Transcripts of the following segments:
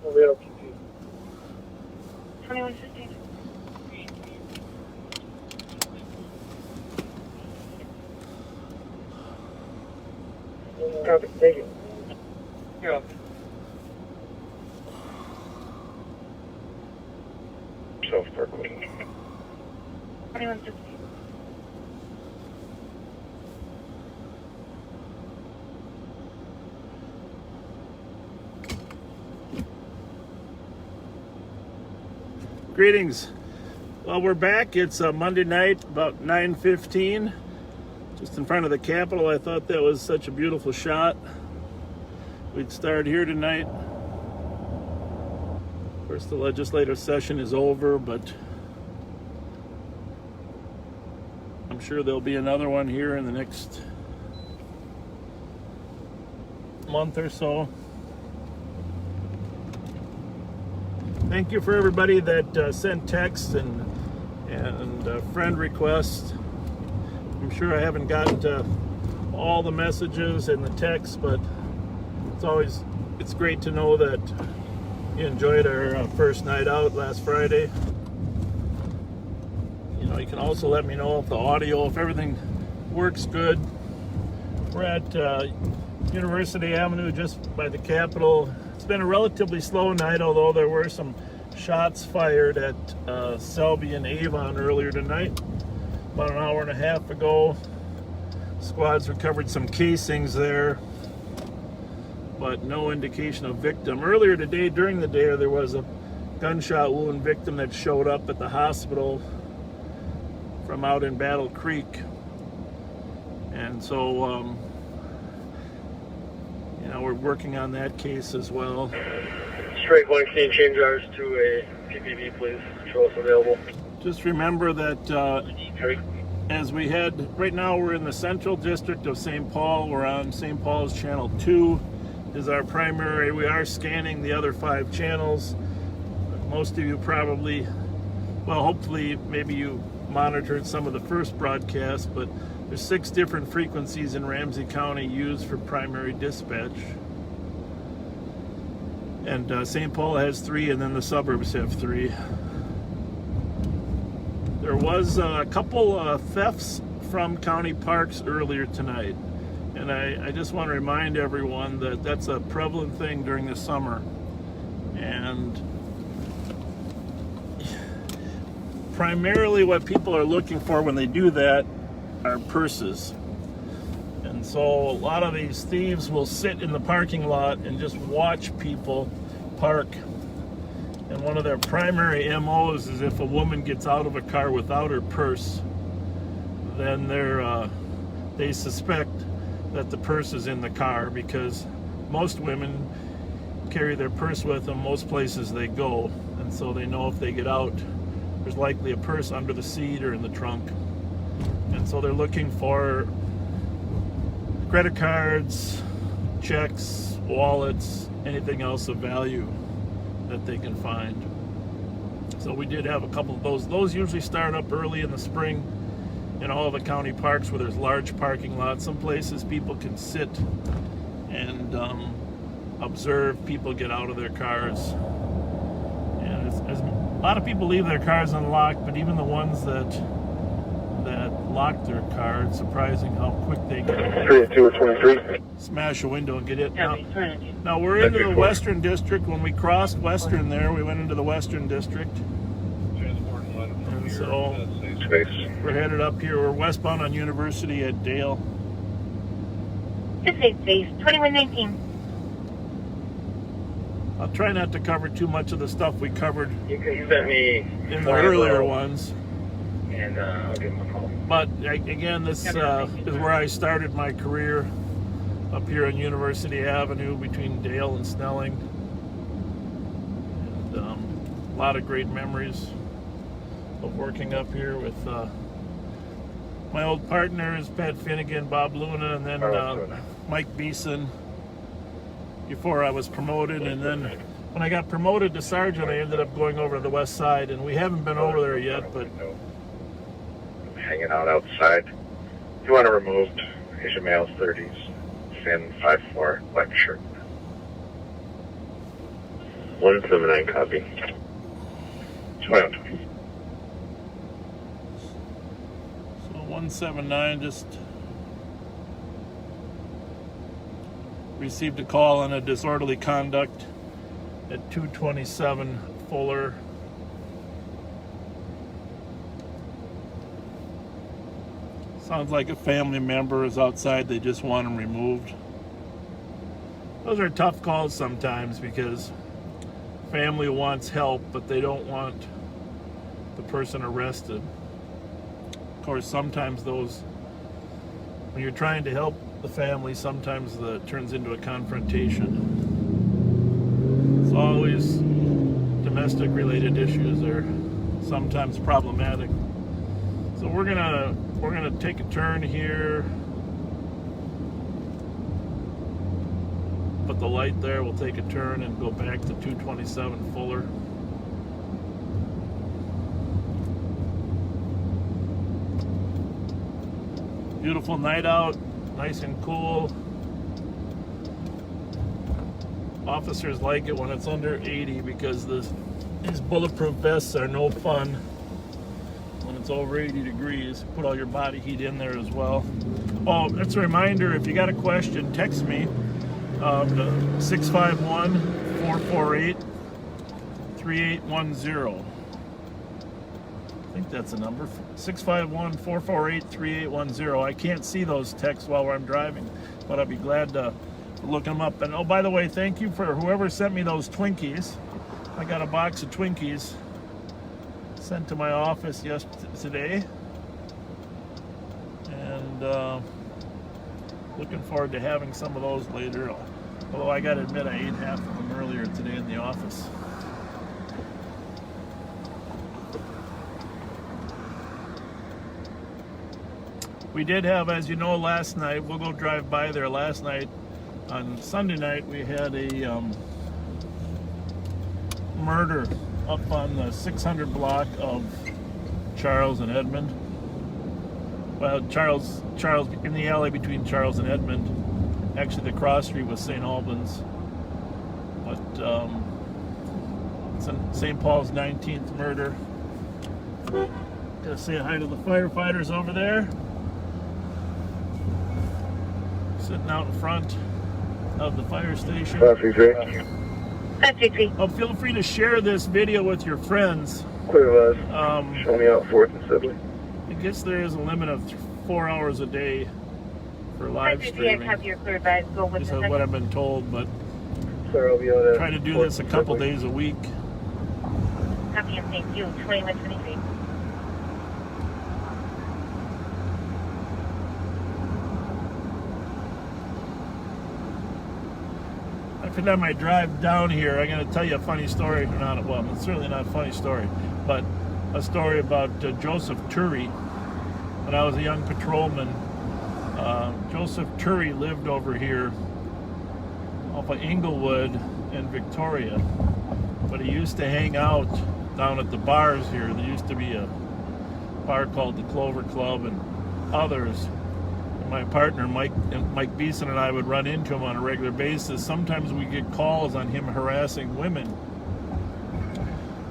Laredo PT. 2115. Copy, thank you. Yeah. South Parkway. 2115. Greetings. Well, we're back. It's Monday night, about 9:15, just in front of the Capitol. I thought that was such a beautiful shot. We'd start here tonight. Of course, the legislative session is over, but I'm sure there'll be another one here in the next month or so. Thank you for everybody that sent texts and friend requests. I'm sure I haven't gotten to all the messages and the texts, but it's great to know that you enjoyed our first night out last Friday. You know, you can also let me know if the audio, if everything works good. We're at University Avenue, just by the Capitol. It's been a relatively slow night, although there were some shots fired at Selby and Avon earlier tonight. About an hour and a half ago, squads recovered some casings there, but no indication of victim. Earlier today, during the day, there was a gunshot wound victim that showed up at the hospital from out in Battle Creek. And so, you know, we're working on that case as well. Straight 1, can you change ours to a PPV, please? Show us available. Just remember that as we head, right now we're in the Central District of St. Paul. We're on St. Paul's Channel 2 is our primary. We are scanning the other 5 channels. Most of you probably, well, hopefully maybe you monitored some of the first broadcasts, but there's 6 different frequencies in Ramsey County used for primary dispatch. And St. Paul has 3, and then the suburbs have 3. There was a couple thefts from county parks earlier tonight. And I just want to remind everyone that that's a prevalent thing during the summer. And primarily what people are looking for when they do that are purses. And so a lot of these thieves will sit in the parking lot and just watch people park. And one of their primary MOs is if a woman gets out of a car without her purse, then they suspect that the purse is in the car, because most women carry their purse with them most places they go. And so they know if they get out, there's likely a purse under the seat or in the trunk. And so they're looking for credit cards, checks, wallets, anything else of value that they can find. So we did have a couple of those. Those usually start up early in the spring in all the county parks where there's large parking lots. Some places people can sit and observe people get out of their cars. And a lot of people leave their cars unlocked, but even the ones that lock their car, it's surprising how quick they can 3-2-23. smash a window and get in. Now we're into the Western District. When we crossed Western there, we went into the Western District. And so we're headed up here. We're westbound on University at Dale. 6-8 space, 2119. I'll try not to cover too much of the stuff we covered You sent me in the earlier ones. and I'll give him a call. But again, this is where I started my career, up here on University Avenue between Dale and Snelling. And a lot of great memories of working up here with my old partners, Pat Finnegan, Bob Luna, and then Mike Beeson before I was promoted. And then when I got promoted to sergeant, I ended up going over to the west side, and we haven't been over there yet, but hanging out outside. If you want to remove Asian males 30s, Finn 5'4", black shirt. 179 copy. 12. So 179 just received a call on a disorderly conduct at 227 Fuller. Sounds like a family member is outside. They just want him removed. Those are tough calls sometimes because family wants help, but they don't want the person arrested. Of course, sometimes those, when you're trying to help the family, sometimes that turns into a confrontation. It's always domestic related issues are sometimes problematic. So we're gonna take a turn here. Put the light there, we'll take a turn and go back to 227 Fuller. Beautiful night out, nice and cool. Officers like it when it's under 80 because these bulletproof vests are no fun when it's over 80 degrees. Put all your body heat in there as well. Oh, that's a reminder, if you got a question, text me. 651-448-3810. I think that's the number. 651-448-3810. I can't see those texts while I'm driving, but I'll be glad to look them up. And oh, by the way, thank you for whoever sent me those Twinkies. I got a box of Twinkies sent to my office yesterday, and looking forward to having some of those later. Although I gotta admit, I ate half of them earlier today in the office. We did have, as you know, last night, we'll go drive by there. Last night, on Sunday night, we had a murder up on the 600 block of Charles and Edmond. Well, Charles in the alley between Charles and Edmond. Actually, the cross street was St. Albans, but it's St. Paul's 19th murder. Gotta say hi to the firefighters over there, sitting out in front of the fire station. Oh, feel free to share this video with your friends. Clear West. Show me out 4th and Sibley. I guess there is a limit of 4 hours a day for live streaming. Have your clear bags go with This is what I've been told, but Sir, try to do this a couple days a week. Copy and thank you. 2123. Every time I drive down here, I'm going to tell you a funny story. Well, it's certainly not a funny story, but a story about Joseph Turry. When I was a young patrolman, Joseph Turry lived over here off of Inglewood and Victoria, but he used to hang out down at the bars here. There used to be a bar called the Clover Club and others. And my partner Mike Beeson and I would run into him on a regular basis. Sometimes we get calls on him harassing women.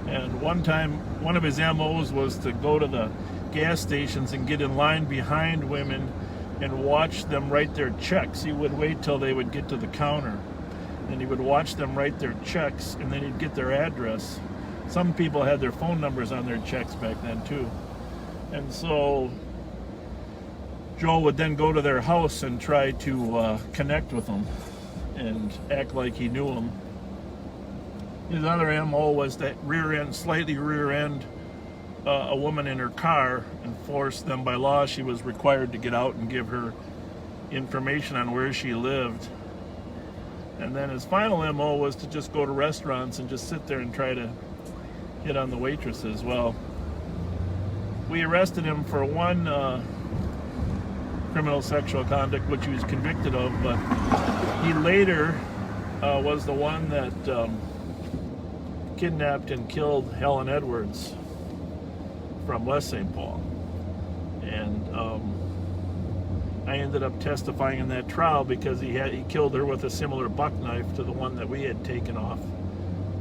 And one time, one of his MOs was to go to the gas stations and get in line behind women and watch them write their checks. He would wait till they would get to the counter, and he would watch them write their checks, and then he'd get their address. Some people had their phone numbers on their checks back then too. And so Joe would then go to their house and try to connect with them and act like he knew them. His other MO was to slightly rear end a woman in her car and force them. By law, she was required to get out and give her information on where she lived. And then his final MO was to just go to restaurants and just sit there and try to hit on the waitresses. Well, we arrested him for one criminal sexual conduct, which he was convicted of, but he later was the one that kidnapped and killed Helen Edwards from West St. Paul. And I ended up testifying in that trial because he killed her with a similar buck knife to the one that we had taken off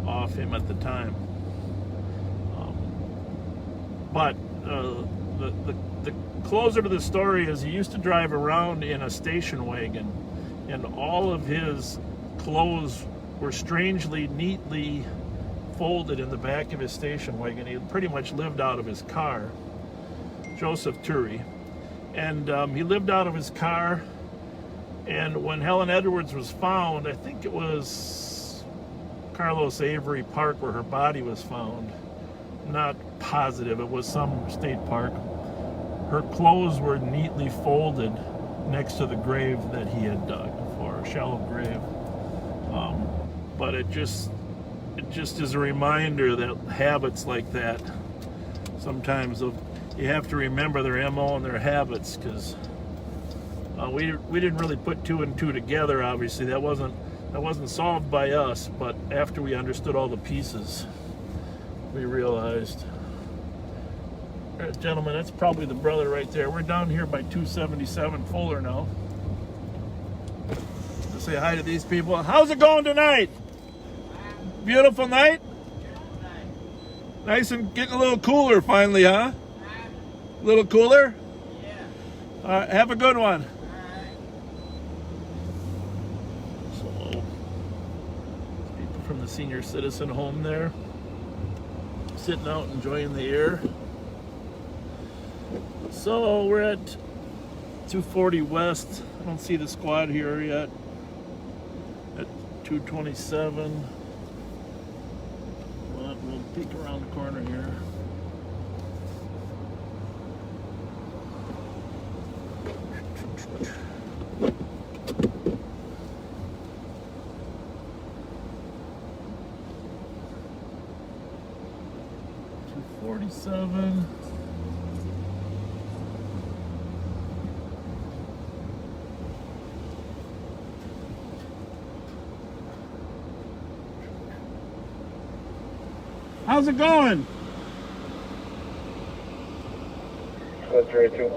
off him at the time. But the closer to the story is he used to drive around in a station wagon, and all of his clothes were strangely neatly folded in the back of his station wagon. He pretty much lived out of his car. Joseph Turi. And he lived out of his car, and when Helen Edwards was found, I think it was Carlos Avery Park where her body was found. Not positive, it was some state park. Her clothes were neatly folded next to the grave that he had dug for, a shallow grave. But it just is a reminder that habits like that, sometimes you have to remember their MO and their habits, because we didn't really put two and two together. Obviously, that wasn't solved by us, but after we understood all the pieces, we realized. All right, gentlemen, that's probably the brother right there. We're down here by 277 Fuller now. Let's say hi to these people. How's it going tonight? Beautiful night? Nice and getting a little cooler finally, huh? A little cooler? Yeah. All right, have a good one. Alright. So, people from the senior citizen home there, sitting out enjoying the air. So we're at 240 West. I don't see the squad here yet. At 227. We'll peek around the corner here. $247. How's it going? That's right, too.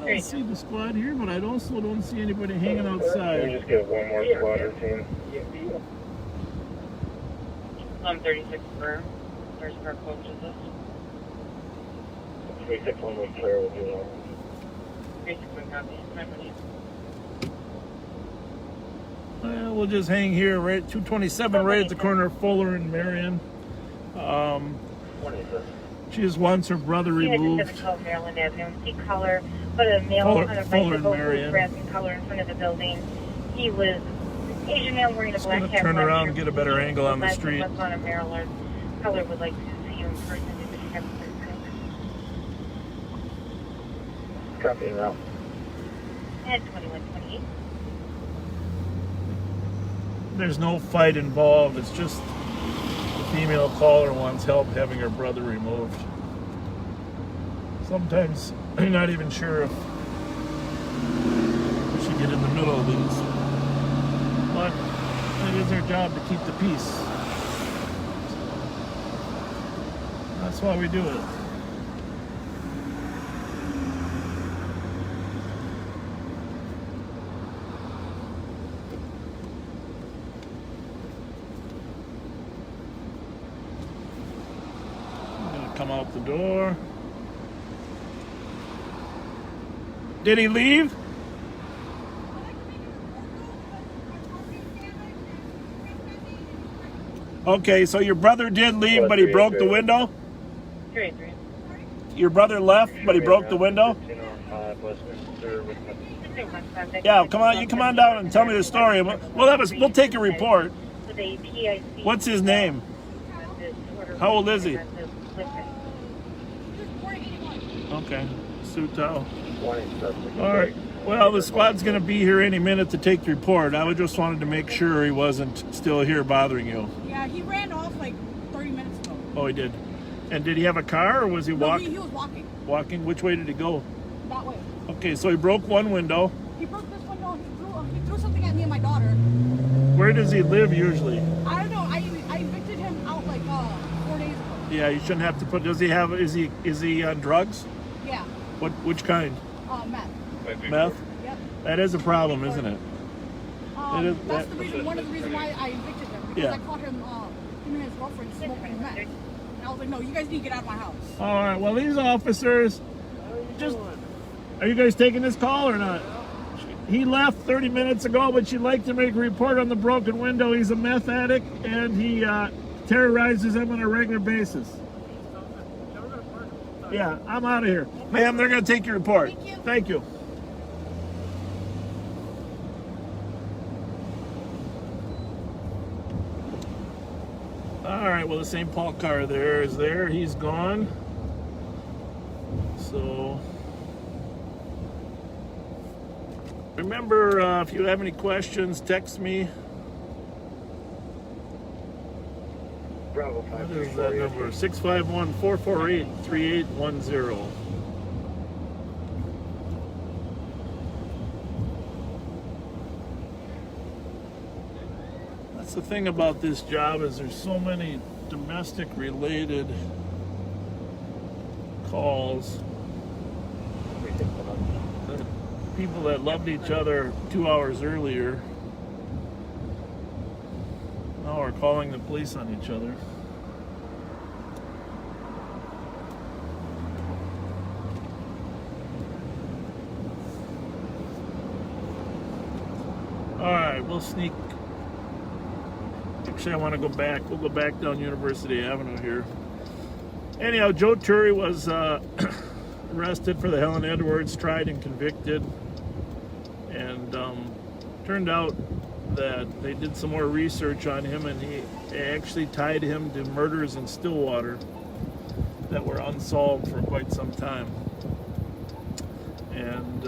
I don't see the squad here, but I also don't see anybody hanging Can we outside. just get one more squad routine? 36 for there's our coach is this. 361 was clear with you. 361 copy. Time when you Well, we'll just hang here, right 227, right at the corner of Fuller and Marion. She was once her brother removed. 12 Maryland Avenue. See color, but a male Fuller- on a Fuller and bicycle Marion. with grass and color in front of the building. He was Asian male wearing a Just black gonna hat. turn black around shirt, and get a better blue angle on the jeans, street. what's on a Maryland color would like to see you in person if you have a Copy and route. at 2128. There's no fight involved. It's just the female caller wants help having her brother removed. Sometimes I'm not even sure if we should get in the middle of these. But it is our job to keep the peace. That's why we do it. Come out the door. Did he leave? Okay, so your brother did leave, but he broke the window? 383. Your brother left, but he broke the window? Yeah, come on, you come on down and tell me the story. We'll take a report. What's his name? How old is he? Okay, Suto. All right. Well, the squad's going to be here any minute to take the report. I just wanted to make sure he wasn't still here bothering you. Yeah, he ran off like 30 minutes ago. Oh, he did. And did he have a car or was he No, walking? he was walking Walking? Which way did he go? that way. Okay, so he broke one window. He broke this window. He threw something at me and my daughter. Where does he live usually? I don't know. I evicted him out like 4 days ago. Yeah, you shouldn't have to put. Does he have? Is he on drugs? Yeah. Which kind? Meth. Meth? Yep. That is a problem, isn't it? It is- That's the reason. One of the reasons why I evicted him. because Yeah. I caught him and his girlfriend smoking meth. And I was like, no, you guys need to get out of my house. All right. Well, these officers just. Are you guys taking this call or not? He left 30 minutes ago, but she'd like to make a report on the broken window. He's a meth addict, and he terrorizes them on a regular basis. Yeah, I'm out of here. Ma'am, they're going to take your report. Thank you. Thank you. All right, well, the St. Paul car there is there. He's gone. So, remember, if you have any questions, text me. Bravo What is that number? 651-448-3810. That's the thing about this job is there's so many domestic related calls. That people that loved each other 2 hours earlier now are calling the police on each other. All right, we'll sneak. Actually, I want to go back. We'll go back down University Avenue here. Anyhow, Joe Turry was arrested for the Helen Edwards, tried and convicted. And turned out that they did some more research on him, and he actually tied him to murders in Stillwater that were unsolved for quite some time. And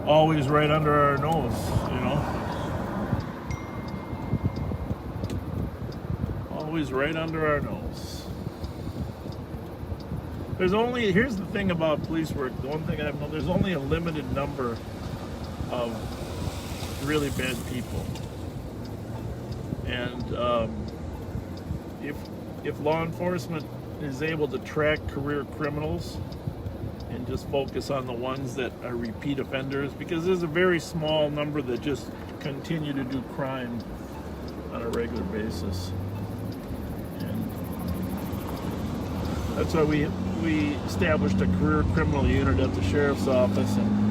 always right under our nose, you know. Always right under our nose. Here's the thing about police work, the one thing I've known, there's only a limited number of really bad people. And if law enforcement is able to track career criminals and just focus on the ones that are repeat offenders, because there's a very small number that just continue to do crime on a regular basis. And that's why we established a career criminal unit at the sheriff's office, and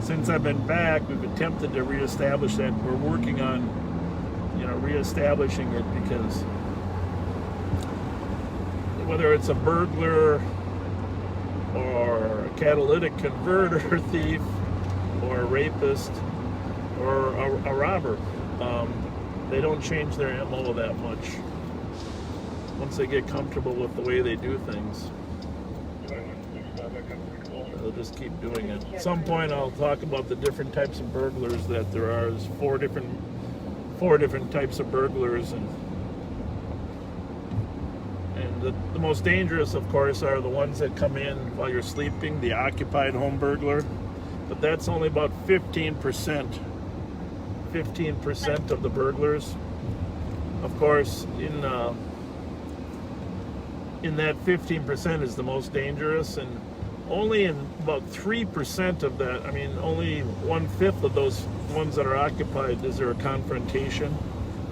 since I've been back, we've attempted to reestablish that. We're working on, reestablishing it, because whether it's a burglar or a catalytic converter thief or a rapist or a robber, they don't change their MO that much once they get comfortable with the way they do things. They'll just keep doing it. At some point, I'll talk about the different types of burglars that there are. There's four different types of burglars, and the most dangerous, of course, are the ones that come in while you're sleeping, the occupied home burglar. But that's only about 15% of the burglars. Of course, in that 15% is the most dangerous, and only in about 3% of that, only 1/5 of those ones that are occupied is there a confrontation.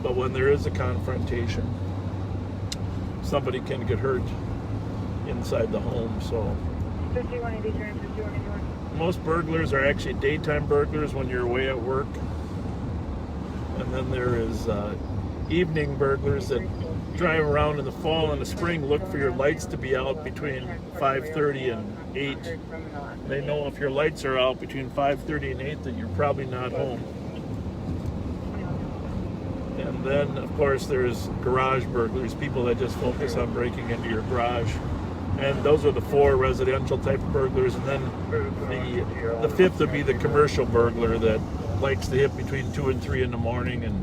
But when there is a confrontation, somebody can get hurt inside the home. So most burglars are actually daytime burglars when you're away at work, and then there is evening burglars that drive around in the fall and the spring, look for your lights to be out between 5:30 and 8. They know if your lights are out between 5:30 and 8 that you're probably not home. And then, of course, there's garage burglars, people that just focus on breaking into your garage. And those are the 4 residential type of burglars. And then the 5th would be the commercial burglar that likes to hit between 2 and 3 in the morning and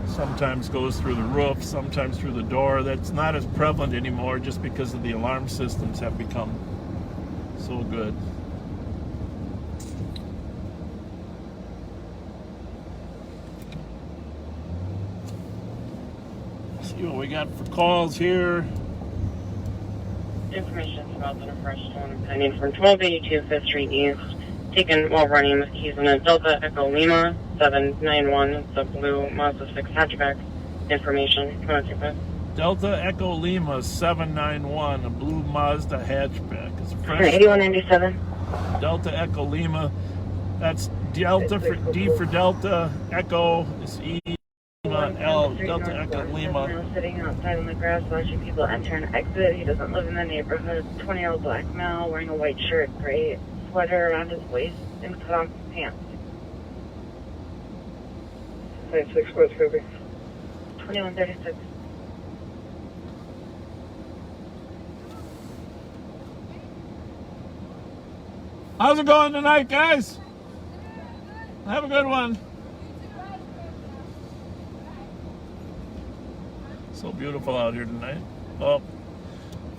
sometimes goes through the roof, sometimes through the door. That's not as prevalent anymore just because of the alarm systems have become so good. See what we got for calls here. Information about the fresh stone pending from 1282 5th Street East taken while running. He's in a Delta Echo Lima 791. It's a blue Mazda 6 hatchback. Information. Come on, take that. Delta Echo Lima 791, a blue Mazda hatchback. It's fresh. 8197. Delta Echo Lima. That's Delta for D for Delta. Echo is E. Lima L. Delta Echo Lima. Sitting outside on the grass watching people enter and exit. He doesn't live in the neighborhood. 20-year-old black male wearing a white shirt, gray sweater around his waist, and cut off pants. 96, what's moving? 2136. How's it going tonight, guys? Have a good one. So beautiful out here tonight. Oh,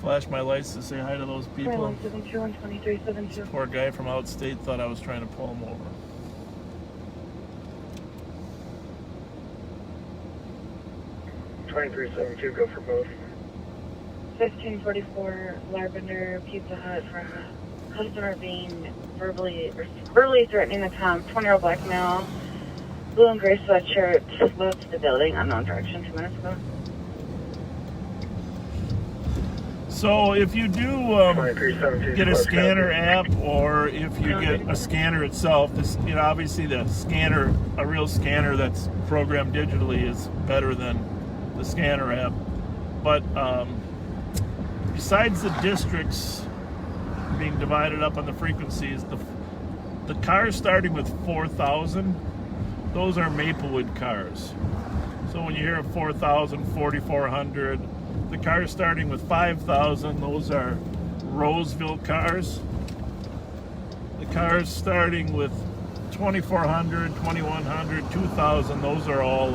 flash my lights to say hi to those people. 2172 and 2372. Poor guy from outstate thought I was trying to pull him over. $23.72, go for both. 1544 Lavender Pizza Hut from customer being verbally threatening the comp. 20-year-old black male, blue and gray sweatshirt, left the building, unknown direction 2 minutes ago. So if you do get a scanner app, or if you get a scanner itself, this, you know, obviously the scanner, a real scanner that's programmed digitally, is better than the scanner app. But besides the districts being divided up on the frequencies, the cars starting with 4,000, those are Maplewood cars. So when you hear of 4,000, 4,400, the cars starting with 5,000, those are Roseville cars. The cars starting with 2,400, 2,100, 2,000, those are all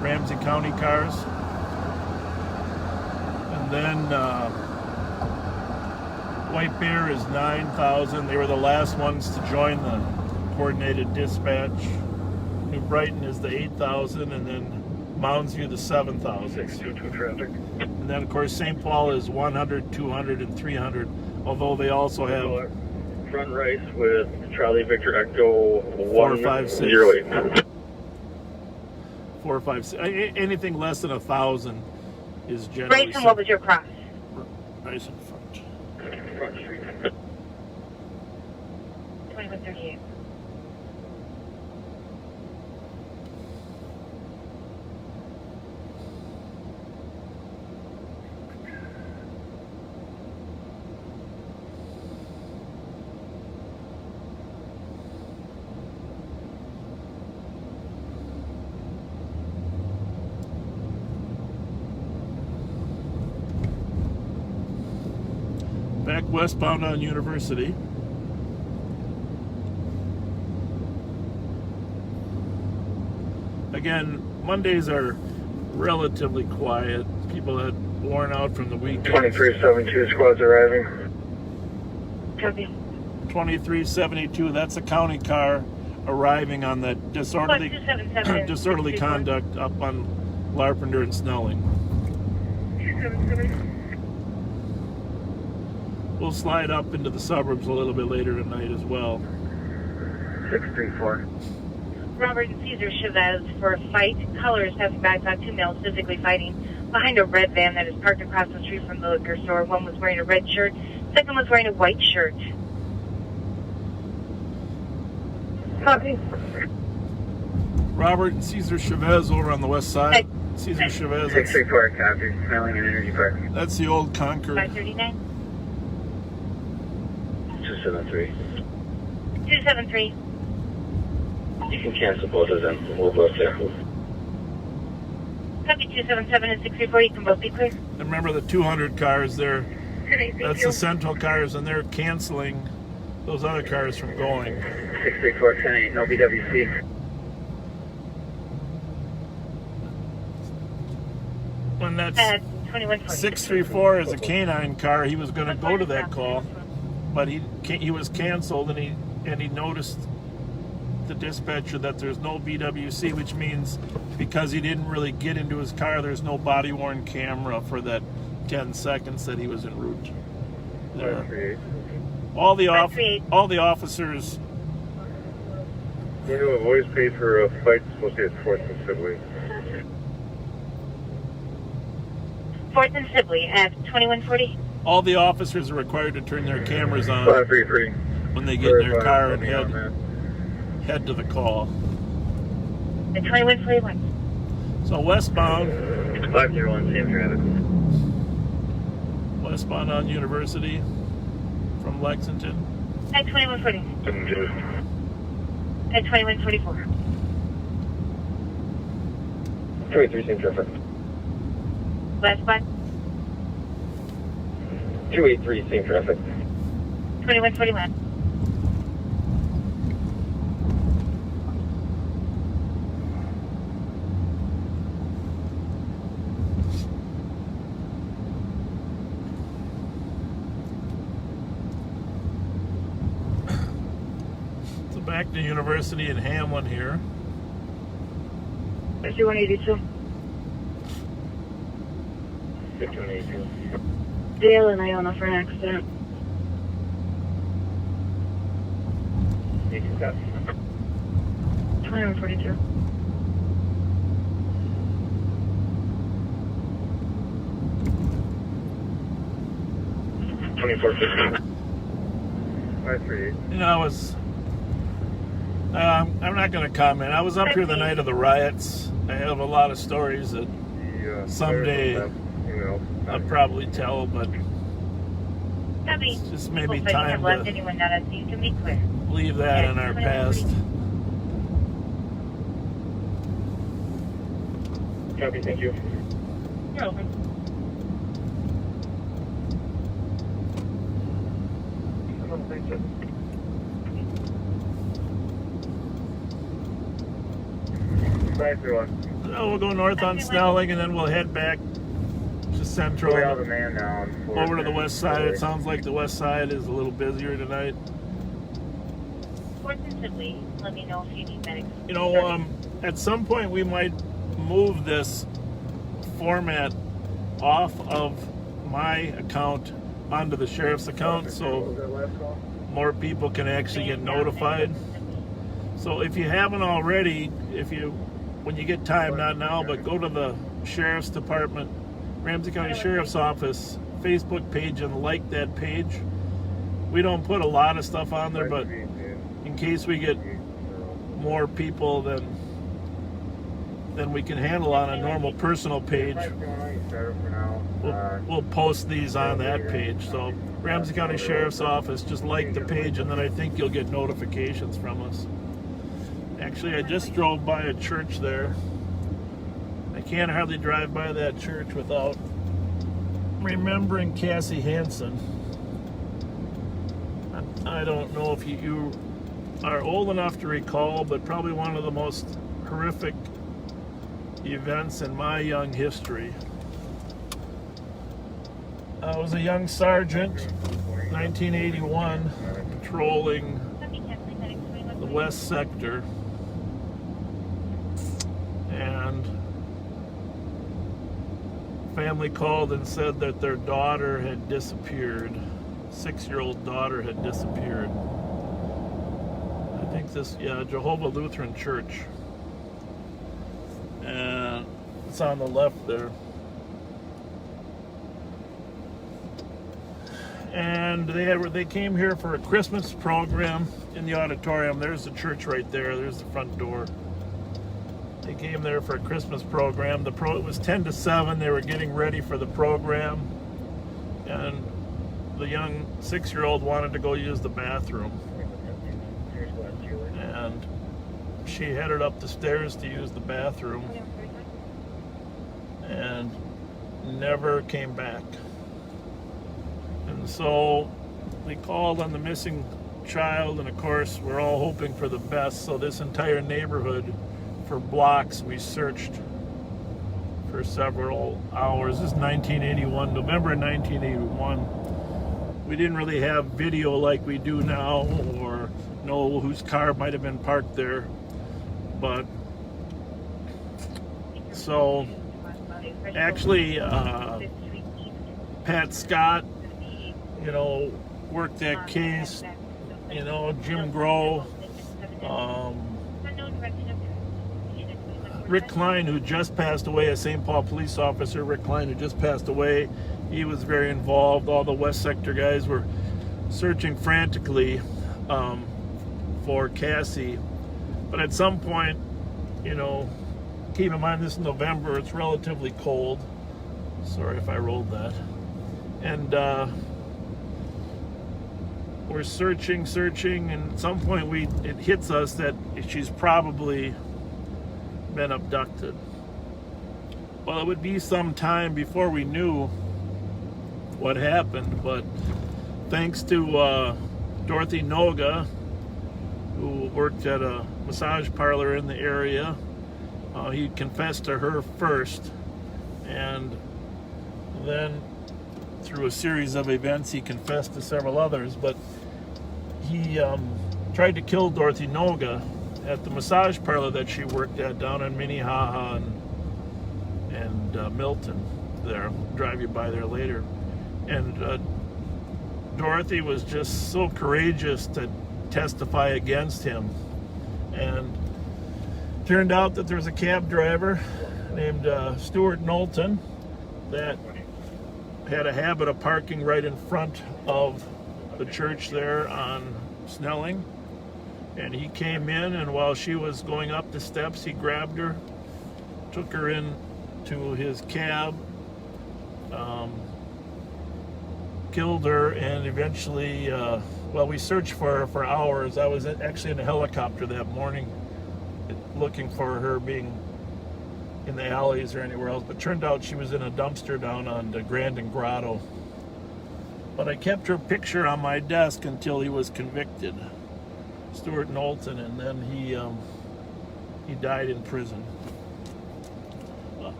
Ramsey County cars. And then White Bear is 9,000. They were the last ones to join the coordinated dispatch. New Brighton is the 8,000, and then Mounds View the 7,000. 622 traffic. And then of course St. Paul is 100, 200, and 300. Although they also have Front race with Charlie Victor Echo 456. 456. Anything less than 1,000 is generally. Grayson, what was your cross? Nice in front. Front Street. 2138. Back westbound on University. Again, Mondays are relatively quiet. People had worn out from the weekend. 2372 squads arriving. Copy. 2372, that's a county car arriving on that disorderly 277. conduct up on Larpenter and Snelling. 277. We'll slide up into the suburbs a little bit later tonight as well. 634. Robert and Cesar Chavez for a fight. Colors passing by, saw two males physically fighting behind a red van that is parked across the street from the liquor store. One was wearing a red shirt, second was wearing a white shirt. Copy. Robert and Cesar Chavez over on the west side. Cesar Chavez. 634, copy. Smelling and Energy Park. That's the old Concord. 539. 273. 273. You can cancel both of them. We'll both there. Copy 277 and 634. You can both be clear. And remember the 200 cars there. That's the Central cars, and they're canceling those other cars from going. 634, 108, no BWC. When that's 2120. 634 is a canine car, he was going to go to that call, but he was canceled, and he noticed the dispatcher that there's no BWC, which means because he didn't really get into his car, there's no body worn camera for that 10 seconds that he was en route there. All the 538. all the officers. We have always paid for a flight supposed to be at 4th and Sibley. 4th and Sibley at 2140. All the officers are required to turn their cameras on 533. when they get in their car and head to the call. At 2141. So westbound 501, same traffic. westbound on University from Lexington. At 2140. At 2144. 283, same traffic. Westbound. 283, same traffic. 2141. So back to University in Hamlin here. 5182. 5182. Dale and Iona for an accident. 2142. 2450. 538. You know, I'm not going to comment. I was up here the night of the riots. I have a lot of stories that someday I'll probably tell, but Copy. it's just maybe People time have left to anyone not as you can be clear. leave that in our past. Copy, thank you. You're open. So we'll go north on Snelling and then we'll head back to Central, We have a man now on 4th over to the and west side. It Sibley. sounds like the west side is a little busier tonight. 4th and Sibley. Let me know if you need medics. You know, at some point we might move this format off of my account onto the sheriff's account so more people can actually get notified. So if you haven't already, when you get time, not now, but go to the Sheriff's Department, Ramsey County Sheriff's Office Facebook page and like that page. We don't put a lot of stuff on there, but in case we get more people than we can handle on a normal personal page, we'll post these on that page. So Ramsey County Sheriff's Office, just like the page, and then I think you'll get notifications from us. Actually, I just drove by a church there. I can't hardly drive by that church without remembering Cassie Hansen. I don't know if you are old enough to recall, but probably one of the most horrific events in my young history. I was a young sergeant, 1981, patrolling the west sector, and family called and said that their daughter had disappeared. 6-year-old daughter had disappeared. I think Jehovah Lutheran Church. And it's on the left there. And they came here for a Christmas program in the auditorium. There's the church right there. There's the front door. They came there for a Christmas program. It was 10 to 7. They were getting ready for the program. And the young 6-year-old wanted to go use the bathroom. And she headed up the stairs to use the bathroom and never came back. And so they called on the missing child, and of course we're all hoping for the best. So this entire neighborhood, for blocks, we searched for several hours. This is 1981, November 1981. We didn't really have video like we do now, or know whose car might have been parked there. But so actually Pat Scott, worked that case. You know, Jim Grow, Rick Klein, who just passed away, a St. Paul police officer, Rick Klein, who just passed away, he was very involved. All the West Sector guys were searching frantically for Cassie. But at some point, you know, keep in mind this is November, it's relatively cold. Sorry if I rolled that. And we're searching, and at some point it hits us that she's probably been abducted. Well, it would be some time before we knew what happened, but thanks to Dorothy Noga, who worked at a massage parlor in the area, he confessed to her first, and then through a series of events he confessed to several others, but he tried to kill Dorothy Noga at the massage parlor that she worked at down in Minnehaha and Milton there. I'll drive you by there later. And Dorothy was just so courageous to testify against him. And turned out that there was a cab driver named Stuart Knowlton that had a habit of parking right in front of the church there on Snelling. And he came in, and while she was going up the steps, he grabbed her, took her in to his cab, killed her, and eventually, well, we searched for her for hours. I was actually in a helicopter that morning looking for her, being in the alleys or anywhere else, but turned out she was in a dumpster down on the Grand and Grotto. But I kept her picture on my desk until he was convicted, Stuart Knowlton, and then he died in prison.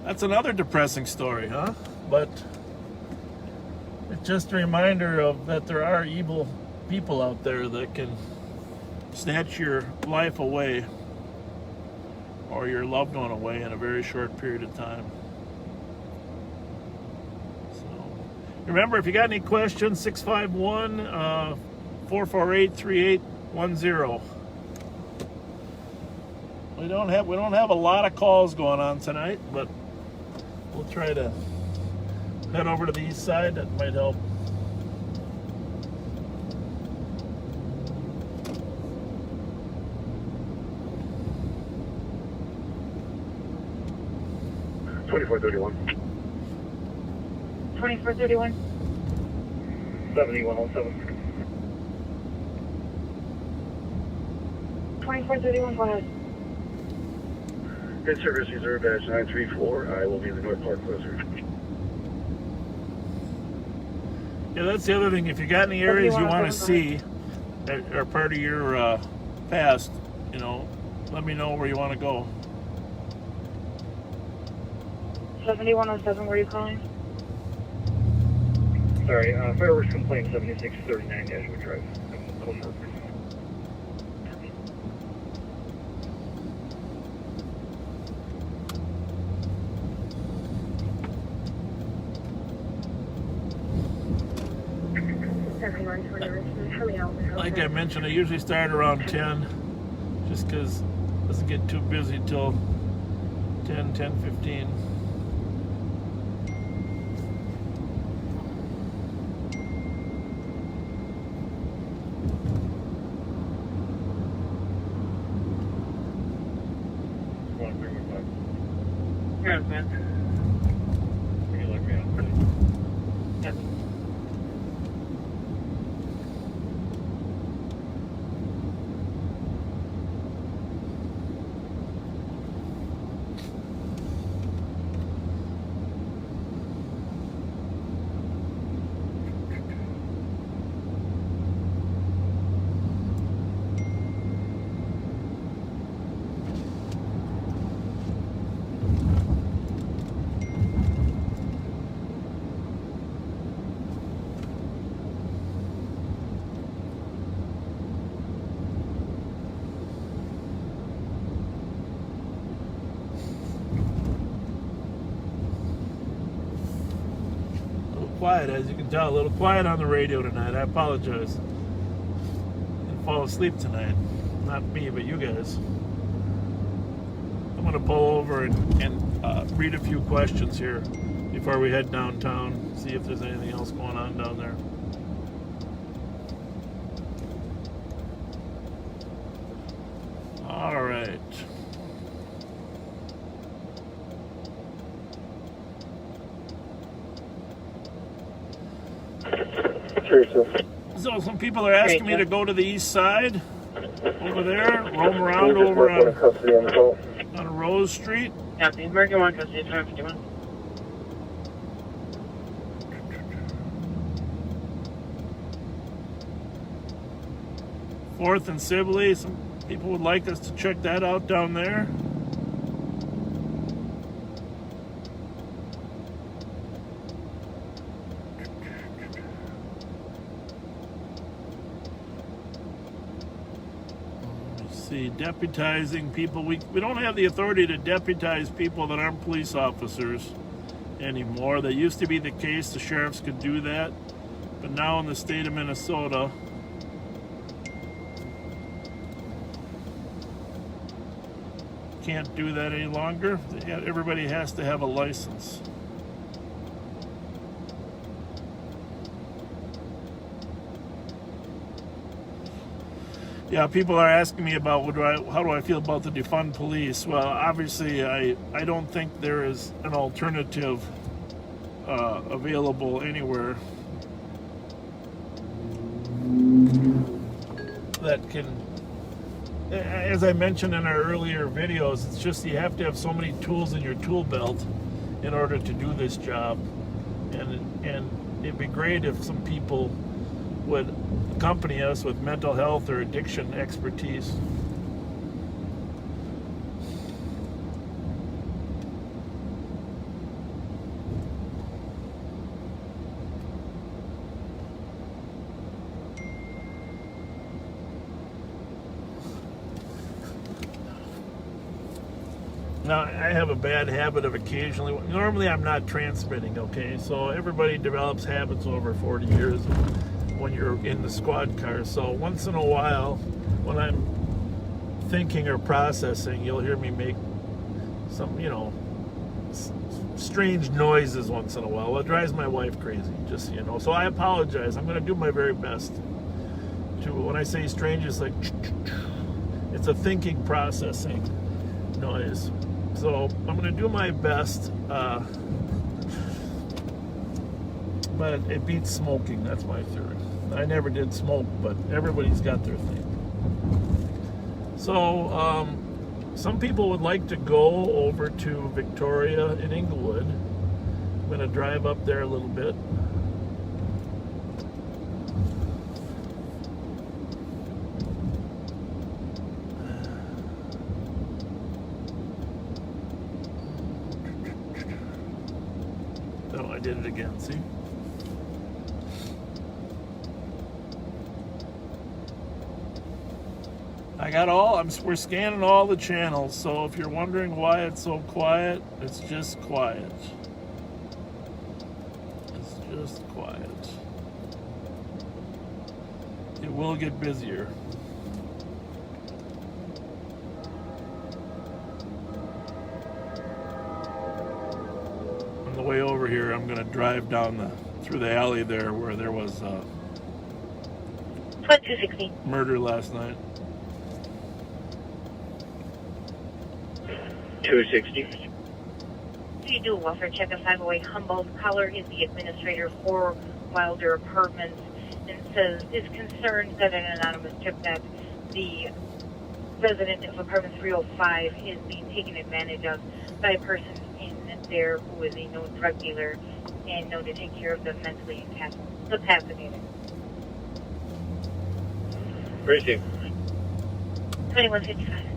That's another depressing story, huh? But it's just a reminder of that there are evil people out there that can snatch your life away or your loved one away in a very short period of time. So remember, if you got any questions, 651-448-3810. We don't have a lot of calls going on tonight, but we'll try to head over to the east side. That might help. Twenty-four 2431. 7107. 2431, go ahead. Good service reserve dash 934. I will be in the North Park closer. Yeah, that's the other thing. If you got any areas you want to see that are part of your past, you know, let me know where you want to go. 7107, where are you calling? Sorry, fireworks complaint 7639 Dashwood Drive. Closer. Like I mentioned, I usually start around 10, just because it doesn't get too busy till 10:15. Yes, man. Would you like me out? Yes. quiet, as you can tell. A little quiet on the radio tonight. I apologize. Didn't fall asleep tonight. Not me, but you guys. I'm going to pull over and read a few questions here before we head downtown. See if there's anything else going on down there. All right. So some people are asking me to go to the east side, over there, roam around over on Rose Street. Yeah, the American one, custody, 251. Fourth and Sibley, some people would like us to check that out down there. Deputizing people. We don't have the authority to deputize people that aren't police officers anymore. That used to be the case. The sheriffs could do that. But now in the state of Minnesota, can't do that any longer. Everybody has to have a license. Yeah, people are asking me about how do I feel about the defund police. Well, obviously, I don't think there is an alternative available anywhere that can, as I mentioned in our earlier videos, it's just you have to have so many tools in your tool belt in order to do this job. And it'd be great if some people would accompany us with mental health or addiction expertise. Now, I have a bad habit of occasionally, normally I'm not transmitting, okay? So everybody develops habits over 40 years when you're in the squad car. So once in a while, when I'm thinking or processing, you'll hear me make some, strange noises once in a while. Well, it drives my wife crazy, just so you know. So I apologize. I'm going to do my very best to, when I say strange, it's like, it's a thinking, processing noise. So I'm going to do my best, but it beats smoking. That's my theory. I never did smoke, but everybody's got their thing. So some people would like to go over to Victoria in Inglewood. I'm going to drive up there a little bit. Oh, I did it again, see? We're scanning all the channels, so if you're wondering why it's so quiet, it's just quiet. It's just quiet. It will get busier. On the way over here, I'm going to drive down through the alley there where there was 260. Murder last night. 260. You do a welfare check of 508 Humboldt. Caller is the administrator for Wilder Apartments and says is concerned that an anonymous tip that the resident of apartment 305 is being taken advantage of by a person in there who is a known drug dealer and known to take care of the mentally incapacitated. Receive. 2155.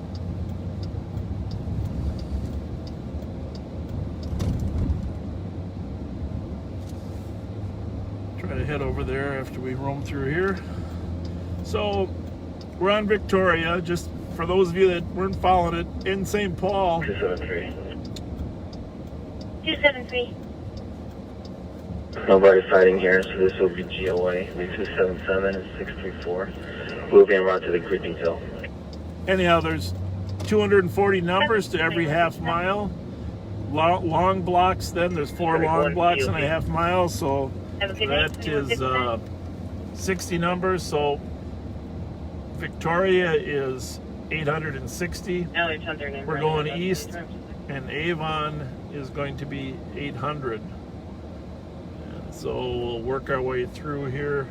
Try to head over there after we roam through here. So we're on Victoria, just for those of you that weren't following it, in St. Paul. 273. 273. Nobody fighting here, so this will be GOA. 277 and 634. We'll be en route to the grid detail. Anyhow, there's 240 numbers to every half mile. Long blocks, then there's 4 long blocks and a half mile, so that is 60 numbers. So Victoria is 860. We're going east, and Avon is going to be 800. And so we'll work our way through here,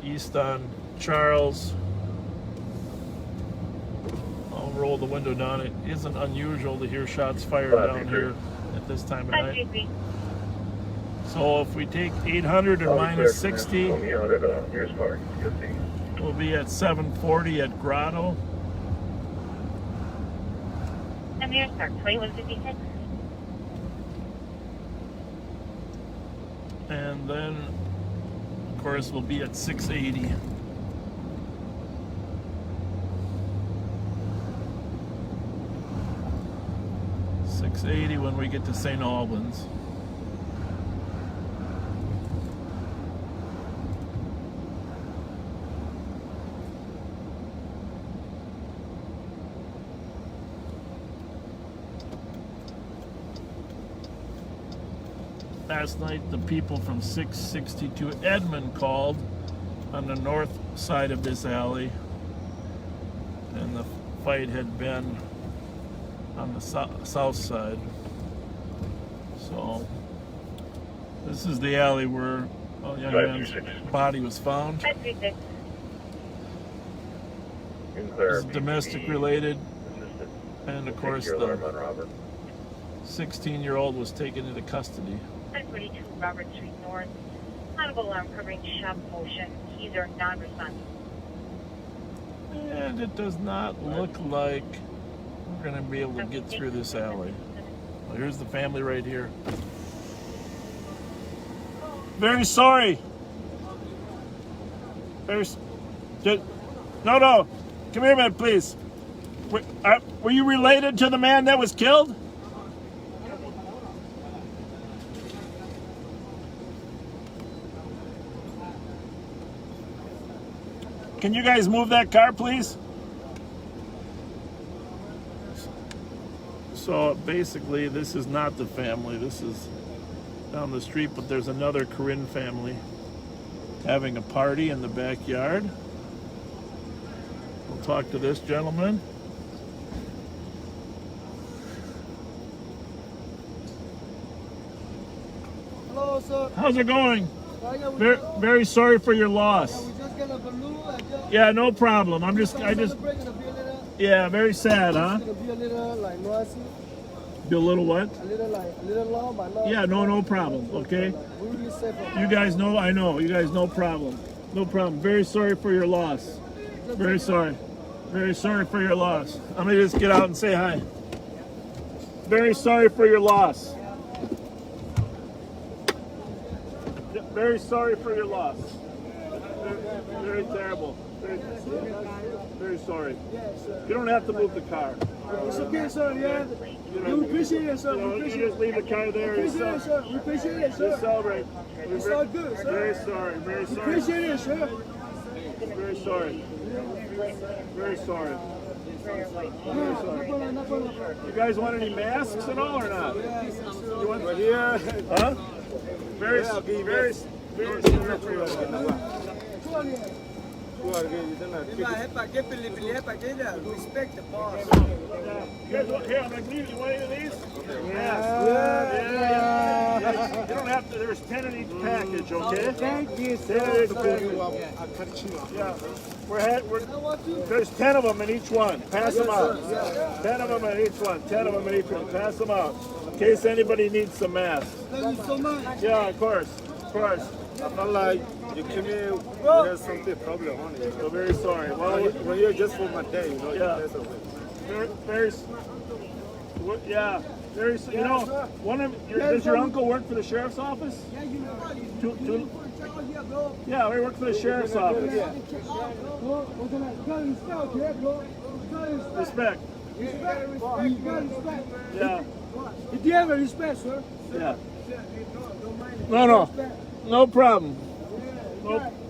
east on Charles. I'll roll the window down. It isn't unusual to hear shots fired down here at this time of night. So if we take 800 and minus 60, we'll be at 740 at Grotto. Amir Stark, 2156. And then, of course, we'll be at 680. When we get to St. Albans. Last night, the people from 662 Edmond called on the north side of this alley, and the fight had been on the south side. So this is the alley where a young man's body was found. This is domestic related, and of course the 16-year-old was taken into custody. 542 Robert Street North. Audible alarm covering shop motion. Keys are non-responsive. And it does not look like we're going to be able to get through this alley. Well, here's the family right here. Very sorry. No. Come here a minute, please. Were you related to the man that was killed? Can you guys move that car, please? So basically, this is not the family. This is down the street, but there's another Corinne family having a party in the backyard. We'll talk to this gentleman. Hello, sir. How's it going? Very sorry for your loss. Yeah, no problem. Yeah, very sad, huh? Be a little what? A little long, but not. Yeah, no problem. Okay. You guys know, I know. You guys, no problem. No problem. Very sorry for your loss. Very sorry. Very sorry for your loss. Let me just get out and say hi. Very sorry for your loss. Very sorry for your loss. Very terrible. Very sorry. You don't have to move the car. It's okay, sir. Yeah. We appreciate it, sir. We appreciate you just leave the car there. it, sir. We appreciate it, sir. Just celebrate. It's all good, sir. Very sorry. Very sorry. We appreciate it, sir. Very sorry. Very sorry. You guys want any masks at all or not? You want right here? Huh? Very sorry for your loss. Respect the boss. You guys want, here, I'm going to leave you. Want any of these? Yeah. You don't have to, there's 10 in each package, okay? Thank you, 10 in each package. Yeah. There's 10 of them in each one. Pass them out. 10 of them in each one. 10 of them in each one. Pass them out. In case anybody needs some masks. Thank you so much. Yeah, of course. Of course. I felt like you came here, there's something problem on you. So very sorry. Well, when you're just for my day, you know, yeah. Very, you know, one of does your uncle work for the sheriff's office? Yeah, you know. Yeah, we work for the sheriff's office. Respect. Respect. Yeah. Do you have a respect, sir? Yeah. No problem.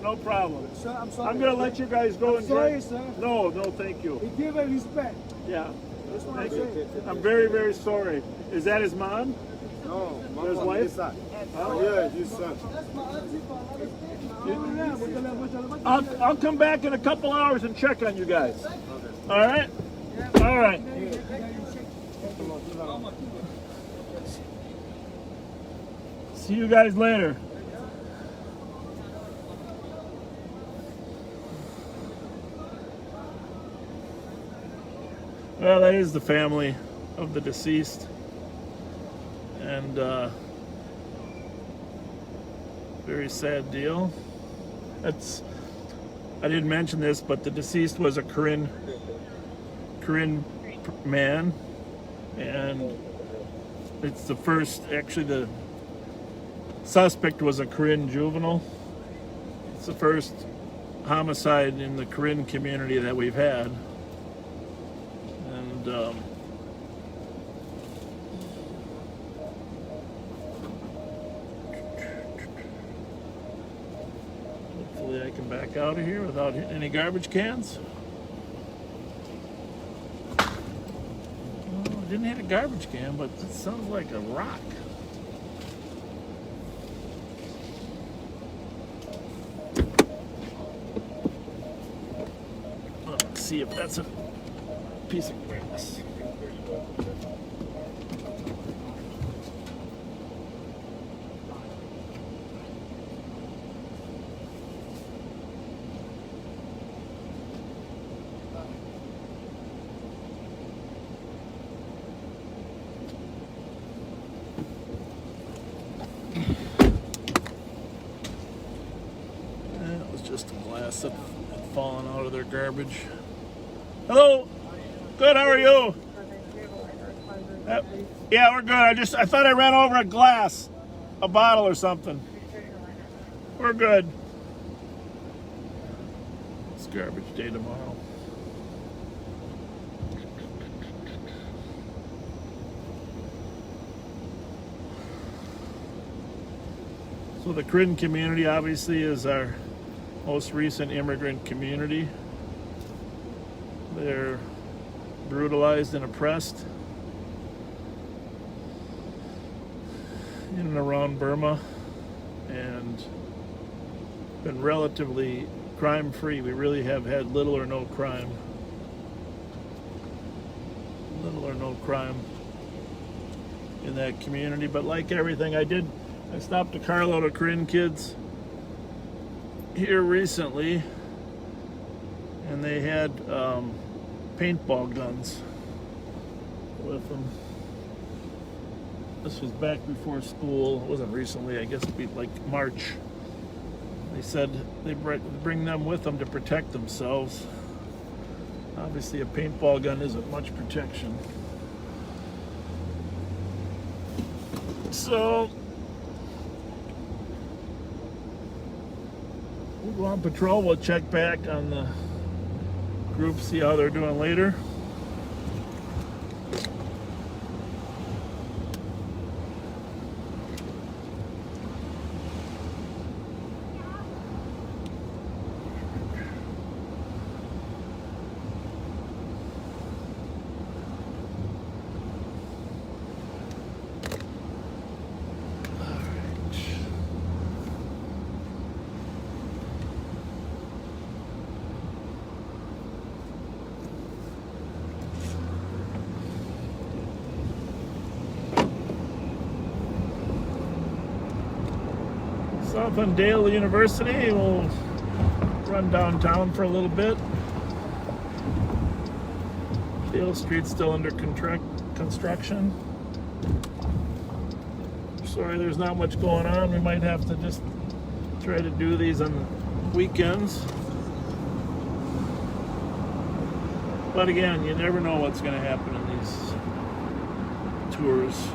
No problem. Sir, I'm sorry. I'm gonna let you guys go and sorry, get. sir. No, thank you. He give a respect. Yeah. That's what Thank I'm you. saying. I'm very, very sorry. Is that his mom? No, my His mom, wife? his son. Oh, yeah, his son. I'll come back in a couple hours and check on you guys. All right? All right. See you guys later. Well, that is the family of the deceased. And very sad deal. I didn't mention this, but the deceased was a Korean man, and it's the first, actually the suspect was a Korean juvenile. It's the first homicide in the Korean community that we've had. And hopefully I can back out of here without hitting any garbage cans. Oh, I didn't hit a garbage can, but it sounds like a rock. Let's see if that's a piece of grass. That was just a glass that had fallen out of their garbage. Hello. Good. How are you? Yeah, we're good. I thought I ran over a glass, a bottle or something. We're good. It's garbage day tomorrow. So the Korean community obviously is our most recent immigrant community. They're brutalized and oppressed in and around Burma, and been relatively crime-free. We really have had little or no crime. Little or no crime in that community. But like everything, I stopped a carload of Korean kids here recently, and they had paintball guns with them. This was back before school. It wasn't recently, I guess it'd be like March. They said they bring them with them to protect themselves. Obviously a paintball gun isn't much protection. So we'll go on patrol. We'll check back on the group, see how they're doing later. South on Dale University. We'll run downtown for a little bit. Dale Street's still under construction. Sorry, there's not much going on. We might have to just try to do these on the weekends. But again, you never know what's going to happen in these tours.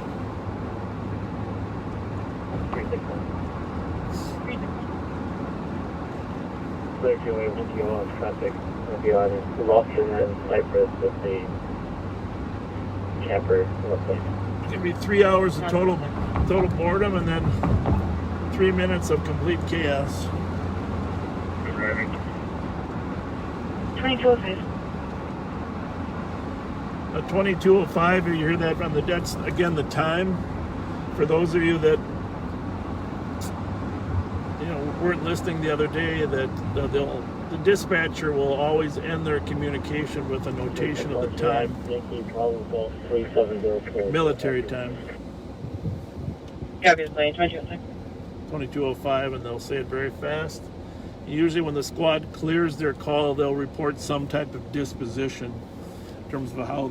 Clear freeway 121 traffic will be on Lofton and Cypress with the camper, roughly. It's gonna be 3 hours of total boredom, and then 3 minutes of complete chaos. Good driving. 2205. A 22:05. You hear that from the that's again the time. For those of you that weren't listening the other day, that the dispatcher will always end their communication with a notation of the time. Military time. Yeah, obviously, 2205. 22:05, and they'll say it very fast. Usually when the squad clears their call, they'll report some type of disposition in terms of how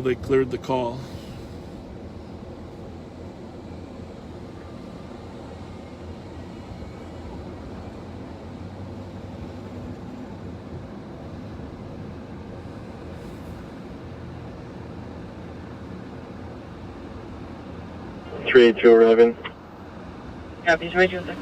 they cleared the call. Three two 11. Copy, 2206.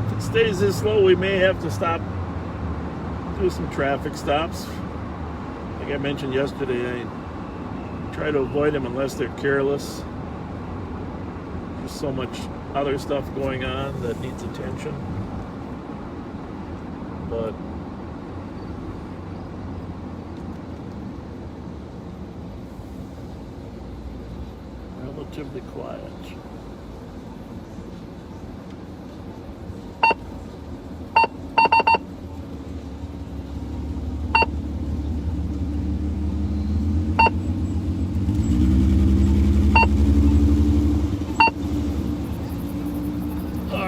If it stays this slow, we may have to do some traffic stops. Like I mentioned yesterday, I try to avoid them unless they're careless. There's so much other stuff going on that needs attention. But relatively quiet.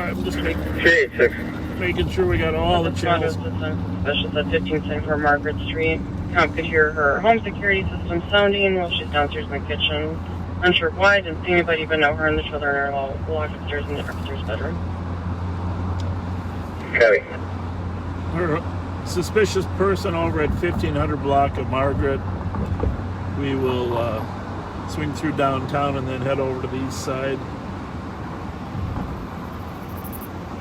I'm just 386. making sure we got all the channels. Specialist at 1574 Margaret Street. Cop could hear her home security system sounding while she's downstairs in the kitchen. Unsure why, didn't see anybody but know her and the children are all locked upstairs in the upstairs bedroom. Copy. Her suspicious person over at 1500 block of Margaret. We will swing through downtown and then head over to the east side.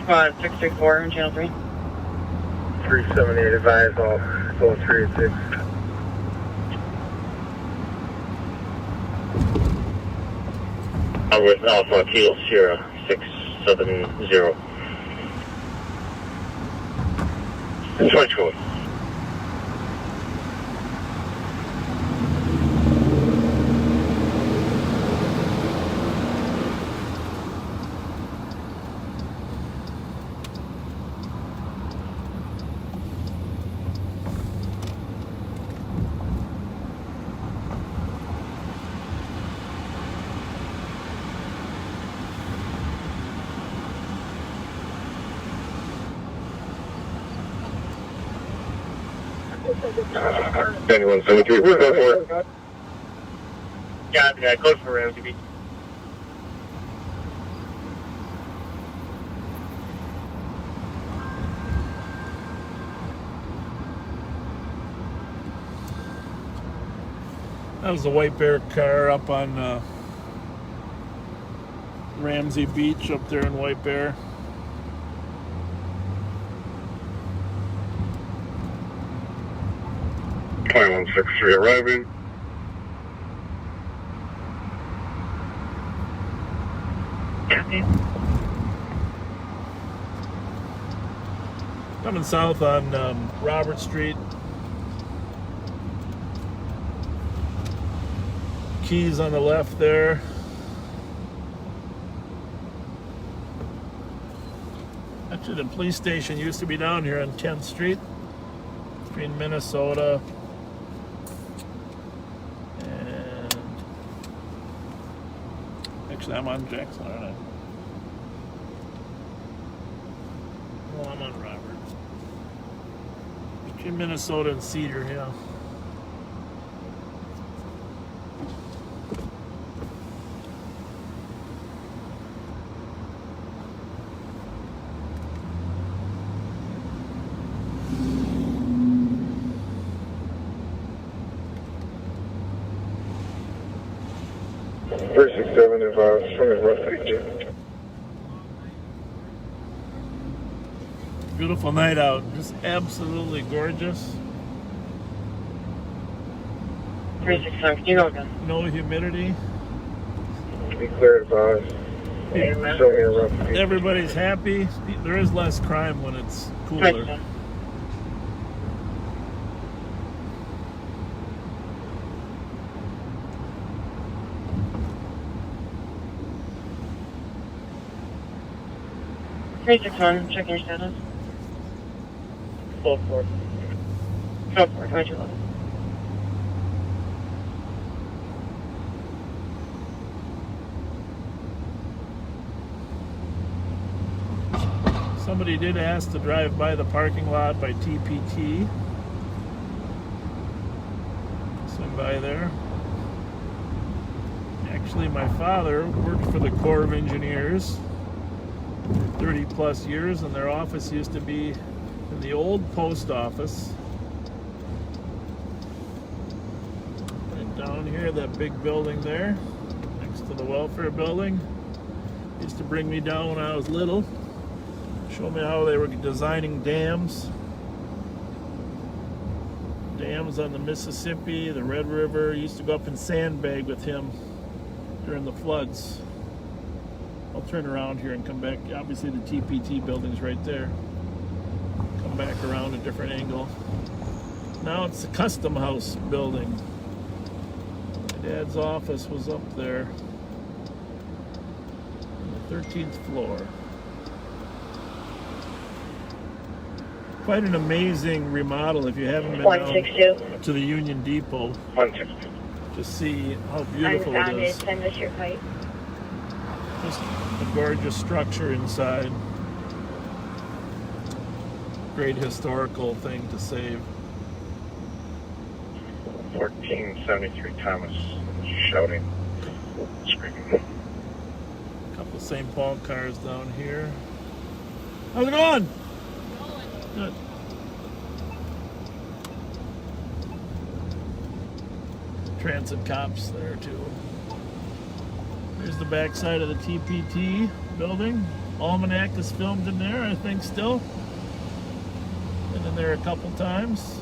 Squad 634 on channel 3. 378 advise all 386. I'm with Alpha Kilo Sierra 670. Switch code. Anyone 73, where's that for? Yeah, code for MTV. That was the White Bear car up on Ramsey Beach up there in White Bear. 2163 arriving. Copy. Coming south on Robert Street. Keys on the left there. Actually, the police station used to be down here on 10th Street between Minnesota and actually I'm on Jackson, aren't I? Well, I'm on Robert. Between Minnesota and Cedar, yeah. 367 if swimming rough, thank you. Beautiful night out, just absolutely gorgeous. 367, can you go again? No humidity. Be clear advised. Swimming rough. Everybody's happy. There is less crime when it's cooler. 361, checking your status. 4-4. 4-4, 2211. Somebody did ask to drive by the parking lot by TPT. Swing by there. Actually, my father worked for the Corps of Engineers for 30 plus years, and their office used to be in the old post office. Right down here, that big building there, next to the welfare building. Used to bring me down when I was little. Show me how they were designing dams. Dams on the Mississippi, the Red River. Used to go up and sandbag with him during the floods. I'll turn around here and come back. Obviously the TPT building's right there. Come back around a different angle. Now it's the Custom House building. My dad's office was up there on the 13th floor. Quite an amazing remodel if you haven't been down to the Union Depot 160. to see how beautiful it is. I missed your fight. Just a gorgeous structure inside. Great historical thing to save. 1473 Thomas shouting, screaming. A couple St. Paul cars down here. How's it going? Good. Transit cops there too. Here's the backside of the TPT building. Almanac is filmed in there, I think, still. Been in there a couple times.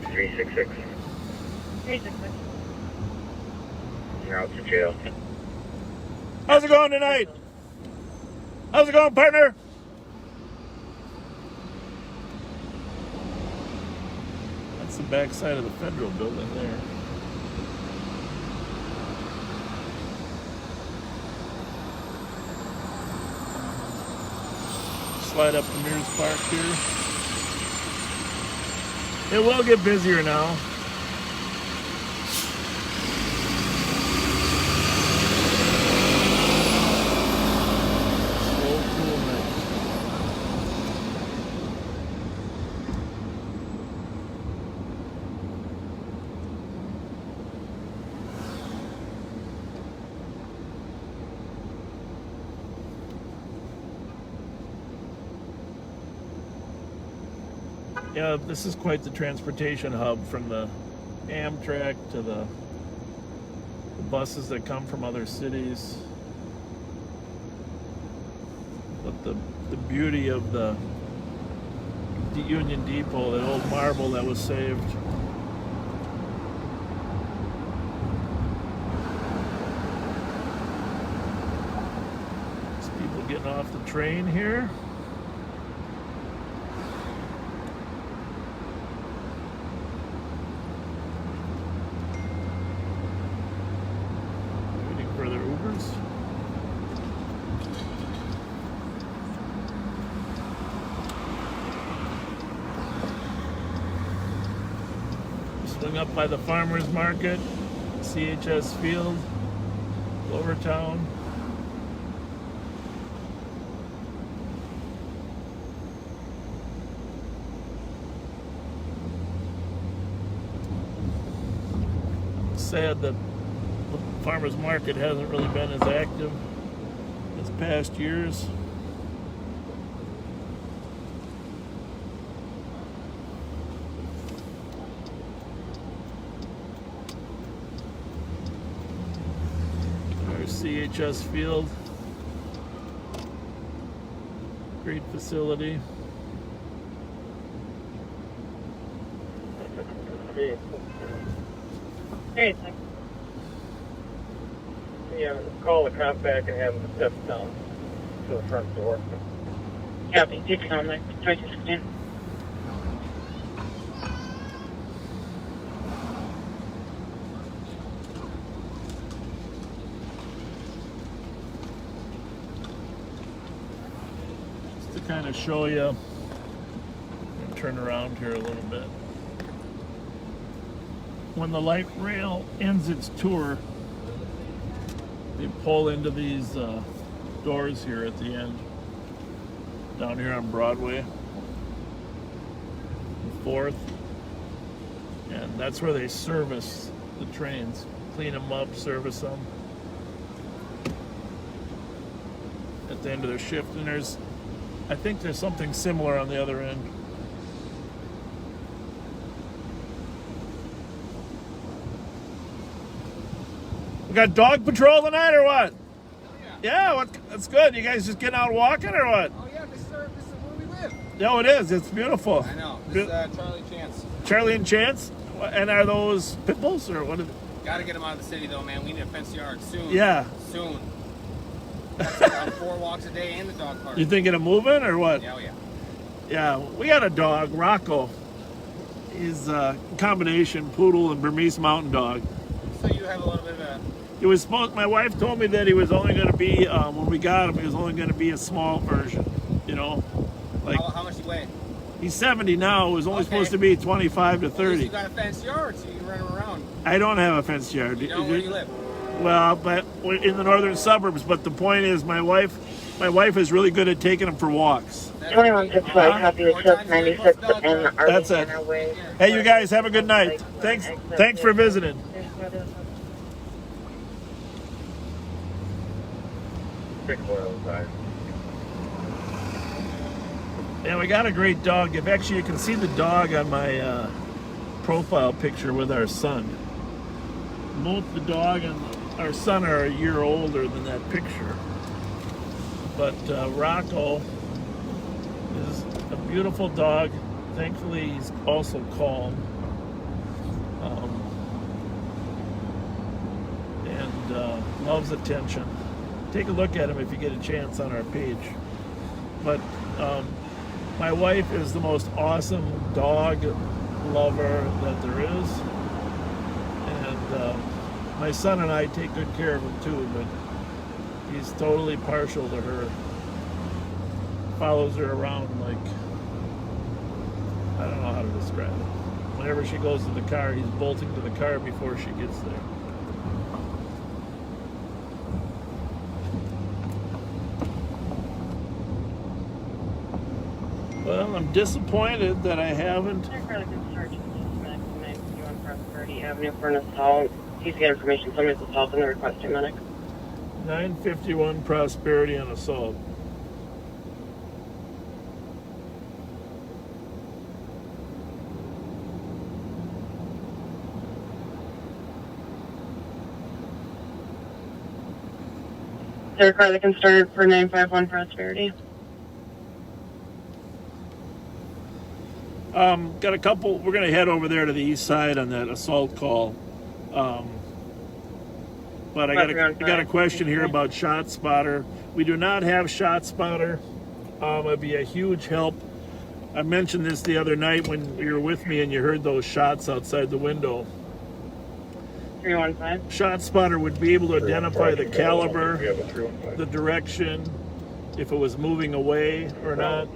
$366. 366. Now to jail. How's it going tonight? How's it going, partner? That's the backside of the federal building there. Slide up to Mears Park here. It will get busier now. Slow, cool night. Yeah, this is quite the transportation hub, from the Amtrak to the buses that come from other cities. But the beauty of the Union Depot, that old marble that was saved. There's people getting off the train here. Swing up by the farmers market, CHS Field, Lowertown. sad that the farmers market hasn't really been as active as past years. Our CHS field, great facility. Hey, Yeah, call the cop back and have them step down to the front door. copy. Take it on there. Try to stand. Just to kind of show you, turn around here a little bit. When the light rail ends its tour, they pull into these doors here at the end, down here on Broadway, 4th, and that's where they service the trains, clean them up, service them at the end of their shift. And I think there's something similar on the other end. We got dog patrol tonight or what? Yeah, that's good. You guys just getting out walking or what? Oh yeah, this is where we live. No, it is. It's beautiful. I know. This is Charlie Chance. Charlie and Chance? And are those pit bulls or what? Gotta get them out of the city though, man. We need a fenced yard soon. Yeah. Soon. That's around 4 walks a day and the dog park. You thinking of moving or what? Yeah, oh yeah. Yeah, we got a dog, Rocco. He's a combination poodle and Burmese mountain dog. So you have a little bit of a... It was supposed. My wife told me that he was only going to be when we got him. He was only going to be a small version, you know. Like How much do you weigh? he's 70 now. It was only Okay. supposed to be 25 to At least 30. you got a fenced yard so you can run him around. I don't have a fenced yard. You don't? Where do you live? Well, but we're in the northern suburbs. But the point is, my wife is really good at taking him for walks. 2165, copy with Silk 96 and That's it. Arlington Way. Hey, you guys have a good night. Thanks for visiting. Big boy outside. Yeah, we got a great dog. If actually you can see the dog on my profile picture with our son. Both the dog and our son are a year older than that picture. But Rocco is a beautiful dog. Thankfully, he's also calm. And loves attention. Take a look at him if you get a chance on our page. But my wife is the most awesome dog lover that there is. And my son and I take good care of him too, but he's totally partial to her. Follows her around like, I don't know how to describe it. Whenever she goes to the car, he's bolting to the car before she gets there. Well, I'm disappointed that I haven't. Prosperity Avenue for an assault. Please get information. Somebody's assaulting the requesting medic. 951 Prosperity and assault. Is there a car that can start for 951 Prosperity? Got a couple. We're going to head over there to the east side on that assault call. But I got a question here about Shot Spotter. We do not have Shot Spotter. It'd be a huge help. I mentioned this the other night when you were with me and you heard those shots outside the window. 315. Shot Spotter would be able to identify the caliber, the direction, if it was moving away or not.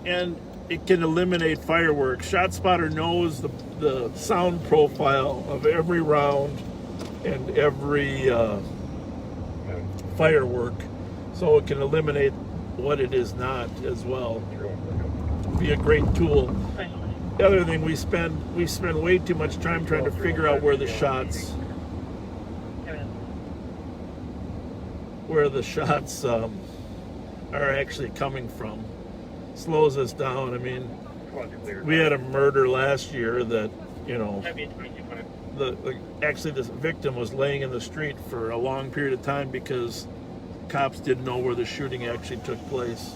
And it can eliminate fireworks. Shot Spotter knows the sound profile of every round and every firework, so it can eliminate what it is not as well. Be a great tool. The other thing, we spend way too much time trying to figure out where the shots are actually coming from. Slows us down. I mean, we had a murder last year that, you know, actually this victim was laying in the street for a long period of time because cops didn't know where the shooting actually took place.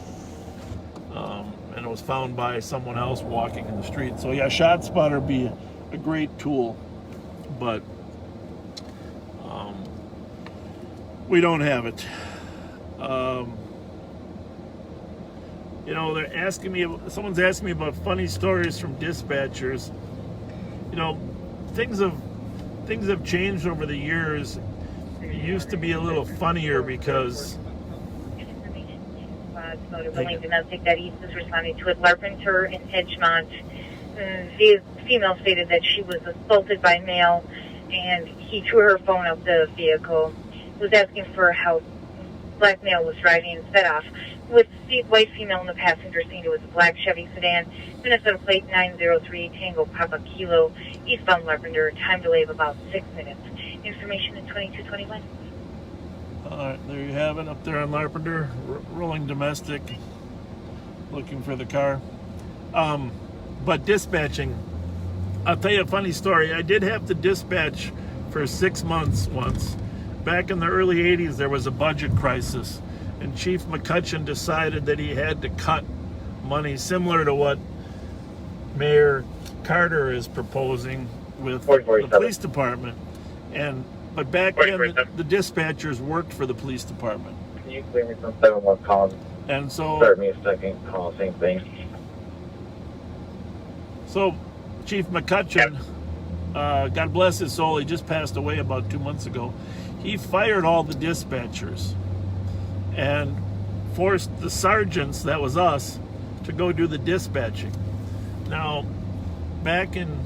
And it was found by someone else walking in the street. So yeah, ShotSpotter would be a great tool, but we don't have it. You know, they're asking me, someone's asking me about funny stories from dispatchers. You know, things have changed over the years. It used to be a little funnier because Willing domestic that East is responding to at Larpenteur in Edgemont. The female stated that she was assaulted by male and he threw her phone out the vehicle. Was asking for help. Black male was driving and set off with the white female in the passenger seat. It was a black Chevy sedan, Minnesota plate 903 Tango Papa Kilo, eastbound Larpenteur. Time delay of about 6 minutes. Information in 2221. all right, there you have it, up there on Larpenteur, rolling domestic, looking for the car. But dispatching, I'll tell you a funny story. I did have to dispatch for 6 months once. Back in the early 80s, there was a budget crisis, and Chief McCutcheon decided that he had to cut money similar to what Mayor Carter is proposing with the police department. But back then, the dispatchers worked for the police department. Can you clear me from 7-1 calls? And so, Start me a second call, same thing. So Chief McCutcheon, God bless his soul, he just passed away about 2 months ago. He fired all the dispatchers and forced the sergeants, that was us, to go do the dispatching. Now, back in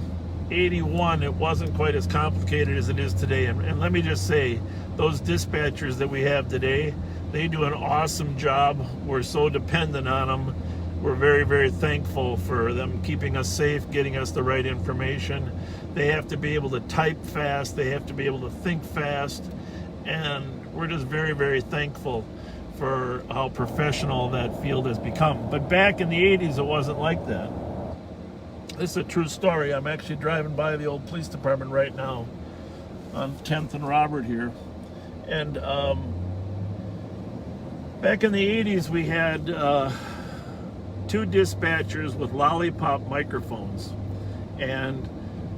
81, it wasn't quite as complicated as it is today. And let me just say, those dispatchers that we have today, they do an awesome job. We're so dependent on them. We're very, very thankful for them keeping us safe, getting us the right information. They have to be able to type fast. They have to be able to think fast. And we're just very, very thankful for how professional that field has become. But back in the 80s, it wasn't like that. This is a true story. I'm actually driving by the old police department right now on 10th and Robert here. And back in the 80s, we had 2 dispatchers with lollipop microphones and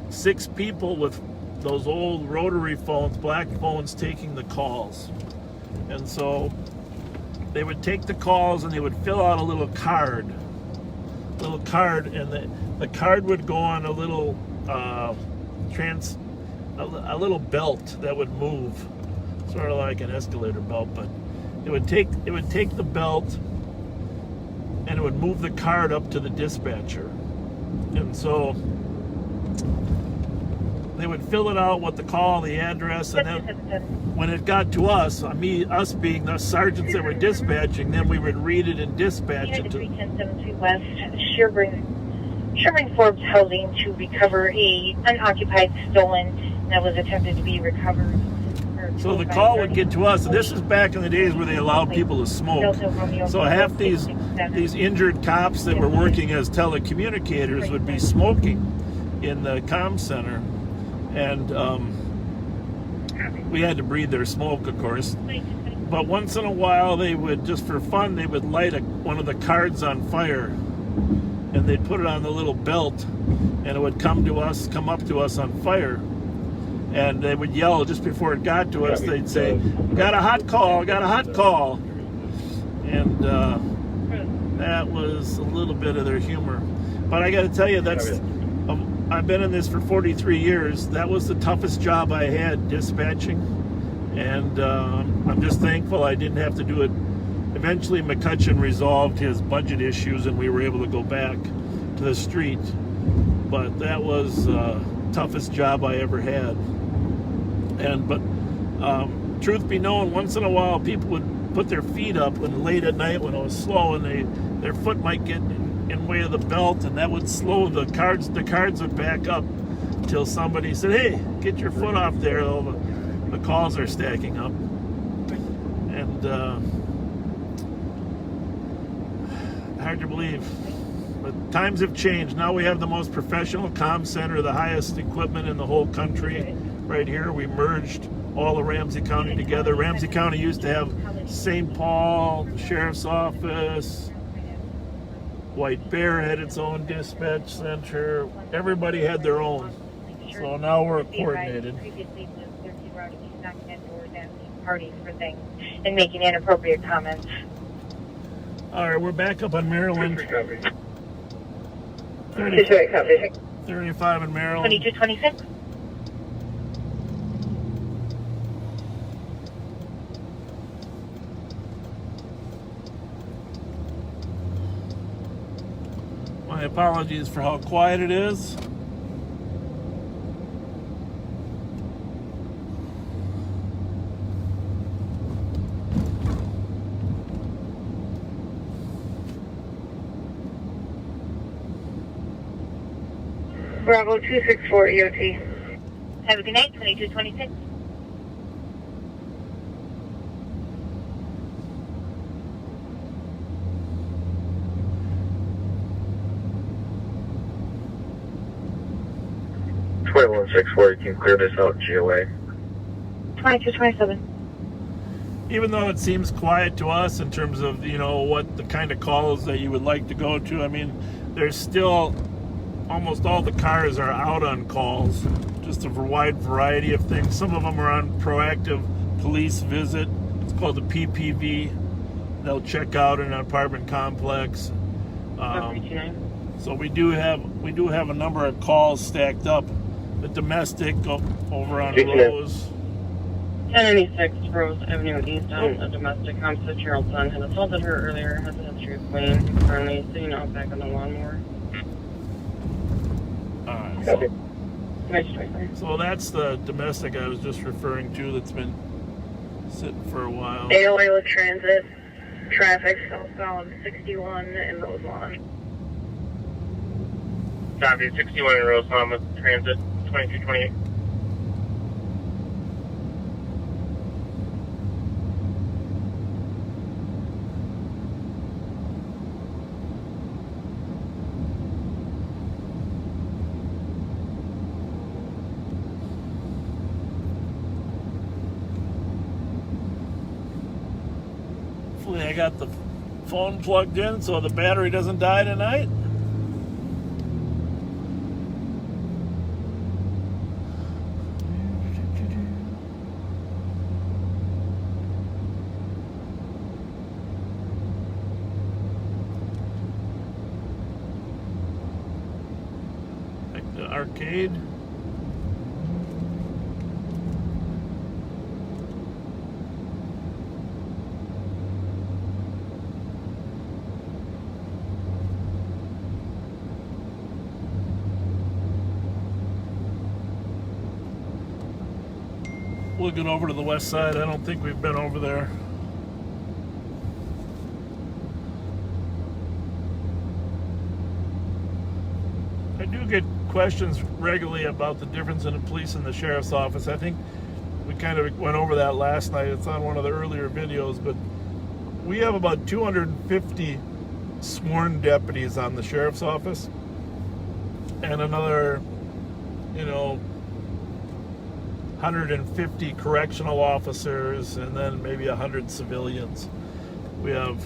6 people with those old rotary phones, black phones, taking the calls. And so they would take the calls and they would fill out a little card, and the card would go on a little a little belt that would move, sort of like an escalator belt, but it would take the belt and it would move the card up to the dispatcher. And so they would fill it out with the call, the address, and then when it got to us, us being the sergeants that were dispatching, then we would read it and dispatch it to 31073 West, Sherburne Forbes Housing to recover a unoccupied stolen that was attempted to be recovered. So the call would get to us. This is back in the days where they allowed people to smoke. So half these injured cops that were working as telecommunicators would be smoking in the comm center, and we had to breathe their smoke, of course. But once in a while, they would, just for fun, they would light one of the cards on fire, and they'd put it on the little belt, and it would come up to us on fire. And they would yell just before it got to us. They'd say, "Got a hot call! Got a hot call!" And that was a little bit of their humor. But I got to tell you, I've been in this for 43 years. That was the toughest job I had, dispatching. And I'm just thankful I didn't have to do it. Eventually, McCutcheon resolved his budget issues, and we were able to go back to the street. But that was the toughest job I ever had. But truth be known, once in a while, people would put their feet up late at night when it was slow, and their foot might get in way of the belt, and that would slow the cards. The cards would back up till somebody said, "Hey, get your foot off there." The calls are stacking up, and hard to believe. But times have changed. Now we have the most professional comm center, the highest equipment in the whole country. Right here, we merged all of Ramsey County together. Ramsey County used to have St. Paul, the sheriff's office. White Bear had its own dispatch center. Everybody had their own. So now we're coordinated. Previously was Thursday routing, he's knocking at doors, asking parties for things, and making inappropriate comments. All right, we're back up on Maryland. 35 in Maryland. 2226. My apologies for how quiet it is. Bravo 264 EOT. Have a good night, 2226. You can clear this out, GOA. 2227. Even though it seems quiet to us in terms of, you know, what the kind of calls that you would like to go to, I mean, there's still almost all the cars are out on calls, just a wide variety of things. Some of them are on proactive police visit. It's called the PPV. They'll check out an apartment complex. So we do have a number of calls stacked up. The domestic over on Rose. 1096 Rose Avenue East on a domestic homicide. Charlton had assaulted her earlier, has a history of fleeing. He's currently sitting out back on the lawnmower. Alright, so that's the domestic I was just referring to that's been sitting for a while. AOA Transit, traffic southbound 61 in Roselawn. Copy, 61 in Roselawn with Transit, 2228. Hopefully I got the phone plugged in so the battery doesn't die tonight. Like the arcade. We'll get over to the west side. I don't think we've been over there. I do get questions regularly about the difference in the police and the sheriff's office. I think we kind of went over that last night. It's on one of the earlier videos, but we have about 250 sworn deputies on the sheriff's office and another, 150 correctional officers, and then maybe 100 civilians. We have,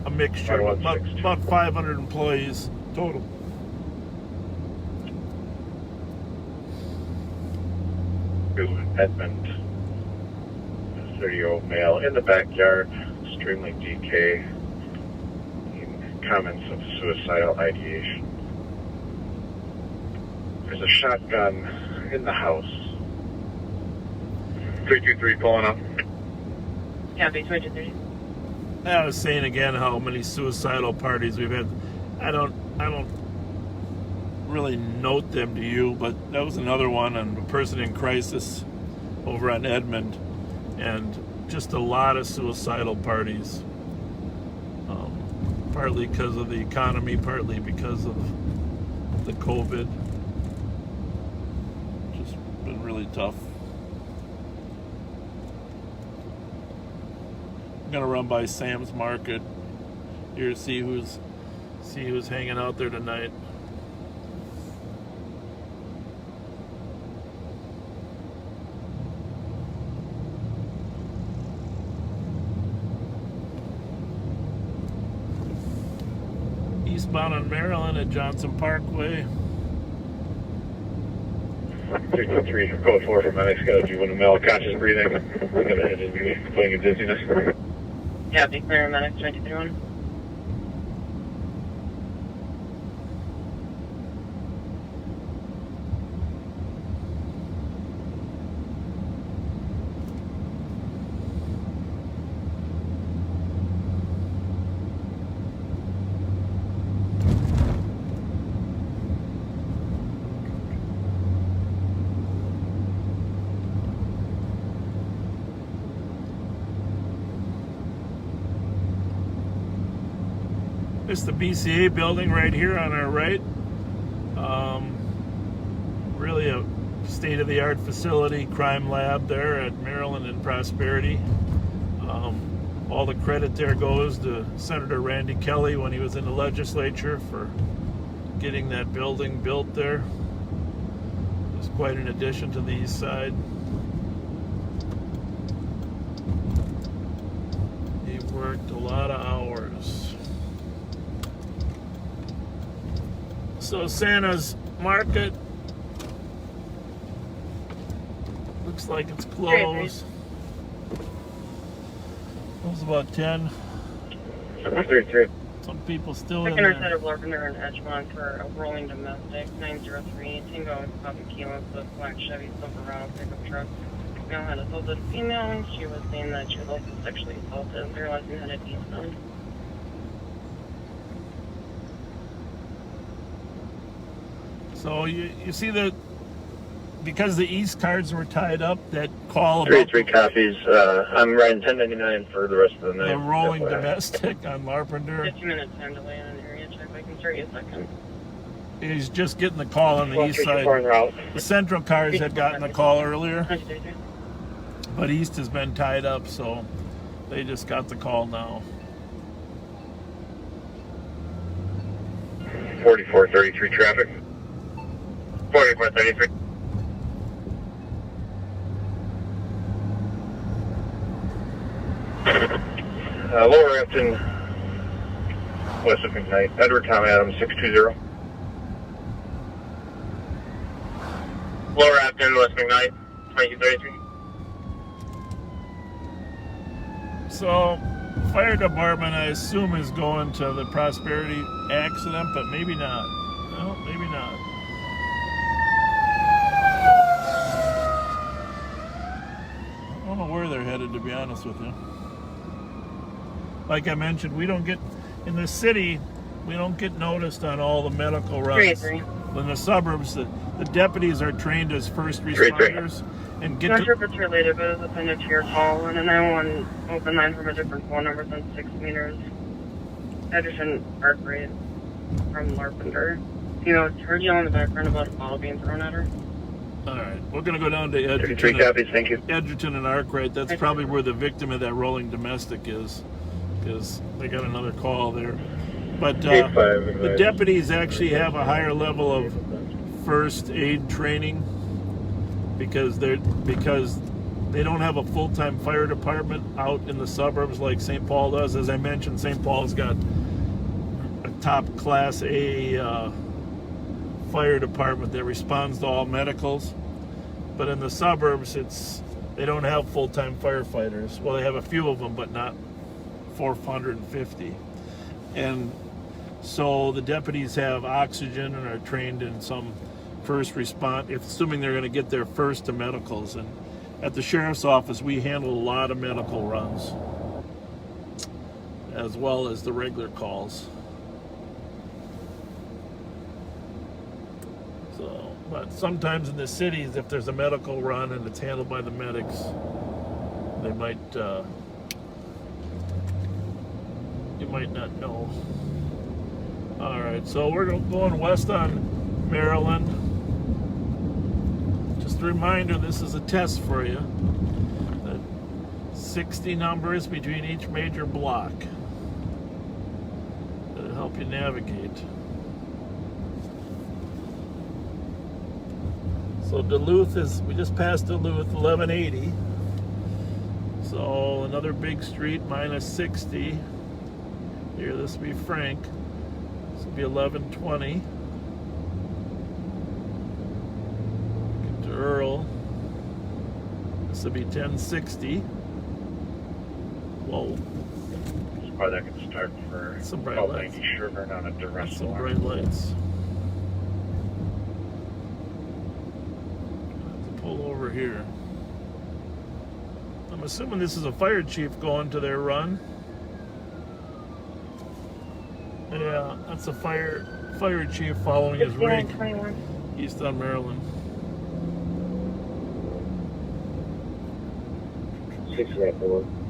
a mixture of about 500 employees total. Edmund, a 30-year-old male in the backyard, extremely DK, comments of suicidal ideation. There's a shotgun in the house. 323 pulling up. Copy, 2230. I was saying again how many suicidal parties we've had. I don't really note them to you, but that was another one on a person in crisis over on Edmond, and just a lot of suicidal parties. partly because of the economy, partly because of the COVID. Just been really tough. I'm gonna run by Sam's Market here to see who's hanging out there tonight. Eastbound on Maryland at Johnson Parkway. 323, code 4 for medics, got a juvenile conscious breathing. We're going to head into complaining of dizziness. Yeah, be clear, medics 231. It's the BCA building right here on our right. Really a state-of-the-art facility, crime lab there at Maryland and Prosperity. All the credit there goes to Senator Randy Kelly when he was in the legislature for getting that building built there. It's quite an addition to the east side. He worked a lot of hours. So Santa's Market looks like it's closed. Closed about 10. 33. Some people still in Second or third there. of Larpenter and Edgemont for a rolling domestic 903 Tango Papa Kilo with a black Chevy Silverado pickup truck. Male had assaulted a female and she was saying that she was also sexually assaulted, realizing headed eastbound. So you see that because the East cards were tied up, that call about 33 copies. I'm riding 1099 for the rest of the night. the rolling FYI. domestic on Larpenter. 15 minutes time delay on an area check. I can start you a second. He's just getting the call on the east side. The Central cars had gotten the call earlier, 933. but East has been tied up, so they just got the call now. 4433 traffic. 4433. Lower Hampton, west of McKnight. Edward Tom Adams, 620. Lower Hampton, west McKnight, 2233. So, fire department, I assume, is going to the Prosperity accident, but maybe not. No, maybe not. I don't know where they're headed, to be honest with you. Like I mentioned, we don't get, in the city, we don't get noticed on all the medical runs. 383. In the suburbs, the deputies are trained as first responders and get Not to, sure if it's related, but it's appended to your call. And a 911 open line from a different phone number than 6 meters. Edgerton Park Raid from Larpenter. You know, heard you in the background about a bottle being thrown at her. all right, we're going to go down to 33 Edgerton. copies, thank you. Edgerton and Arkwright, that's probably where the victim of that rolling domestic is, because they got another call there. But the deputies actually have a higher level of first aid training because they don't have a full-time fire department out in the suburbs like St. Paul does. As I mentioned, St. Paul's got a top class A fire department that responds to all medicals, but in the suburbs they don't have full-time firefighters. Well, they have a few of them, but not 450. And so the deputies have oxygen and are trained in some first response, assuming they're going to get there first to medicals. And at the sheriff's office, we handle a lot of medical runs as well as the regular calls. So, but sometimes in the cities, if there's a medical run and it's handled by the medics, they might you might not know. All right, so we're going west on Maryland. Just a reminder, this is a test for you. 60 numbers between each major block. That'll help you navigate. So Duluth we just passed Duluth, 1180. So another big street, minus 60. Here, this will be Frank. This will be 1120. Get to Earl. This will be 1060. Whoa. Or that could start for Some bright lights. Sherburne on a direct Some alarm. bright lights. Pull over here. I'm assuming this is a fire chief going to their run. Yeah, that's a fire chief following his rig 21. east on Maryland. 691.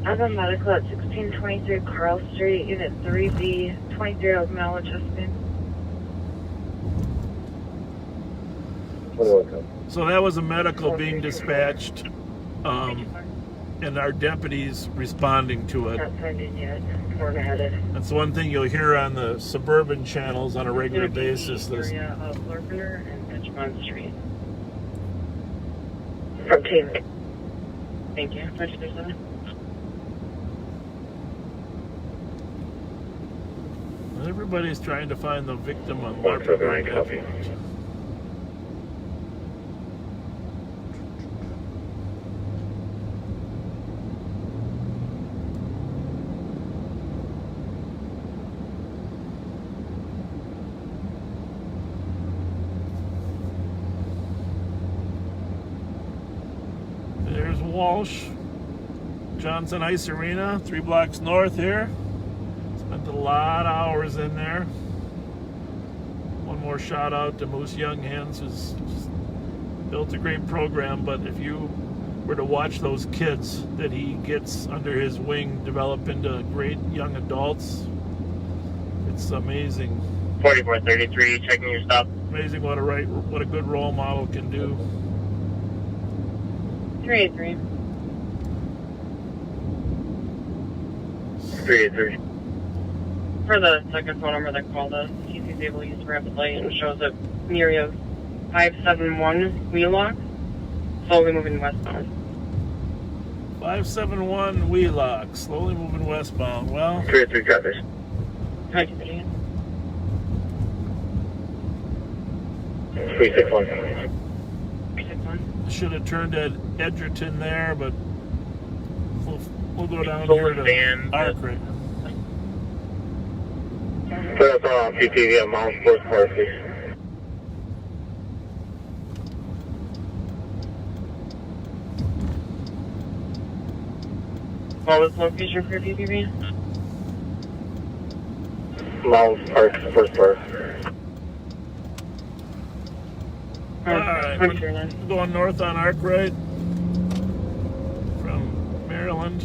I have a medical at 1623 Carl Street, Unit 3B, 23-year-old male chest pain. 21 come. So that was a medical being dispatched, and our deputies responding to it. Not signed in yet. We're headed. That's one thing you'll hear on the suburban channels on a regular basis. This Area of Lorbener and Edgemont Street. From team. Thank you. Register 7. everybody's trying to find the victim on One for the line, copy. There's Walsh, Johnson Ice Arena, 3 blocks north here. Spent a lot of hours in there. One more shout out to Moose Younghans, who's built a great program, but if you were to watch those kids that he gets under his wing develop into great young adults, it's amazing. 4433, checking your stop. Amazing what a good role model can do. 383. 383. For the second phone number that called us, TC's able to use rapid light and shows up near you 571 Wheelock, slowly moving westbound. 571 Wheelock, slowly moving westbound. Well, 383 copies. 23. 361. 361. should have turned at Edgerton there, but we'll go down Solar here to van. Arkwright. Put us on PTV at Mount Sports Park, please. What was the location for PPV? Mount Park, Sports Park. Alright, we're going north on Arkwright from Maryland.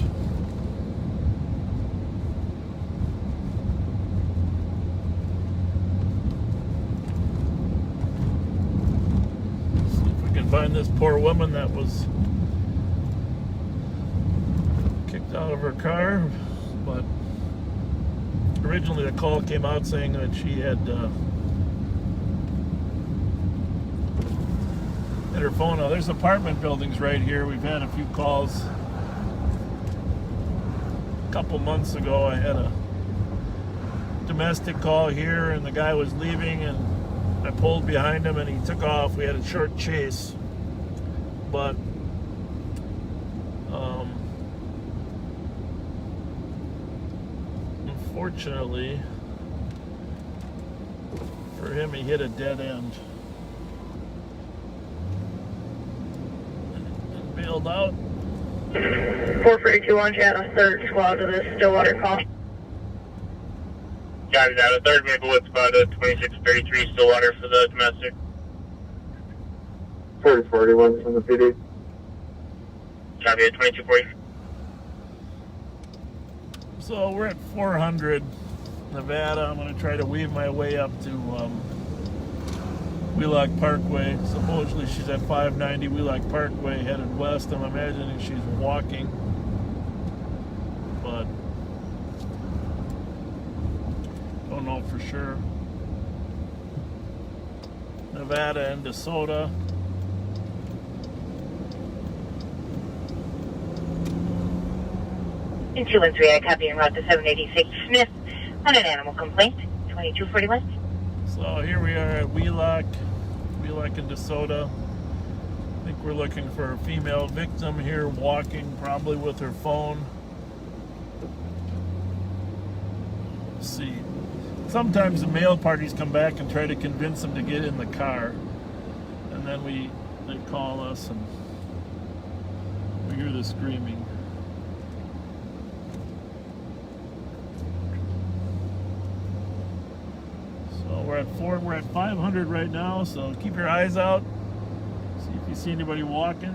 See if we can find this poor woman that was kicked out of her car, but originally the call came out saying that she had her phone. Now there's apartment buildings right here. We've had a few calls. A couple months ago I had a domestic call here and the guy was leaving and I pulled behind him and he took off. We had a short chase, but unfortunately for him, he hit a dead end. Bailed out. 442 launch at a third squad to the Stillwater call. Got it out of 3rd Maplewood spot at 2633 Stillwater for the domestic. 4041 from the PD. Copy at 2240. So So we're at 400 Nevada. I'm going to try to weave my way up to Wheelock Parkway. Supposedly she's at 590 Wheelock Parkway headed west. I'm imagining she's walking, but don't know for sure. Nevada and DeSoto. In 213, I copy en route to 786 Smith on an animal complaint, 2241. So here we are at Wheelock and DeSoto. I think we're looking for a female victim here walking, probably with her phone. Let's see. Sometimes the male parties come back and try to convince them to get in the car. And then they call us and we hear the screaming. We're at 500 right now, so keep your eyes out. See if you see anybody walking.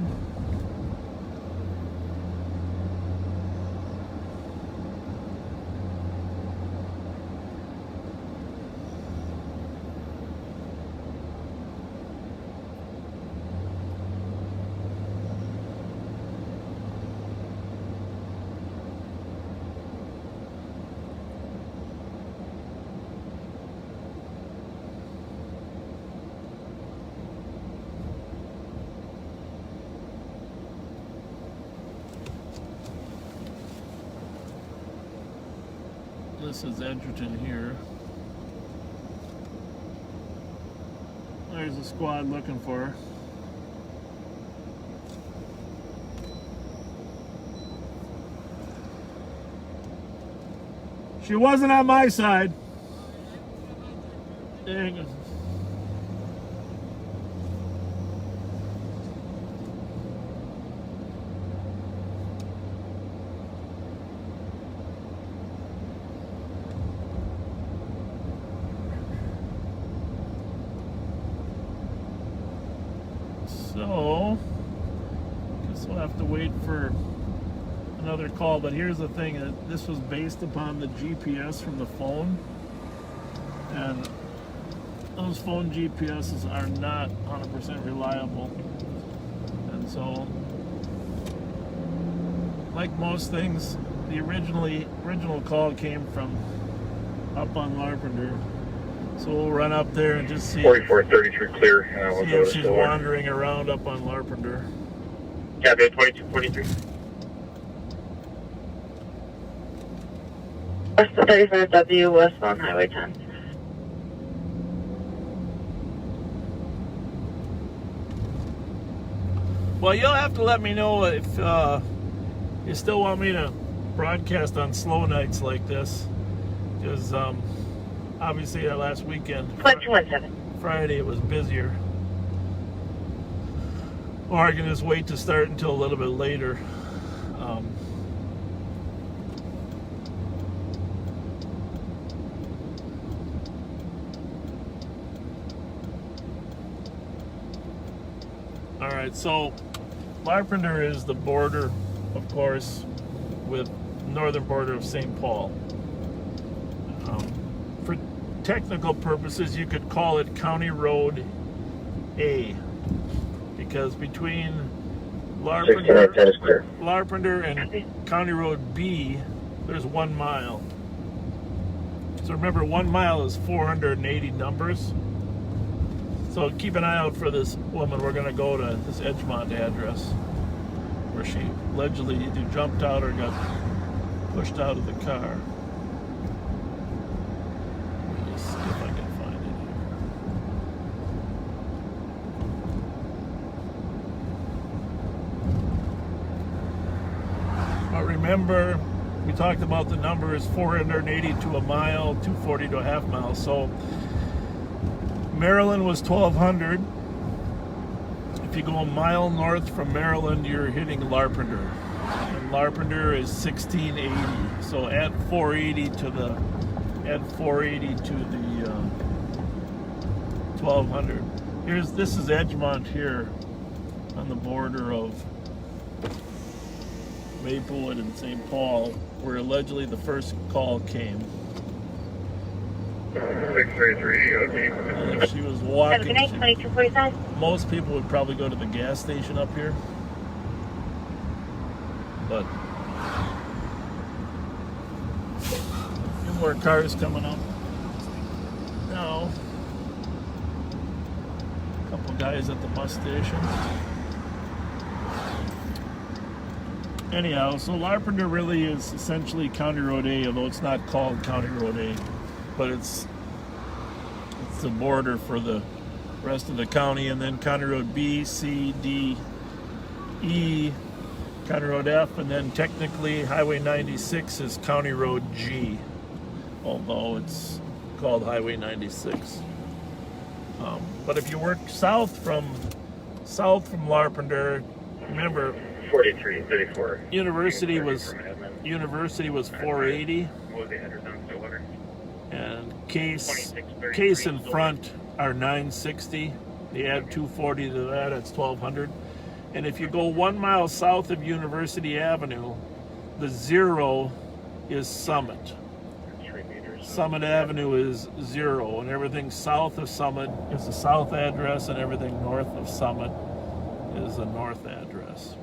This is Edgerton here. There's a squad looking for her. She wasn't on my side. Dang it. So, guess we'll have to wait for another call. But here's the thing, this was based upon the GPS from the phone. And those phone GPSs are not 100% reliable. And so, like most things, the original call came from up on Larpenter. So we'll run up there and just see 4433 clear. see if she's wandering around up on Larpenter. Copy 2243. West 35W, westbound Highway 10. Well, you'll have to let me know if you still want me to broadcast on slow nights like this, because obviously last weekend, 1217. Friday, it was busier. Or I can just wait to start until a little bit later. All right, so Larpenter is the border, of course, with northern border of St. Paul. For technical purposes, you could call it County Road A, because between Larpenter and County Road B, there's 1 mile. So remember, 1 mile is 480 numbers. So keep an eye out for this woman. We're going to go to this Edgemont address where she allegedly either jumped out or got pushed out of the car. Let me just see if I can find it here. But remember, we talked about the numbers 480 to a mile, 240 to a half mile. So Maryland was 1200. If you go a mile north from Maryland, you're hitting Larpenter. And Larpenter is 1680. So add 480 to the 1200. This is Edgemont here on the border of Maplewood and St. Paul, where allegedly the first call came. 633, okay. And she was Have a walking. good night, 2245. Most people would probably go to the gas station up here. But a few more cars coming up. Now, a couple guys at the bus station. Anyhow, so Larpenteur really is essentially County Road A, although it's not called County Road A, but it's the border for the rest of the county, and then County Road B, C, D, E, County Road F, and then technically Highway 96 is County Road G, although it's called Highway 96. But if you work south from Larpenteur, remember 4334. University was 480, What was the address on Stillwater? and case in front are 960. They add 240 to that, it's 1200. And if you go 1 mile south of University Avenue, the 0 is Summit. 3 meters. Summit Avenue is 0, and everything south of Summit is the south address, and everything north of Summit is the north address.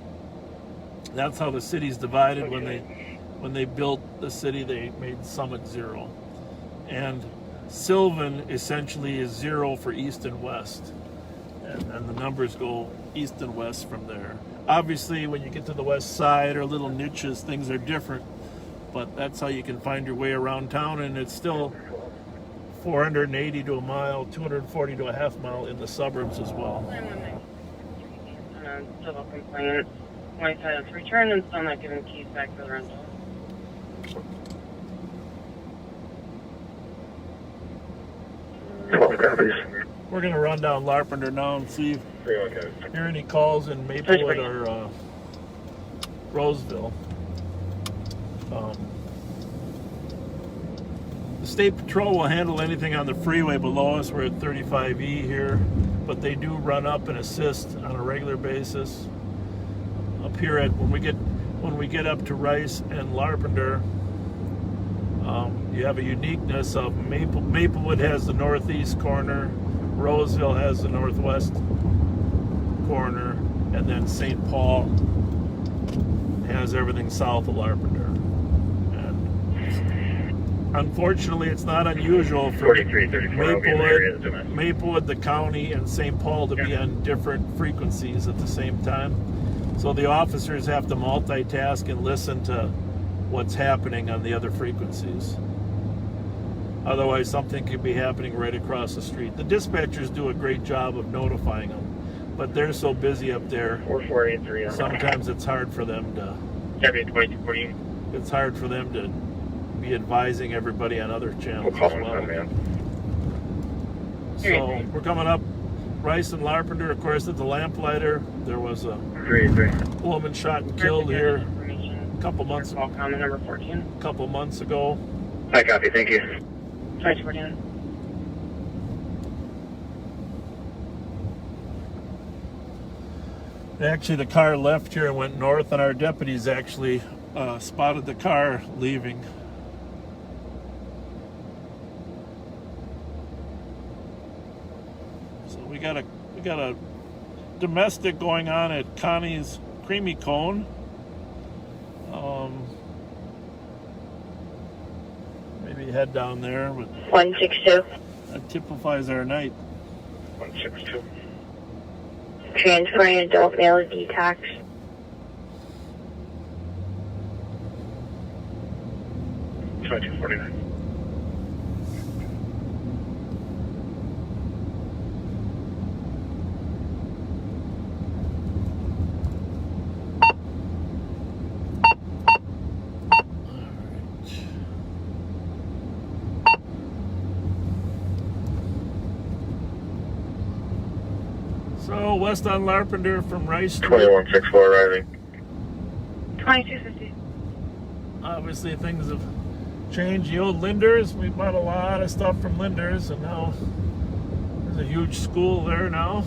That's how the city's divided. When they built the city, they made Summit 0. And Sylvan essentially is 0 for east and west. And the numbers go east and west from there. Obviously, when you get to the west side or little niches, things are different. But that's how you can find your way around town, and it's still 480 to a mile, 240 to a half mile in the suburbs as well. Civil complaint. My side is returned and still not giving keys back for the rental. We're going to run down Larpenteur now and see if hear any calls in Maplewood or Roseville. The State Patrol will handle anything on the freeway below us. We're at 35E here, but they do run up and assist on a regular basis. Up here at when we get up to Rice and Larpenteur, you have a uniqueness of Maplewood has the northeast corner, Roseville has the northwest corner, and then St. Paul has everything south of Larpenteur. And unfortunately, it's not unusual for Maplewood, the county, and St. Paul to be on different frequencies at the same time. So the officers have to multitask and listen to what's happening on the other frequencies. Otherwise, something could be happening right across the street. The dispatchers do a great job of notifying them, but they're so busy up there. 4483. Sometimes it's hard for them to. It's hard for them to be advising everybody on other channels as well. So we're coming up Rice and Larpenteur. Of course, at the Lamplighter, there was a woman shot and killed here a couple months ago. I copy, thank you. Actually, the car left here and went north, and our deputies actually spotted the car leaving. So we got a domestic going on at Connie's Creamy Cone. Maybe head down there, but 162. that typifies our night. 162. Transferring adult male detox. $22.49. So west on Larpenteur from Rice Street. 2164 arriving. 2250. Obviously things have changed. The old Linders, we bought a lot of stuff from Linders, and now there's a huge school there now.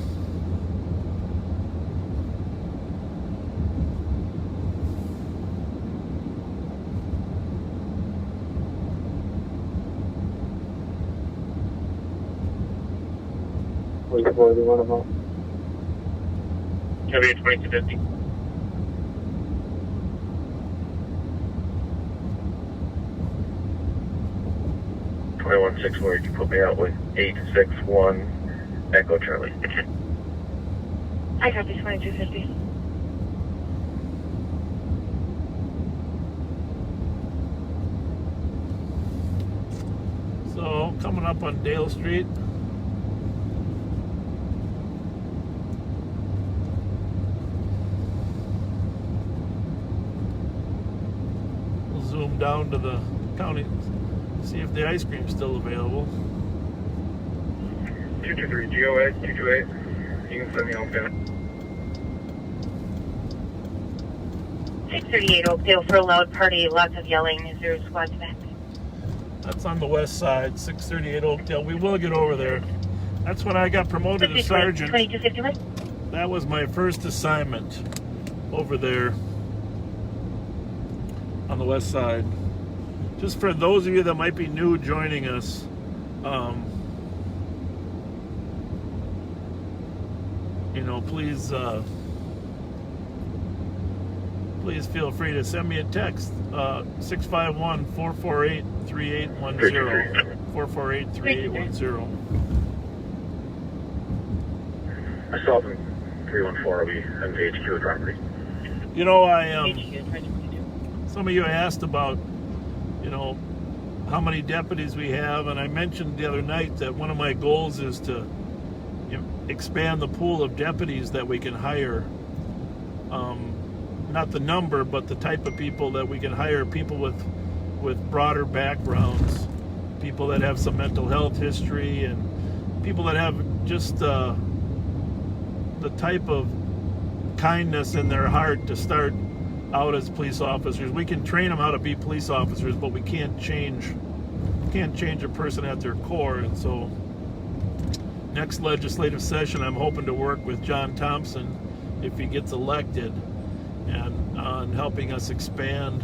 Heavy at 2250. .164, you can put me out with 861 Echo Charlie. I copy 2250. So coming up on Dale Street. We'll zoom down to the county, see if the ice cream's still available. 223 GOA 228. You can send me home, Pam. 638 Oakdale for a loud party, lots of yelling. Is there squads back? That's on the west side, 638 Oakdale. We will get over there. That's when I got promoted to sergeant. 2251. That was my first assignment over there on the west side. Just for those of you that might be new joining us, you know, please feel free to send me a text, 651-448-3810, 448-3810. Myself and 314 will be on the HQ property. You know, some of you asked about, you know, how many deputies we have, and I mentioned the other night that one of my goals is to expand the pool of deputies that we can hire. Not the number, but the type of people that we can hire, people with broader backgrounds, people that have some mental health history, and people that have just the type of kindness in their heart to start out as police officers. We can train them how to be police officers, but we can't change a person at their core. And so next legislative session, I'm hoping to work with John Thompson, if he gets elected, and on helping us expand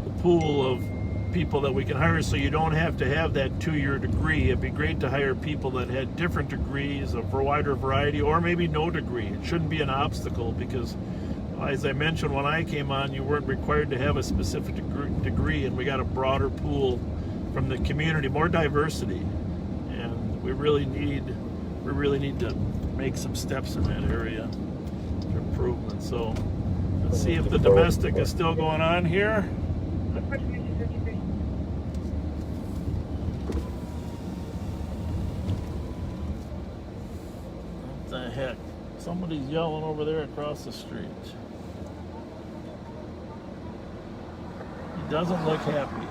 the pool of people that we can hire, so you don't have to have that 2-year degree. It'd be great to hire people that had different degrees, a wider variety, or maybe no degree. It shouldn't be an obstacle, because as I mentioned when I came on, you weren't required to have a specific degree, and we got a broader pool from the community, more diversity, and we really need to make some steps in that area for improvement. So let's see if the domestic is still going on here. What the heck? Somebody's yelling over there across the street. He doesn't look happy.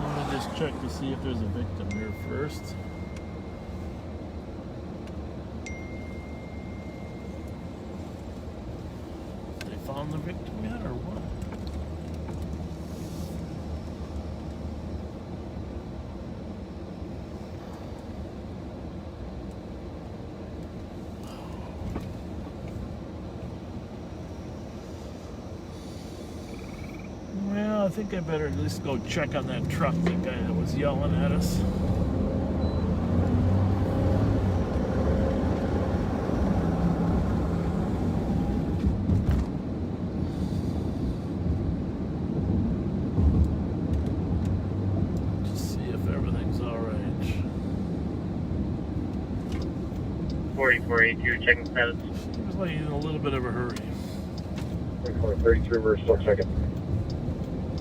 Let me just check to see if there's a victim here first. They found the victim yet, or what? Well, I think I better at least go check on that truck, the guy that was yelling at us. Just see if everything's all right. 4482, checking status. He was like in a little bit of a hurry. 33, we're still checking.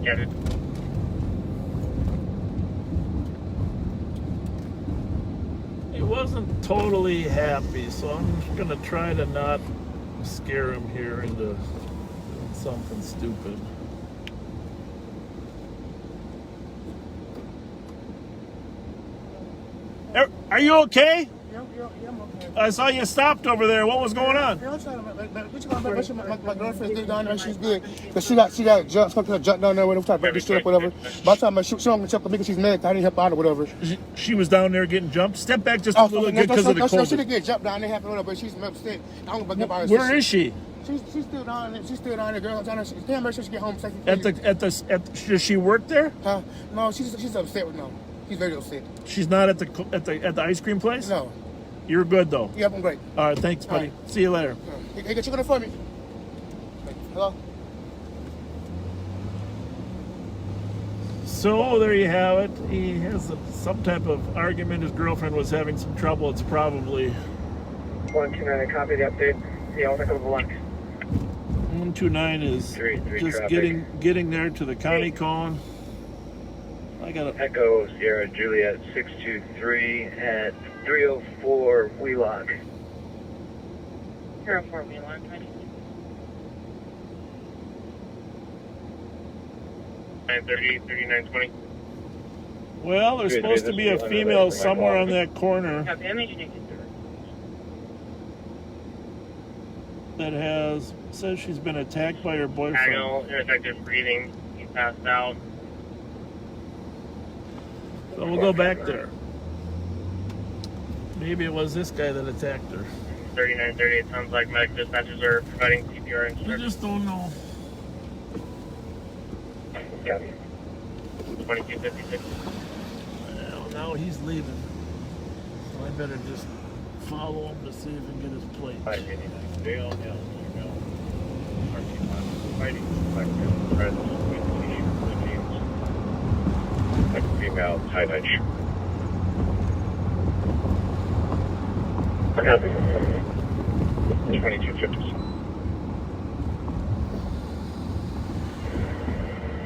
Got it. He wasn't totally happy, so I'm just gonna try to not scare him here into doing something stupid. Are you okay? Yeah, I'm okay. I saw you stopped over there. What was going on? Yeah, I'm trying to my girlfriend's still down there. She's good. Cause she got jumped, something jumped down there with trying to break the shit up, whatever. By the time she don't check because she's mad, I didn't help out or whatever. She was down there getting jumped. Step back just a little bit because of the cold. She didn't get jumped down there, happened whatever, but she's upset. I don't know about her. Where is she? She's still down there. She's still down there, girl. Trying to make sure she get home safely. Does she work there? No, she's upset with no. He's very upset. She's not at the ice cream place? No. You're good though. Yep, I'm great. All right, thanks, buddy. All See you later. Hey, get you on for me. Hello? So there you have it. He has some type of argument. His girlfriend was having some trouble. It's probably 129, copy the update. Yeah, I'll take over the lunch. 129 is just traffic. getting there to the county cone. I got a Echo Sierra Juliet 623 at 304 Wheelock. 04 Wheelock. well, there's supposed to be a female somewhere on that corner Copy, I'm engineering. that says she's been attacked by her boyfriend. Ineffective breathing. He passed out. So we'll go back there. Maybe it was this guy that attacked her. 3938 sounds like medic dispatchers are providing CPR I instructions. just don't know. Copy. 2256. Well, now he's leaving. So I better just follow him to see if I can get his plate. 589 Dale, L, email. RT1, fighting, blackmail, presence, with t-shirt, blue jeans. Female, tie-dye. Copy. 2250.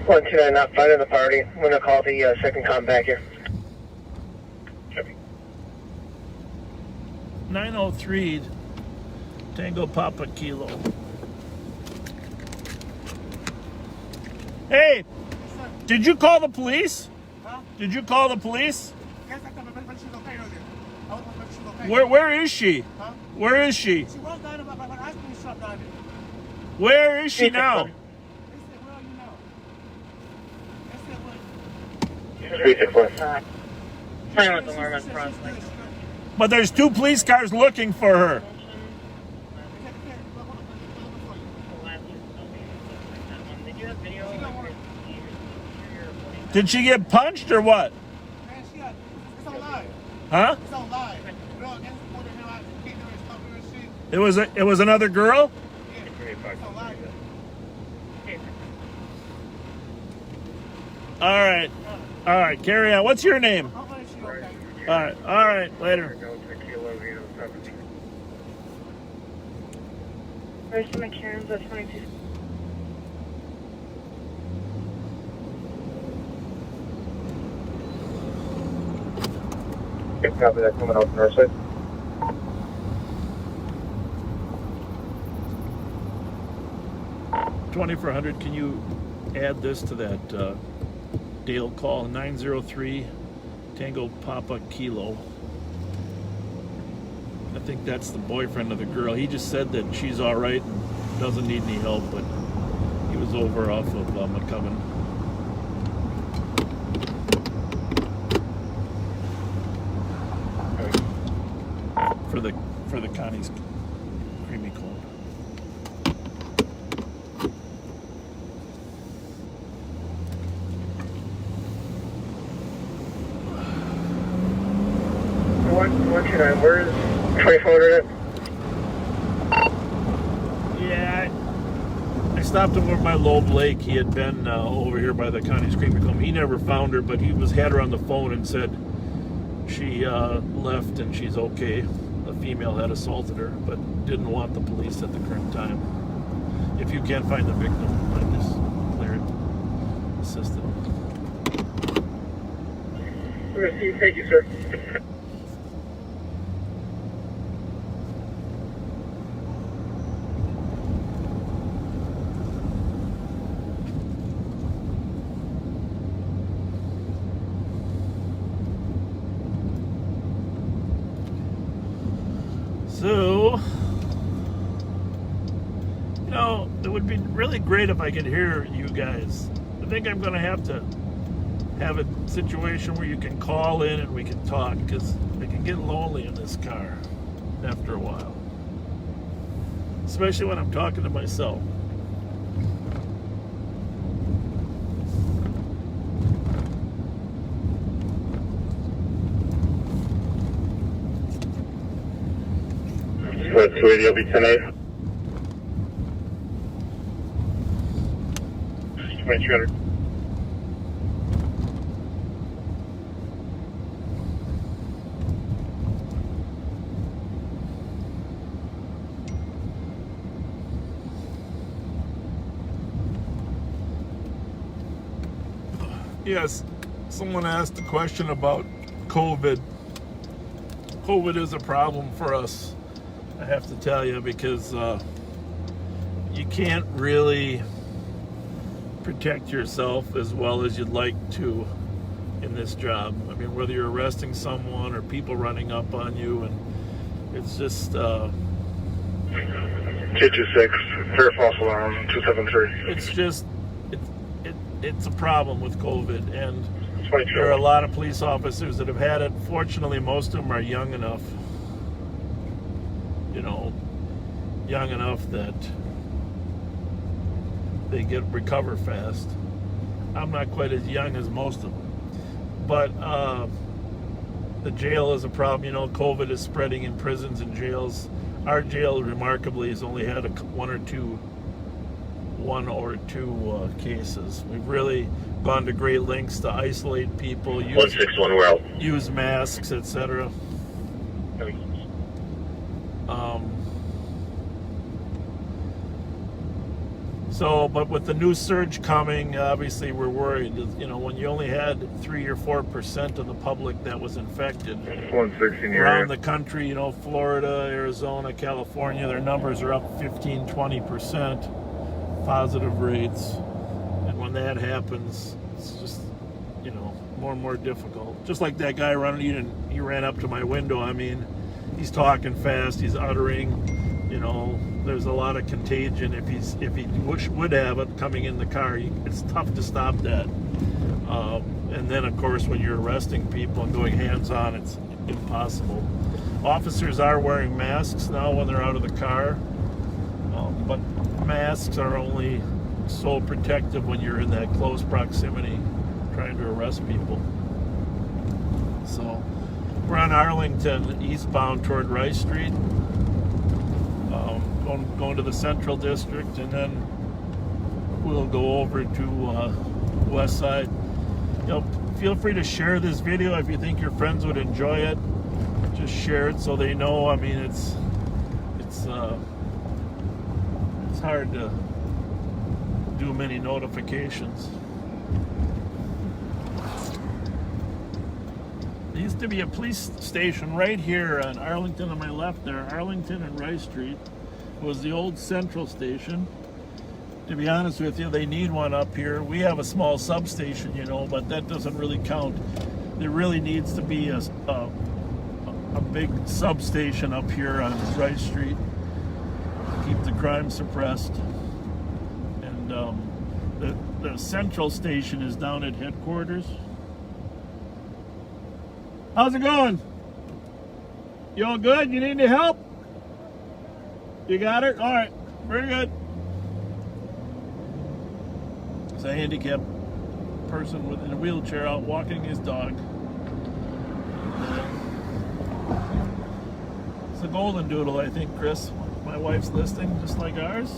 129, not finding the party. I'm going to call the second com back here. Copy. 903 Tango Papa Kilo. Hey, did you call the police? Huh? Did you call the police? Yes, I thought my she's okay earlier. I was like, she's okay. Where is she? Huh? Where is she? She was down about my ice cream shop down there. Where is she now? They said, where are you now? They said, 361. Silent alarm at cross lane. But there's two police cars looking for her. Did you have video? Did she get punched or what? Man, it's on live. Huh? It's on live. Girl, against the border, him out, getting her and stuff and shit. It was another girl? Yeah, it's on live. All right, carry on. What's your name? Hopefully she's okay. All right, later. Where's the McCarran's at 22? Copy that coming out from our side. $2,400. Can you add this to that Dale call? 903 Tango Papa Kilo. I think that's the boyfriend of the girl. He just said that she's all right and doesn't need any help, but he was over off of McCubbin. For the Connie's creamy cone. Where's 2400 at? Yeah, I stopped him over by Loeb Lake. He had been over here by the Connie's creamy cone. He never found her, but he had her on the phone and said she left and she's okay. A female had assaulted her, but didn't want the police at the current time. If you can't find the victim, I just clear it. Assisted. We're going to see you. Thank you, sir. So, it would be really great if I could hear you guys. I think I'm going to have a situation where you can call in and we can talk, because I can get lonely in this car after a while. Especially when I'm talking to myself. 280 will be 10-8. 2300. Yes, someone asked a question about COVID. COVID is a problem for us, I have to tell you, because you can't really protect yourself as well as you'd like to in this job. I mean, whether you're arresting someone or people running up on you, and it's just... K26, fair false alarm, 273. It's just... It's a problem with COVID, and 22. there are a lot of police officers that have had it. Fortunately, most of them are young enough, young enough that they recover fast. I'm not quite as young as most of them, but the jail is a problem. COVID is spreading in prisons and jails. Our jail, remarkably, has only had one or two cases. We've really gone to great lengths to isolate people, 161, we're out. use masks, etc. But with the new surge coming, obviously we're worried. When you only had 3 or 4% of the public that was infected 116 around the country, Florida, Arizona, California, their numbers are up 15-20%. Positive rates, and when that happens, it's just more and more difficult. Just like that guy he ran up to my window. I mean, he's talking fast, he's uttering, there's a lot of contagion. If he would have it coming in the car, it's tough to stop that. And then of course when you're arresting people and going hands-on, it's impossible. Officers are wearing masks now when they're out of the car, but masks are only so protective when you're in that close proximity trying to arrest people. So we're on Arlington eastbound toward Rice Street, going to the Central District, and then we'll go over to West Side. Feel free to share this video if you think your friends would enjoy it. Just share it so they know. I mean, it's hard to do many notifications. There used to be a police station right here on Arlington on my left there, Arlington and Rice Street. It was the old Central Station. To be honest with you, they need one up here. We have a small substation, but that doesn't really count. There really needs to be a big substation up here on Rice Street. Keep the crime suppressed. And the Central Station is down at headquarters. How's it going? You all good? You need any help? You got it? All right, very good. It's a handicapped person in a wheelchair out walking his dog. It's a golden doodle, I think, Chris. My wife's listing, just like ours.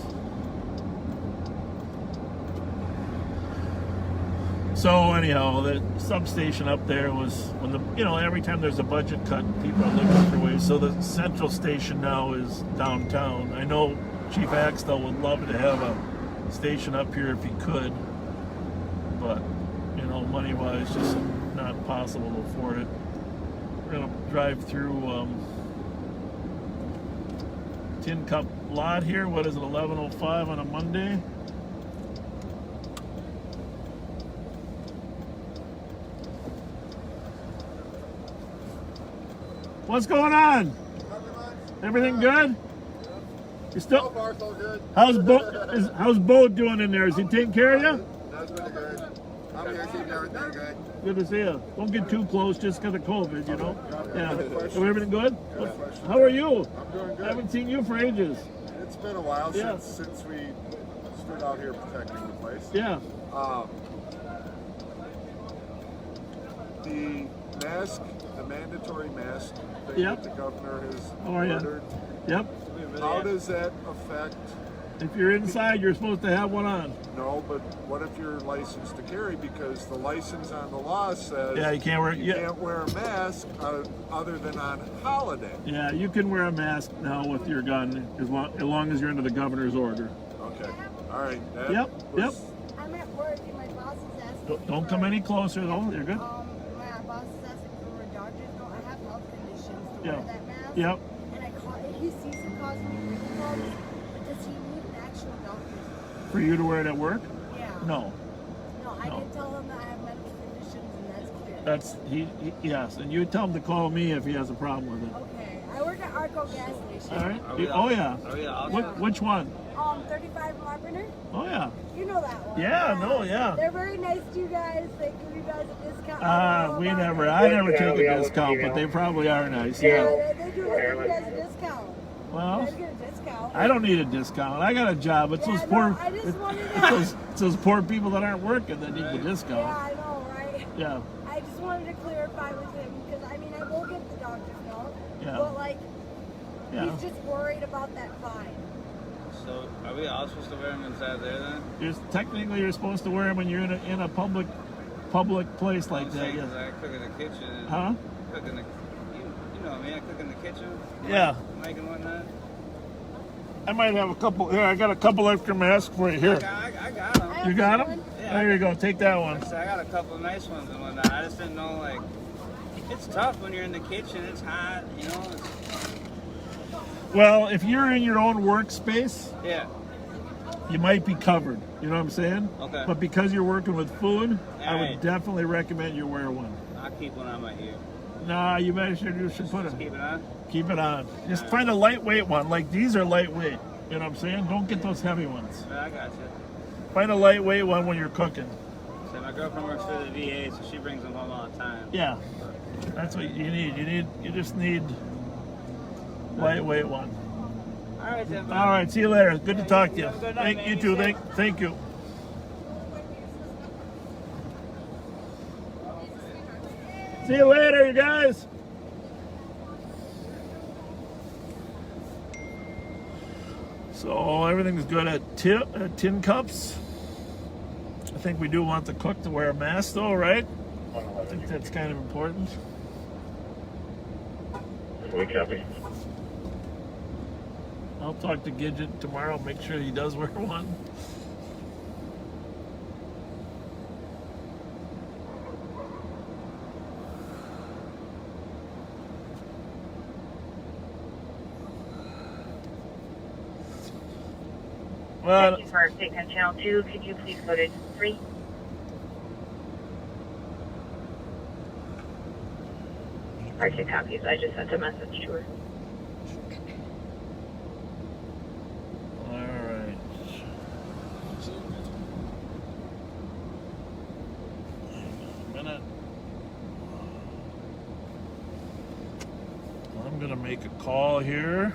So anyhow, the substation up there was when every time there's a budget cut, people are looking for ways. So the Central Station now is downtown. I know Chief Axtell would love to have a station up here if he could, but money-wise, just not possible to afford it. We're gonna drive through Tin Cup lot here. What is it, 11:05 on a Monday? What's going on? Everything good? You still? So far, so good. How's Bo doing in there? Is he taking care of you? That's really good. I'm here keeping everything good. Good to see you. Don't get too close just because of COVID, Yeah. So everything good? How are you? I'm doing good. I haven't seen you for ages. It's been a while Yeah. since we stood out here protecting the place. Yeah. The mandatory mask thing Yep. that the governor has How are you? ordered. Yep. How does that affect? If you're inside, you're supposed to have one on. No, but what if you're licensed to carry? Because the license on the law says Yeah, you can't wear. you can't wear a mask other than on holiday. Yeah, you can wear a mask now with your gun as long as you're under the governor's order. Okay. All right. Yep. I'm at work and my boss is asking. Don't come any closer though. You're good. My boss is asking for a doctor's note. I have health conditions to wear that mask. Yep. And he sees it causing me problems. Does he need an actual doctor's note? For you to wear it at work? Yeah. No. No, I did tell him that I have medical conditions and that's clear. That's yes, and you tell him to call me if he has a problem with it. Okay. I work at Arco gas station. All right. Oh yeah. Which one? 35 Labrador. Oh yeah. You know that one. Yeah. They're very nice to you guys. They give you guys a discount. I never take a discount, but they probably are nice. Yeah. They do give you guys a discount. Well, You guys get a discount. I don't need a discount. I got a job. It's those poor. I just wanted to. It's those poor people that aren't working that need the discount. Yeah, I know, right? Yeah. I just wanted to clarify with him because I mean I will get the doctor's note, Yeah. but like Yeah. he's just worried about that fine. So are we all supposed to wear them inside there then? Technically, you're supposed to wear them when you're in a public place like that. Because Yeah. I cook in the kitchen. Huh? Cook in the, you know me, I cook in the kitchen. Yeah. Mike and whatnot. I might have a couple. Here, I got a couple extra masks for you. Here. I got them. You got them? Yeah. There you go. Take that one. I got a couple of nice ones and whatnot. I just didn't know, like, it's tough when you're in the kitchen. It's hot, you know. Well, if you're in your own workspace, Yeah. you might be covered. You know what I'm saying? Okay. But because you're working with food, I would Alright. definitely recommend you wear one. I'll keep one on my ear. Nah, you should put it. Keep it on? Keep it on. Just find a lightweight one. Like these are lightweight. You know what I'm saying? Don't get those heavy ones. I got you. Find a lightweight one when you're cooking. So my girlfriend works for the VA, so she brings them home all the time. Yeah. That's what you need. You just need lightweight one. All right, then. All right. See you later. Good to talk to you. Have a good night, Thank you man. too. Be safe. Thank you. See you later, you guys. So everything's good at Tin Cups. I think we do want the cook to wear a mask though, right? I think that's kind of important. We copy. I'll talk to Gidget tomorrow, make sure he does wear one. Well, Thank you for taking channel 2. Could you please go to 3? Alright, copies. I just sent a message to her. all right. Minute. I'm gonna make a call here.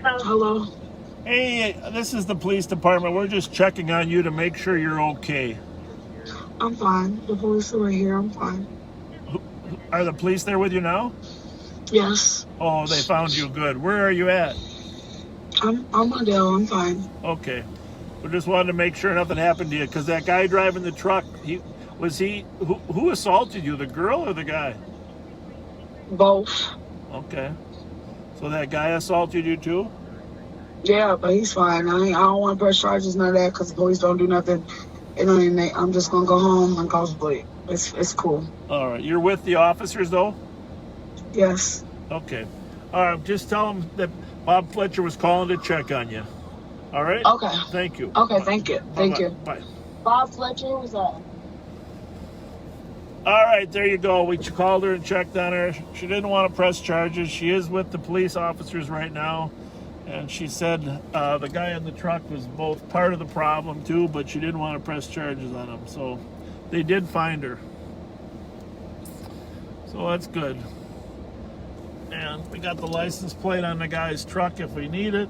Hello. Hey, this is the police department. We're just checking on you to make sure you're okay. I'm fine. The police are right here. I'm fine. Are the police there with you now? Yes. Oh, they found you. Good. Where are you at? I'm Adele. I'm fine. Okay. We just wanted to make sure nothing happened to you because that guy driving the truck, who assaulted you, the girl or the guy? Both. Okay. So that guy assaulted you too? Yeah, but he's fine. I don't want to press charges, none of that, because the police don't do nothing. I'm just going to go home and go sleep. It's cool. All right. You're with the officers though? Yes. Okay. All right. Just tell them that Bob Fletcher was calling to check on you. All right? Okay. Thank you. Okay, thank you. Thank you. Bye. Bob Fletcher was up. All right, there you go. We called her and checked on her. She didn't want to press charges. She is with the police officers right now. And she said the guy in the truck was both part of the problem too, but she didn't want to press charges on him. So they did find her. So that's good. And we got the license plate on the guy's truck if we need it.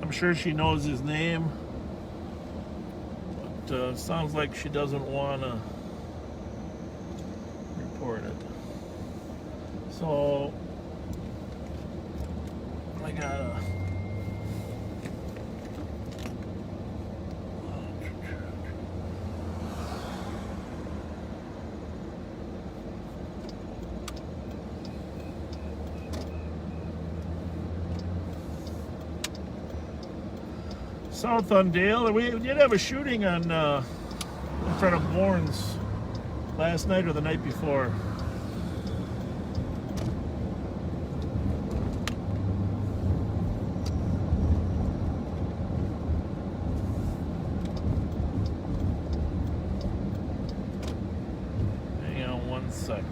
I'm sure she knows his name, but sounds like she doesn't want to report it. So I gotta South on Dale. We did have a shooting on in front of Bourne's last night or the night before. Hang on 1 second.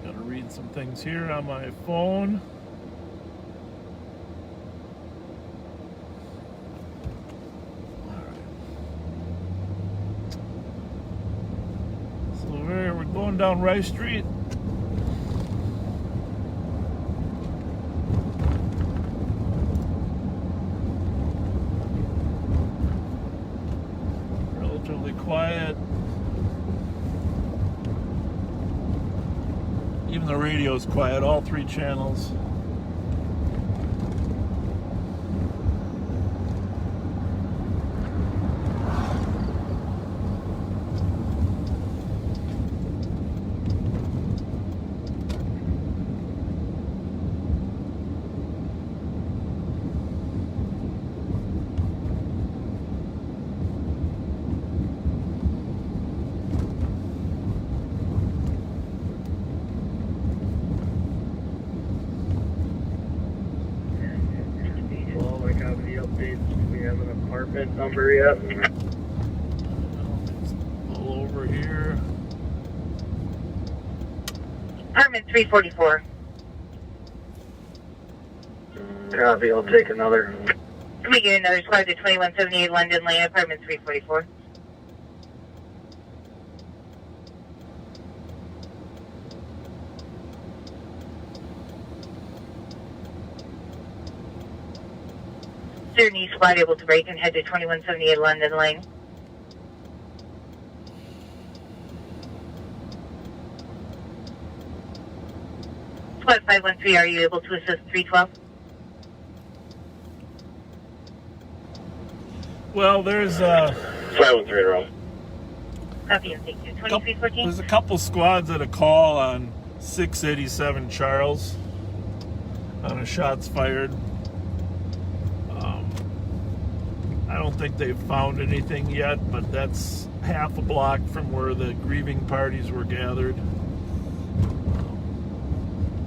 Gotta read some things here on my phone. So we're going down Rice Street. Relatively quiet. Even the radio's quiet, all 3 channels. Apartment number yet? Pull over here. Apartment 344. Copy, I'll take another. Can we get another squad to 2178 London Lane, apartment 344? Sydney squad able to break and head to 2178 London Lane. Squad 513, are you able to assist 312? Well, there's 513 in a row. Copy and thank you. 2314? there's a couple squads at a call on 687 Charles on a shots fired. I don't think they've found anything yet, but that's half a block from where the grieving parties were gathered.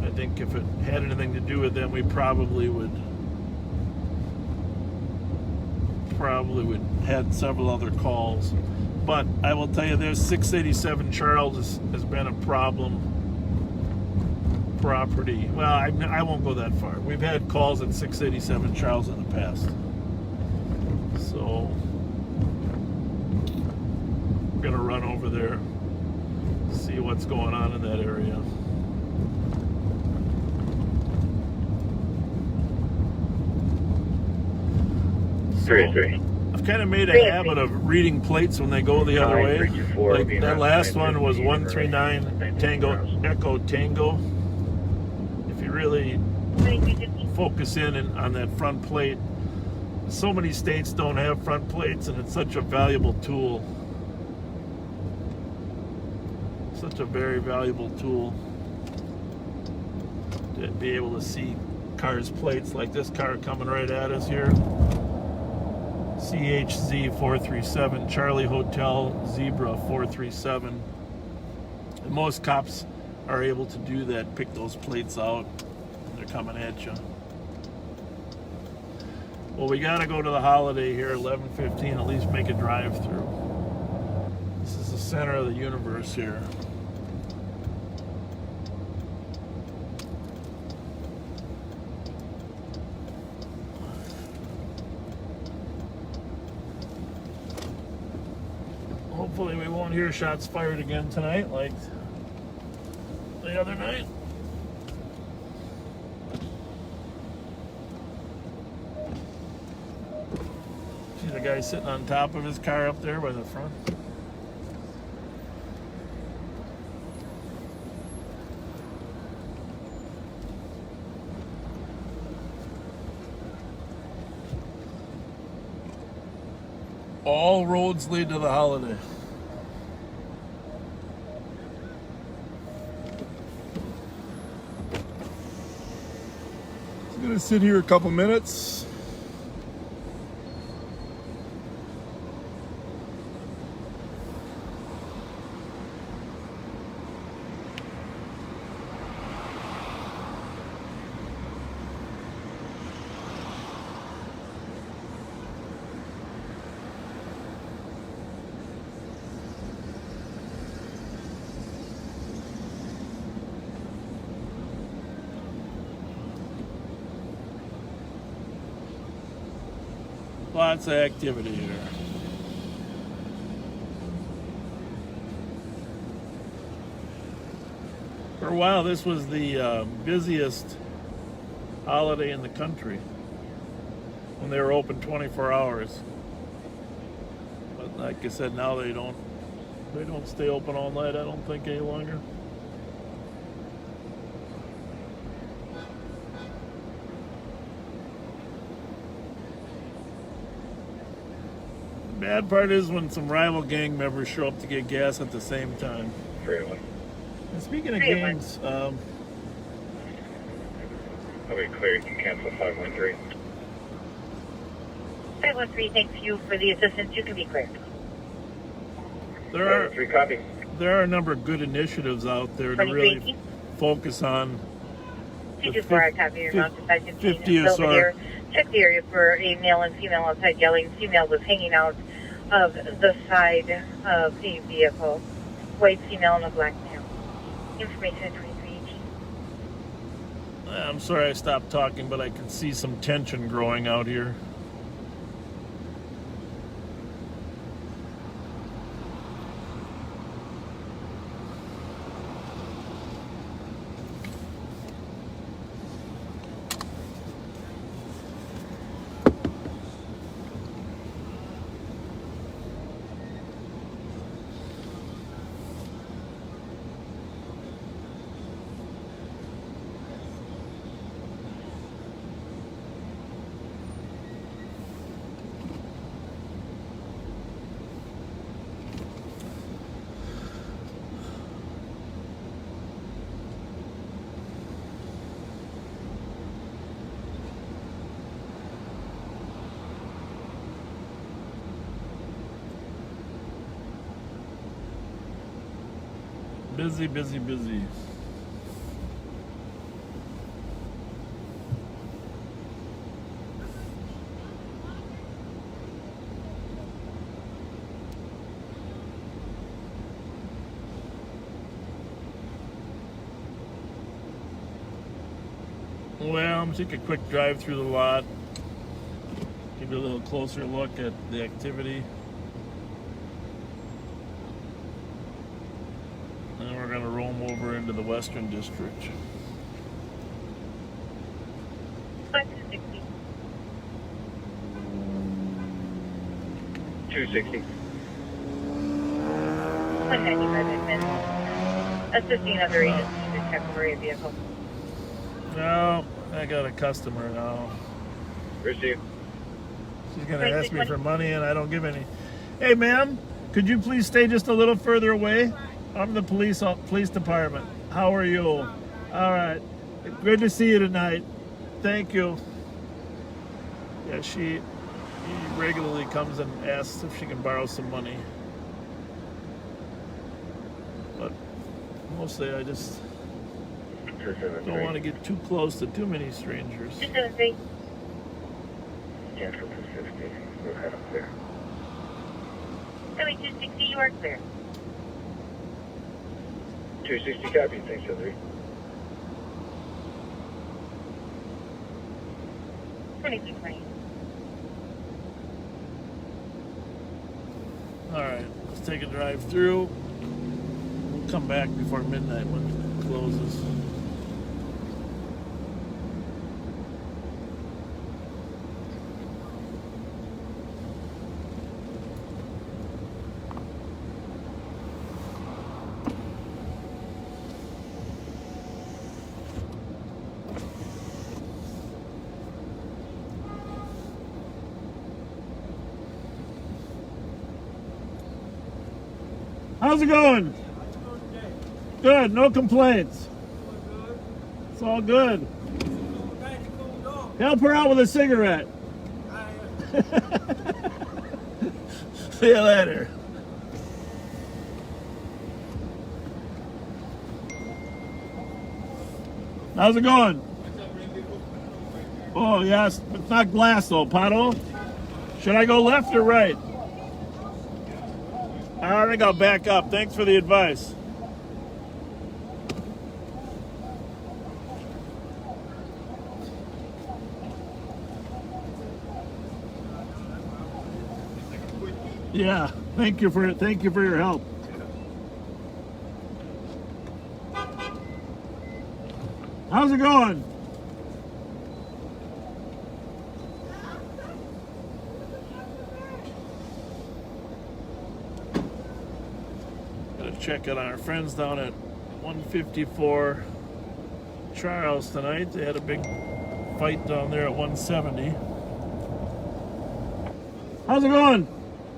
I think if it had anything to do with them, we probably would had several other calls. But I will tell you, there's 687 Charles has been a problem property. Well, I won't go that far. We've had calls at 687 Charles in the past. So we're gonna run over there, see what's going on in that area. Three. I've kind of made a habit of reading plates when they go the other way. Like that last one was 139 Tango Echo Tango. If you really focus in on that front plate, so many states don't have front plates, and it's such a valuable tool. Such a very valuable tool to be able to see cars' plates, like this car coming right at us here. CHZ 437, Charlie Hotel Zebra 437. And most cops are able to do that, pick those plates out when they're coming at you. Well, we gotta go to the Holiday here at 11:15, at least make a drive-through. This is the center of the universe here. Hopefully we won't hear shots fired again tonight like the other night. See the guy sitting on top of his car up there by the front? All roads lead to the Holiday. I'm gonna sit here a couple minutes. Lots of activity here. For a while, this was the busiest holiday in the country when they were open 24 hours. But like I said, now they don't stay open all night, I don't think, any longer. Bad part is when some rival gang members show up to get gas at the same time. 301. And speaking of gangs, Okay, clear. You can cancel 513. 513, thanks you for the assistance. You can be cleared. there 3 copy. are a number of good initiatives out there to really focus on the 50 or so. Check the area for a male and female outside yelling. Female was hanging out of the side of the vehicle. White female and a black male. Information at 2318. I'm sorry I stopped talking, but I can see some tension growing out here. Busy, busy, busy. Well, I'm gonna take a quick drive through the lot, give you a little closer look at the activity. And we're gonna roam over into the Western District. 260. 195 admin. Assisting other agents to detect a vehicle. No, I got a customer now. Receive. She's gonna ask me for money and I don't give any. Hey ma'am, could you please stay just a little further away? I'm the police department. How are you? All right. Good to see you tonight. Thank you. Yeah, she regularly comes and asks if she can borrow some money. But mostly I just don't want to get too close to too many strangers. 273. Cancel 260. We'll head up there. Highway 260, you are clear. 260 copy, thanks, Henry. 2320. All right, let's take a drive through. We'll come back before midnight when it closes. How's it going? Good, no complaints. It's all good. Help her out with a cigarette. See you later. How's it going? Oh, yes, it's not glass though, Pato. Should I go left or right? I think I'll back up. Thanks for the advice. Yeah, thank you for your help. How's it going? Check out our friends down at 154 Charles tonight. They had a big fight down there at 170. How's it going?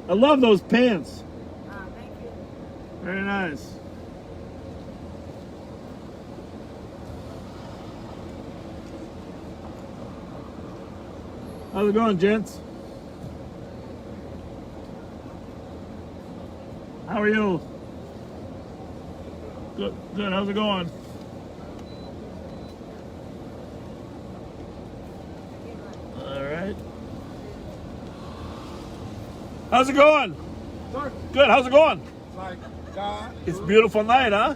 I love those pants. Thank you. Very nice. How's it going, gents? How are you? Good, good. How's it going? All right. How's it going? Sir, Good. How's it going? it's like God. It's a beautiful night, huh?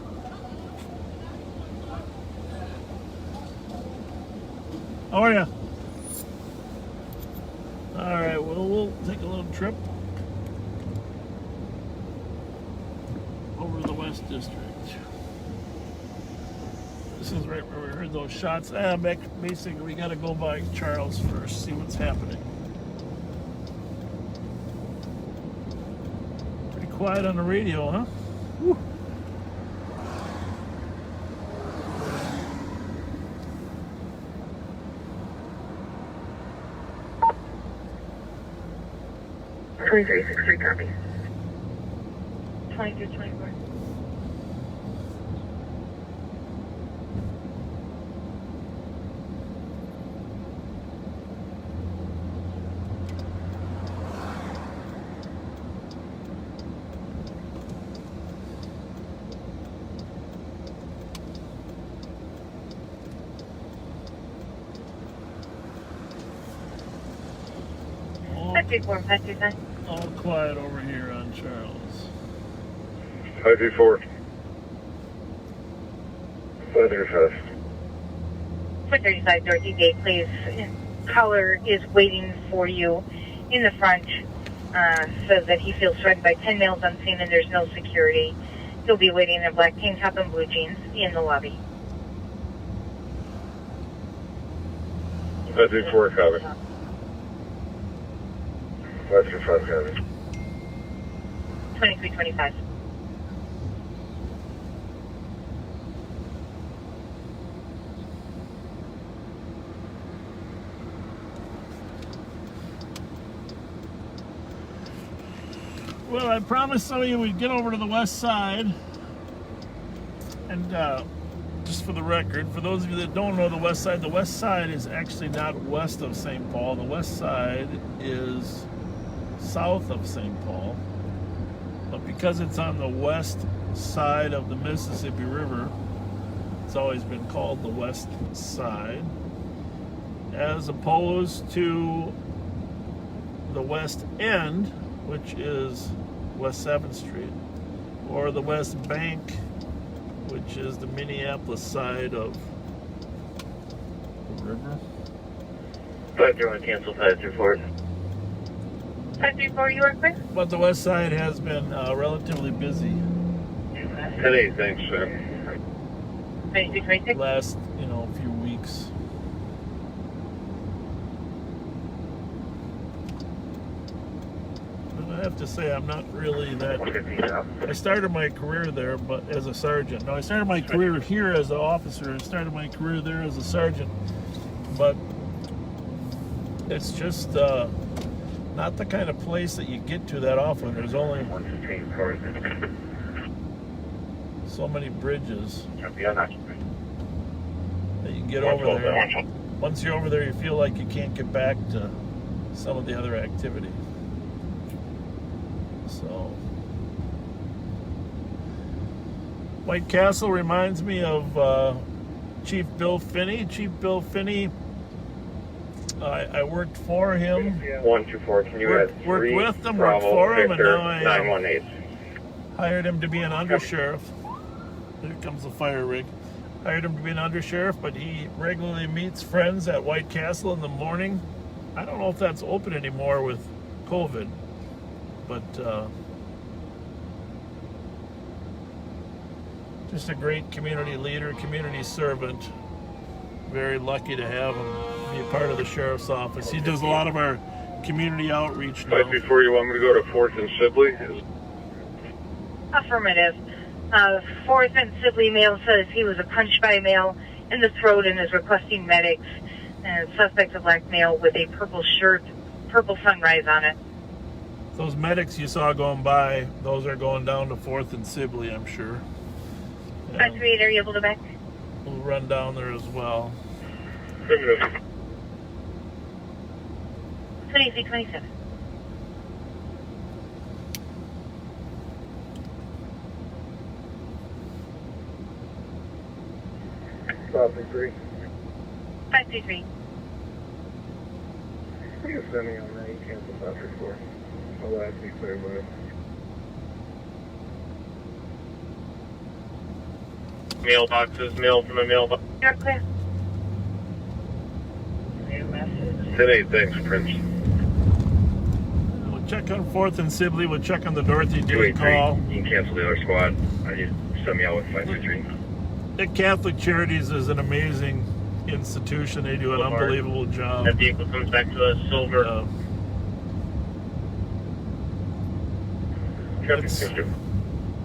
How are you? All right. Well, we'll take a little trip over to the West District. This is right where we heard those shots. Basically, we got to go by Charles first, see what's happening. Pretty quiet on the radio, huh? Whew. $23.63 copy. 2324. All quiet over here on Charles. 534. 535. 435 Dorothy Gate, please. Caller is waiting for you in the front. Says that he feels threatened by 10 males unseen and there's no security. He'll be waiting in a black tank top and blue jeans in the lobby. 534 copy. 535 copy. 2325. Well, I promised some of you we'd get over to the west side. And just for the record, for those of you that don't know the west side is actually not west of St. Paul. The west side is south of St. Paul. But because it's on the west side of the Mississippi River, it's always been called the west side. As opposed to the West End, which is West 7th Street, or the West Bank, which is the Minneapolis side of the river. 531 cancel 534. 534, you are quick? But the west side has been relatively busy 10-8, thanks, sir. 2626. last, few weeks. And I have to say, I'm not really that. I started my career there, but as a sergeant. No, I started my career here as an officer. I started my career there as a sergeant, but it's just not the kind of place that you get to that often. There's only so many bridges that you can get over there. Once you're over there, you feel like you can't get back to some of the other activity. So, White Castle reminds me of Chief Bill Finney. Chief Bill Finney, I worked for him. 124, can you Worked with him, worked for him, and now I 918. hired him to be an undersheriff. Here comes the fire rig. Hired him to be an undersheriff, but he regularly meets friends at White Castle in the morning. I don't know if that's open anymore with COVID, but just a great community leader, community servant. Very lucky to have him be a part of the sheriff's office. He does a lot of our community outreach now. 534, you want me to go to 4th and Sibley? Affirmative. 4th and Sibley male says he was punched by a male in the throat and is requesting medics. And suspect, a black male with a purple shirt, purple sunrise on it. Those medics you saw going by, those are going down to 4th and Sibley, I'm sure. 538, are you able to back? We'll run down there as well. 2327. Copy 3. 533. You can send me on that. You cancel 534. I'll ask you clear, bud. Mailboxes, mail from a mailbox. You're clear. 10-8, thanks, Prince. We'll check on 4th and Sibley. We'll check on the Dorothy Day call. You can cancel the other squad. I just send me out with 533. The Catholic Charities is an amazing institution. They do an unbelievable job. That vehicle comes back to us, silver.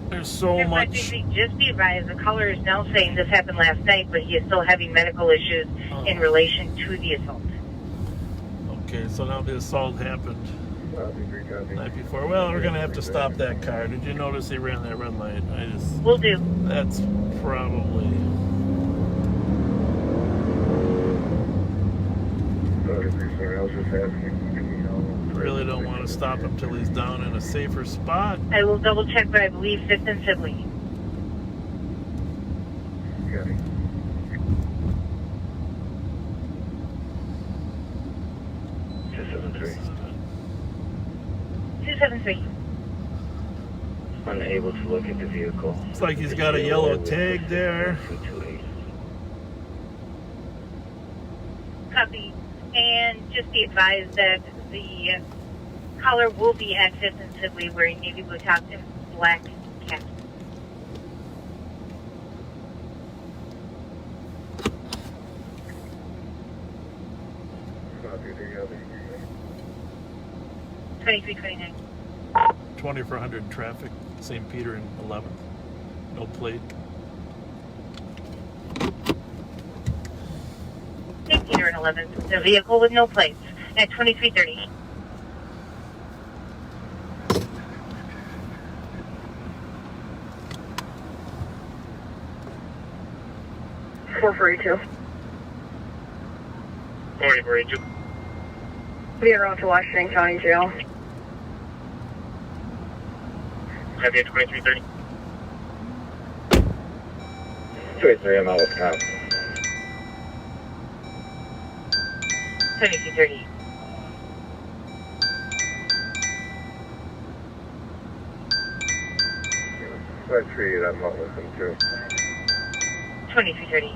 There's so much. Just be advised, the caller is now saying this happened last night, but he is still having medical issues in relation to the assault. Okay, so now the assault happened the night before. Well, we're going to have to stop that car. Did you notice he ran that red light? Will do. That's probably... Sorry, I was just asking. Really don't want to stop him till he's down in a safer spot. I will double check, but I believe 5th and Sibley. Okay. $273. Unable to locate the vehicle. Looks like he's got a yellow tag there. Copy. And just be advised that the caller will be at 5th and Sibley wearing navy blue top and black cap. Copy, together. 2329. 2400 traffic, St. Peter and 11th. No plate. St. Peter and 11th. The vehicle with no plates at 2330. Morning, Rachel. Be around to Washington County Jail. Have you at 2330? 23, I'm out with cops. 2330. Squad 3, I'm not with them too. 2330.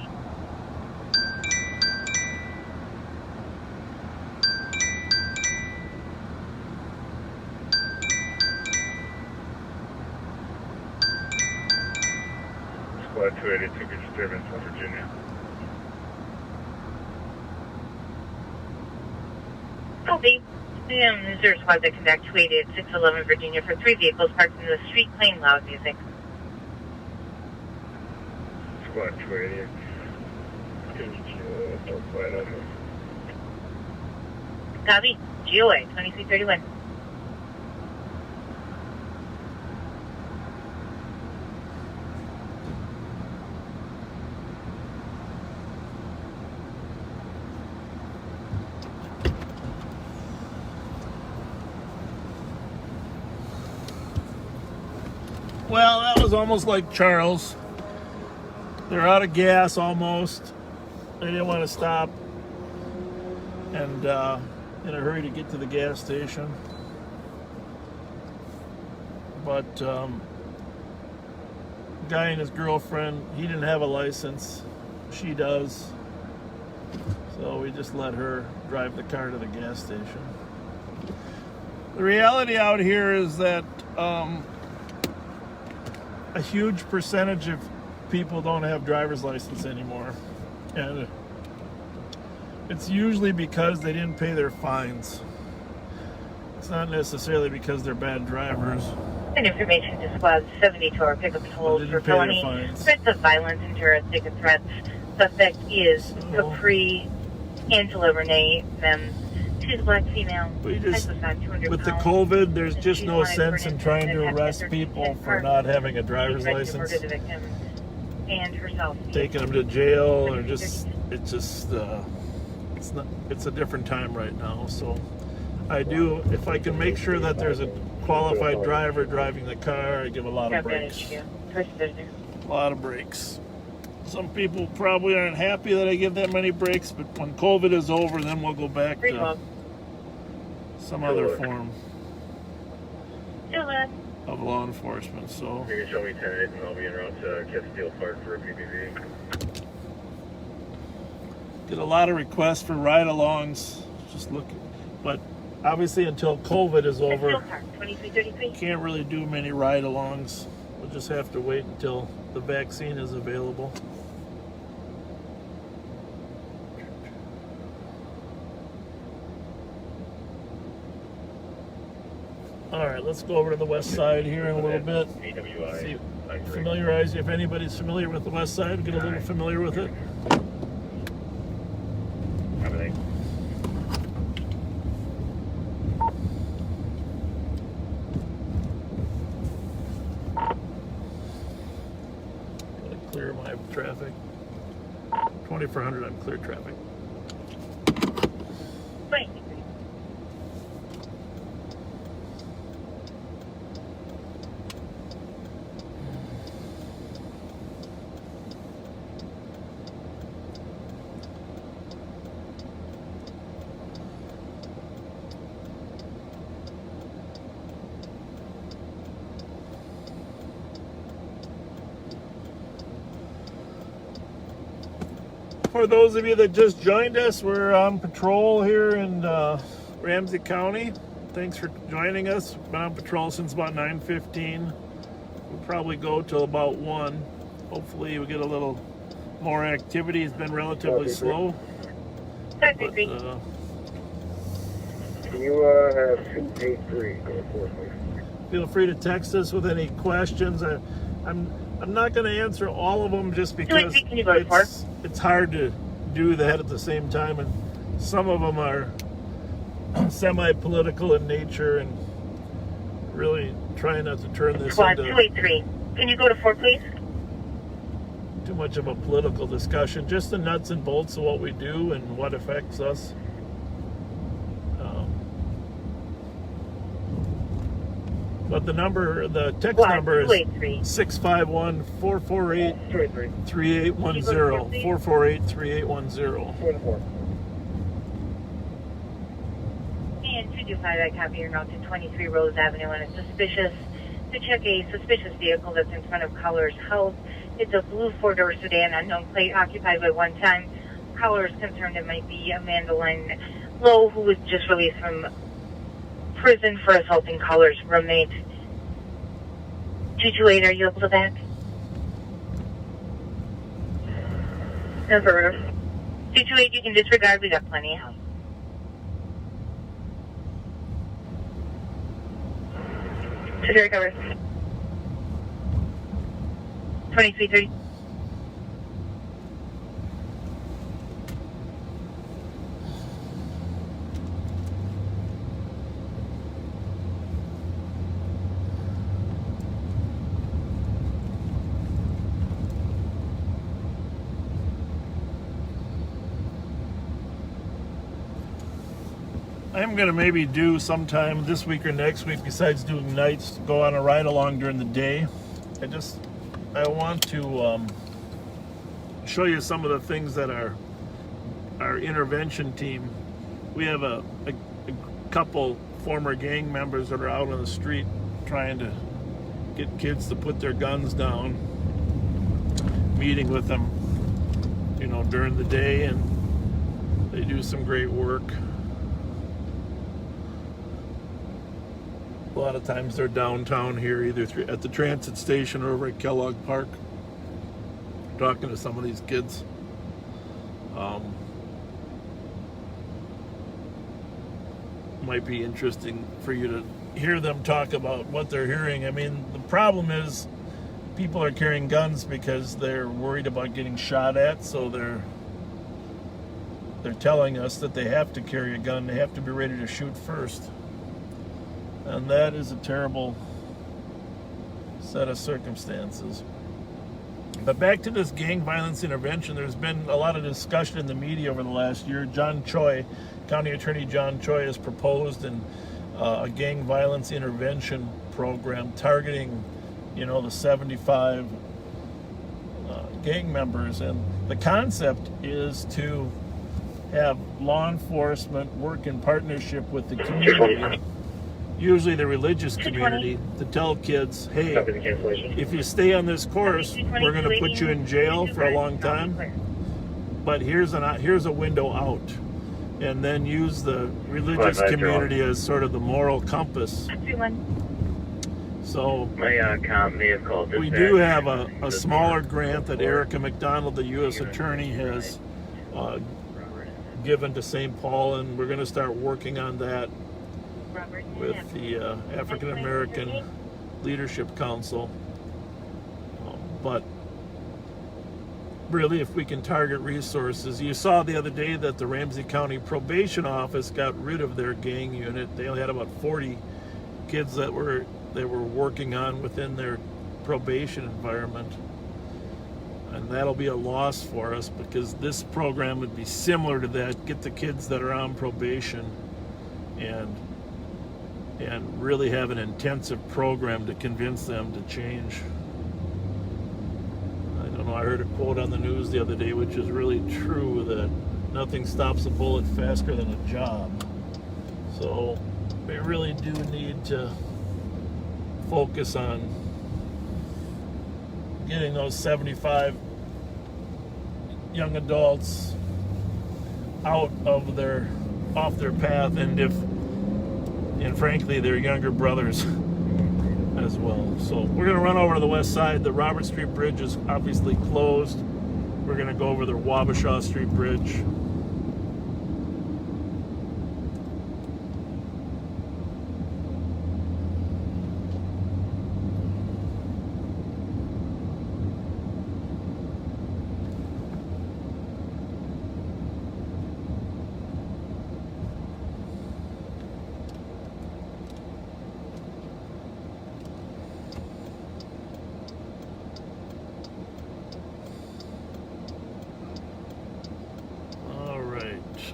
Squad 280 took a disturbance in Virginia. Copy. Missouri squad that conduct 280 at 611 Virginia for 3 vehicles parked in the street playing loud music. Squad 280. Copy. GOA 2331. Well, that was almost like Charles. They're out of gas almost. They didn't want to stop and in a hurry to get to the gas station. But guy and his girlfriend, he didn't have a license. She does. So we just let her drive the car to the gas station. The reality out here is that a huge percentage of people don't have driver's license anymore, and it's usually because they didn't pay their fines. It's not necessarily because they're bad drivers. And information to squad 72 or pickup tolls for felony threats of violence and terroristic threats. Suspect is Capri Angela Renee Mem. She's a black female. With the COVID, there's just no sense in trying to arrest people for not having a driver's license. And herself. Taking them to jail, or it's a different time right now. So I do, if I can make sure that there's a qualified driver driving the car, I give a lot of breaks. A lot of breaks. Some people probably aren't happy that I give that many breaks, but when COVID is over, then we'll go back to some other form of law enforcement. So You can show me 10-8 and I'll be en route to Castile Park for a PPV. get a lot of requests for ride-alongs. Just look, but obviously until COVID is over, can't really do many ride-alongs. We'll just have to wait until the vaccine is available. All right, let's go over to the west side here in a little bit. See, familiarize you. If anybody's familiar with the west side, get a little familiar with it. Gotta clear my traffic. 2400 on clear traffic. For those of you that just joined us, we're on patrol here in Ramsey County. Thanks for joining us. Been on patrol since about 9:15. We'll probably go till about 1. Hopefully we get a little more activity. It's been relatively slow. But, You have 283 going forward, please. feel free to text us with any questions. I'm not going to answer all of them just because it's hard to do that at the same time, and some of them are semi-political in nature, and really trying not to turn this Squad into 283. Can you go to 4, please? too much of a political discussion. Just the nuts and bolts of what we do and what affects us. But the text number is 651-448-3810. 448-3810. And 225, I copy your note to 23 Rose Avenue on a suspicious to check a suspicious vehicle that's in front of Colliers House. It's a blue four-door sedan, unknown plate, occupied by one time. Caller is concerned it might be Amanda Lynn Lowe, who was just released from prison for assaulting Colliers' roommate. 228, are you able to back? Affirmative. 228, you can disregard. We got plenty of help. 2 cover. 2330. I'm going to maybe do sometime this week or next week, besides doing nights, go on a ride along during the day. I want to show you some of the things that our intervention team, we have a couple former gang members that are out on the street trying to get kids to put their guns down, meeting with them, you know, during the day, and they do some great work. A lot of times they're downtown here, either at the transit station or over at Kellogg Park, talking to some of these kids. Might be interesting for you to hear them talk about what they're hearing. I mean, the problem is people are carrying guns because they're worried about getting shot at, so they're telling us that they have to carry a gun, they have to be ready to shoot first. And that is a terrible set of circumstances. But back to this gang violence intervention, there's been a lot of discussion in the media over the last year. John Choi, County Attorney John Choi, has proposed a gang violence intervention program targeting, you know, the 75 gang members. And the concept is to have law enforcement work in partnership with the community, usually the religious community, to tell kids, hey, if you stay on this course, we're going to put you in jail for a long time, but here's a window out. And then use the religious community as sort of the moral compass. So we do have a smaller grant that Erica McDonald, the U.S. Attorney, has given to St. Paul, and we're going to start working on that with the African American Leadership Council. But really, if we can target resources, you saw the other day that the Ramsey County Probation Office got rid of their gang unit. They only had about 40 kids that they were working on within their probation environment. And that'll be a loss for us, because this program would be similar to that. Get the kids that are on probation and really have an intensive program to convince them to change. I don't know, I heard a quote on the news the other day, which is really true, that nothing stops a bullet faster than a job. So we really do need to focus on getting those 75 young adults off their path, and frankly their younger brothers as well. So we're going to run over to the west side. The Robert Street Bridge is obviously closed. We're going to go over the Wabasha Street Bridge.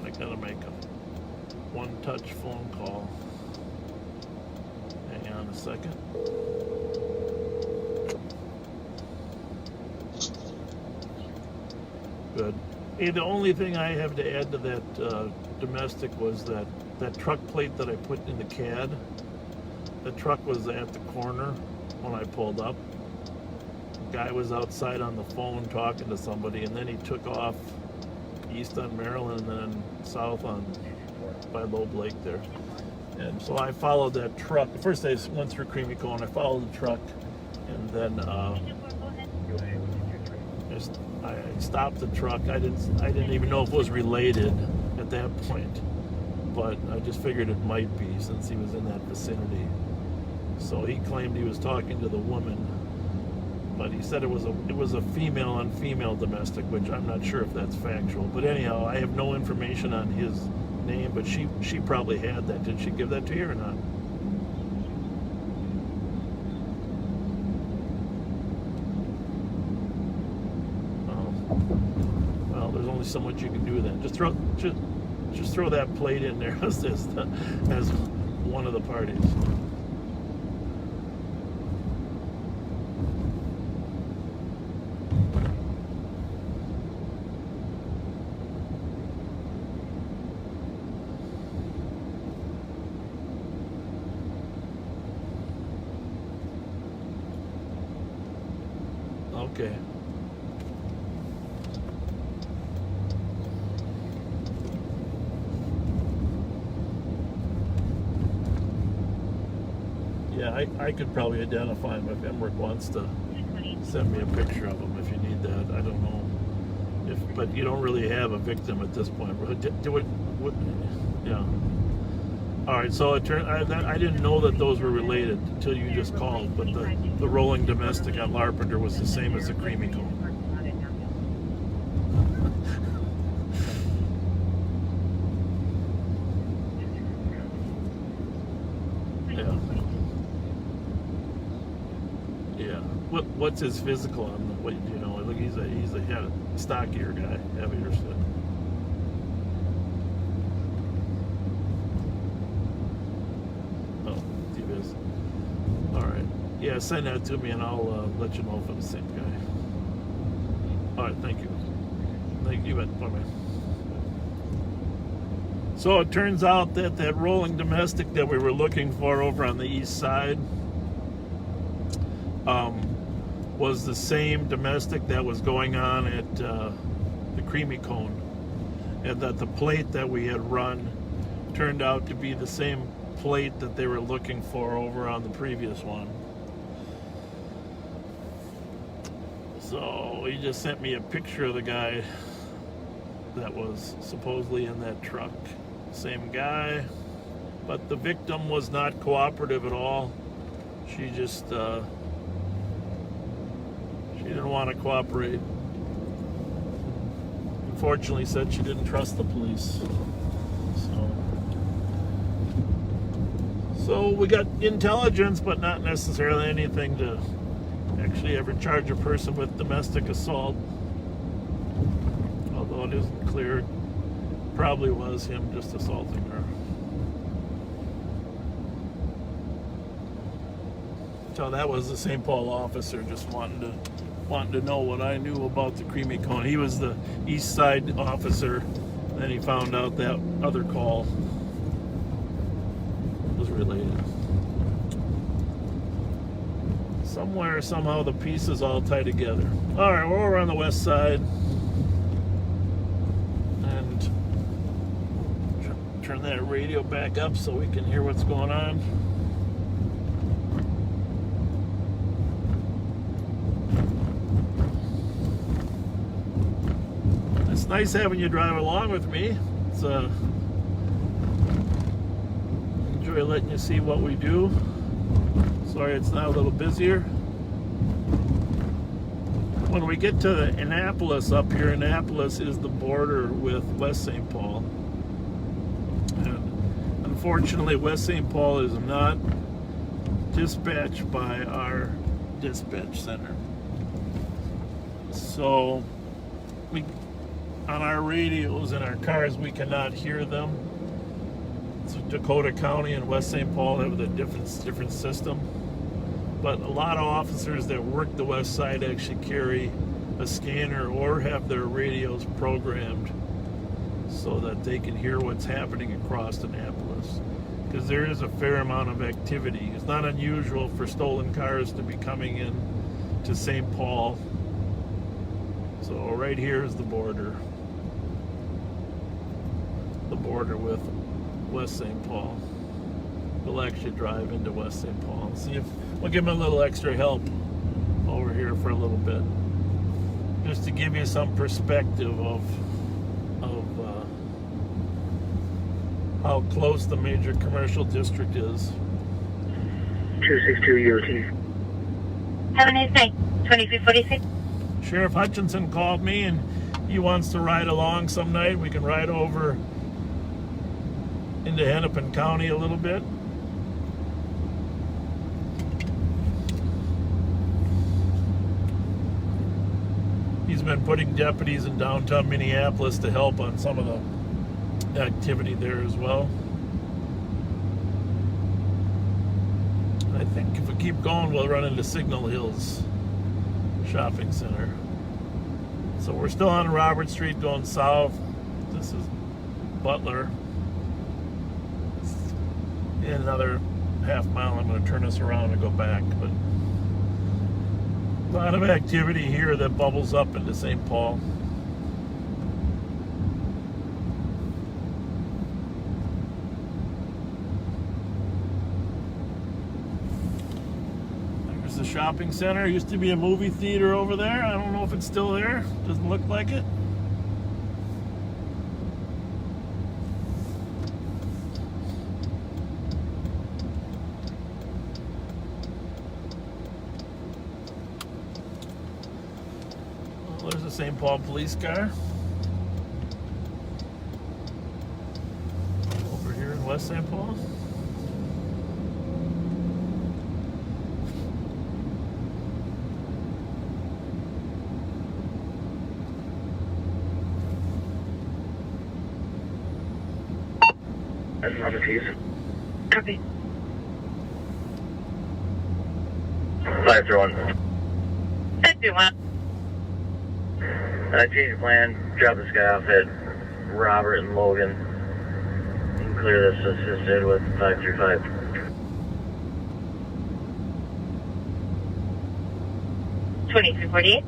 I gotta make a one-touch phone call. Hang on a second. Good. Hey, the only thing I have to add to that domestic was that truck plate that I put in the CAD. The truck was at the corner, when I pulled up. Guy was outside on the phone talking to somebody, and then he took off east on Maryland and then south on by Loeb Lake there. And so I followed that truck. First I went through Creamy Cone, I followed the truck, and then I stopped the truck. I didn't even know if it was related at that point, but I just figured it might be since he was in that vicinity. So he claimed he was talking to the woman, but he said it was a female on female domestic, which I'm not sure if that's factual. But anyhow, I have no information on his name, but she probably had that. Did she give that to you or not? Well, there's only so much you can do then. Just throw that plate in there as one of the parties. Okay. Yeah, I could probably identify him if Emmerich wants to send me a picture of him if you need that. I don't know. But you don't really have a victim at this point. Yeah. All right, so I didn't know that those were related until you just called, but the rolling domestic on Larpenter was the same as the Creamy Cone. Yeah. What's his physical on the weight? You know, look, he's a stockier guy, heavier set. Yeah, send that to me and I'll let you know if it's the same guy. All right, thank you. Thank you. Bye-bye. So it turns out that rolling domestic that we were looking for over on the east side was the same domestic that was going on at the Creamy Cone, and that the plate that we had run turned out to be the same plate that they were looking for over on the previous one. So he just sent me a picture of the guy that was supposedly in that truck. Same guy, but the victim was not cooperative at all. She just she didn't want to cooperate. Unfortunately, said she didn't trust the police. So we got intelligence, but not necessarily anything to actually ever charge a person with domestic assault, although it isn't clear. Probably was him just assaulting her. So that was the St. Paul officer just wanting to know what I knew about the Creamy Cone. He was the east side officer, then he found out that other call was related. Somewhere, somehow, the pieces all tie together. All right, we're over on the west side, and turn that radio back up so we can hear what's going on. It's nice having you drive along with me. It's enjoy letting you see what we do. Sorry it's not a little busier. When we get to Annapolis up here, Annapolis is the border with West St. Paul. And unfortunately, West St. Paul is not dispatched by our dispatch center. So on our radios in our cars, we cannot hear them. So Dakota County and West St. Paul have a different system. But a lot of officers that work the west side actually carry a scanner or have their radios programmed so that they can hear what's happening across Annapolis. because there is a fair amount of activity. It's not unusual for stolen cars to be coming in to St. Paul. So right here is the border. The border with West St. Paul. We'll actually drive into West St. Paul and see if we'll give them a little extra help over here for a little bit, just to give you some perspective of how close the major commercial district is. 262 UT. Have a nice night. 2346. Sheriff Hutchinson called me and he wants to ride along some night. We can ride over into Hennepin County a little bit. He's been putting deputies in downtown Minneapolis to help on some of the activity there as well. I think if we keep going, we'll run into Signal Hills Shopping Center. So we're still on Robert Street going south. This is Butler. In another half mile, I'm going to turn this around and go back. But a lot of activity here that bubbles up into St. Paul. There's the shopping center. Used to be a movie theater over there. I don't know if it's still there. Doesn't look like it. There's a St. Paul police car. Over here in West St. Paul. That's another piece. Copy. 531. 531. Change of plan. Drop this guy off at Robert and Logan. You can clear this assisted with 535. $23.48.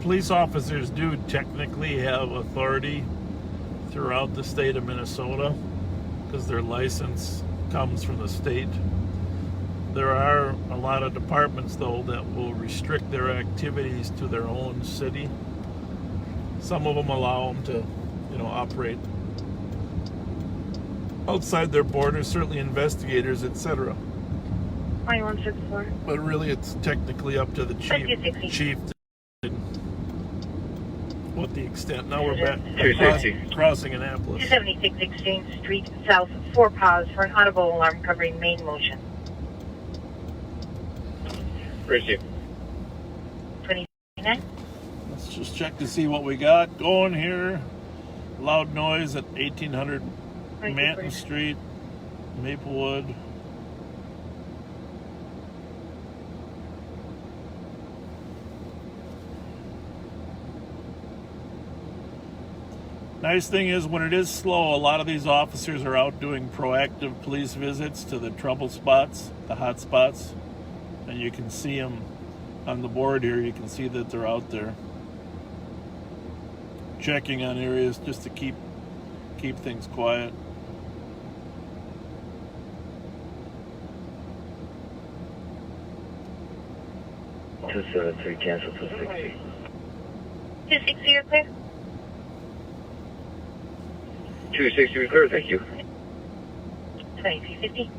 Police officers do technically have authority throughout the state of Minnesota because their license comes from the state. There are a lot of departments, though, that will restrict their activities to their own city. Some of them allow them to, operate outside their borders, certainly investigators, etc. 2164. But really, it's technically up to the chief what the extent. Now we're back crossing Annapolis. 276 Exchange Street South, 4 pause for an audible alarm covering main motion. Appreciate it. 29. Let's just check to see what we got going here. Loud noise at 1800 Manton Street, Maplewood. Nice thing is, when it is slow, a lot of these officers are out doing proactive police visits to the trouble spots, the hot spots, and you can see them on the board here. You can see that they're out there checking on areas just to keep things quiet. Just 3 cancel to 60. 260, you're clear. 260 was clear, thank you. 2350.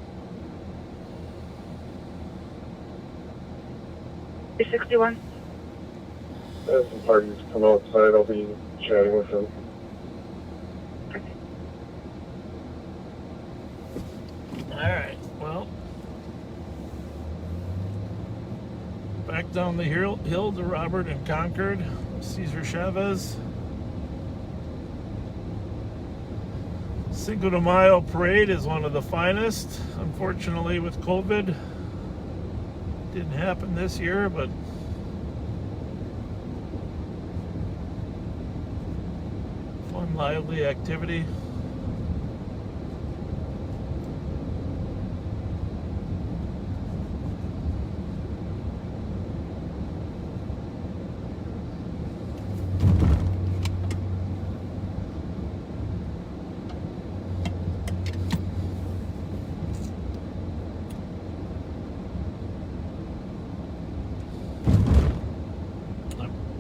361. As some parties come outside, I'll be chatting with them. Alright, well, back down the hill to Robert and Concord, Cesar Chavez. Cinco de Mayo parade is one of the finest. Unfortunately, with COVID, didn't happen this year, but fun, lively activity.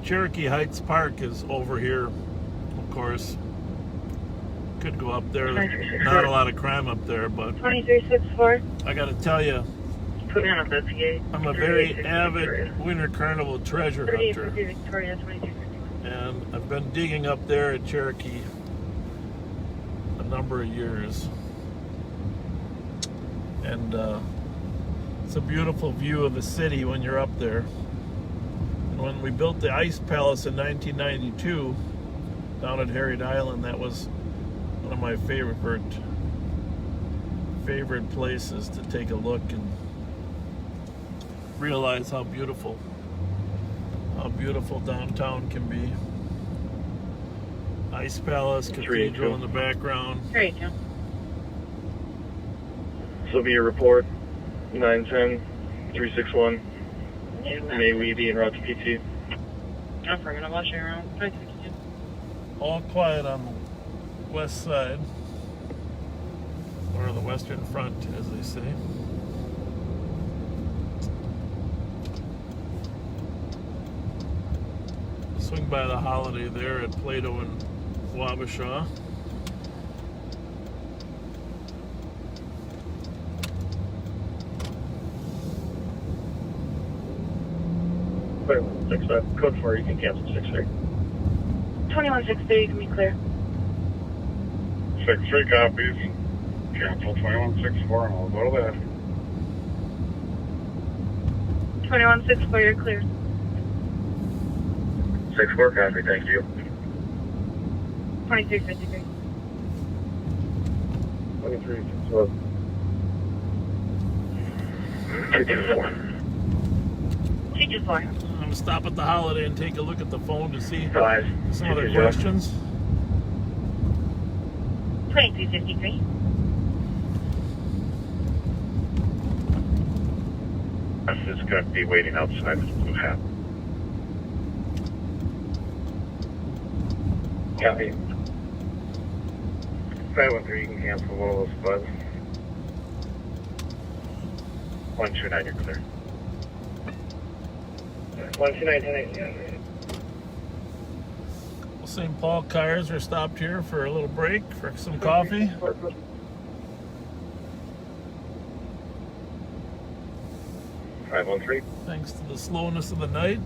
Cherokee Heights Park is over here, of course. Could go up there. Not a lot of crime up there, but 2364. I got to tell you, Put me on a investigate. I'm a very avid Winter Carnival treasure hunter, Victoria, 2361. and I've been digging up there at Cherokee a number of years. And it's a beautiful view of the city when you're up there. And when we built the Ice Palace in 1992 down at Harriet Island, that was one of my favorite places to take a look and realize how beautiful downtown can be. Ice Palace, cathedral in the background. There you go. This will be your report, 910-361. May we be en route to PT? I'm gonna watch you around. 562. All quiet on the west side, or the western front, as they say. Swing by the Holiday there at Plato and Wabasha. Clear, 65. Code 4, you can cancel 63. 2163, you can be clear. 63 copies. Cancel 2164 and I'll go to that. 2164, you're clear. 64 copy, thank you. 2353. 2364. 224. 224. I'm gonna stop at the Holiday and take a look at the phone to see 5. some other questions. 2353. I'm just going to be waiting outside with the blue hat. Copy. 513, you can cancel one of those spots. 129, you're clear. 129, St. Paul cars are stopped here for a little break for some coffee. 513. Thanks to the slowness of the night.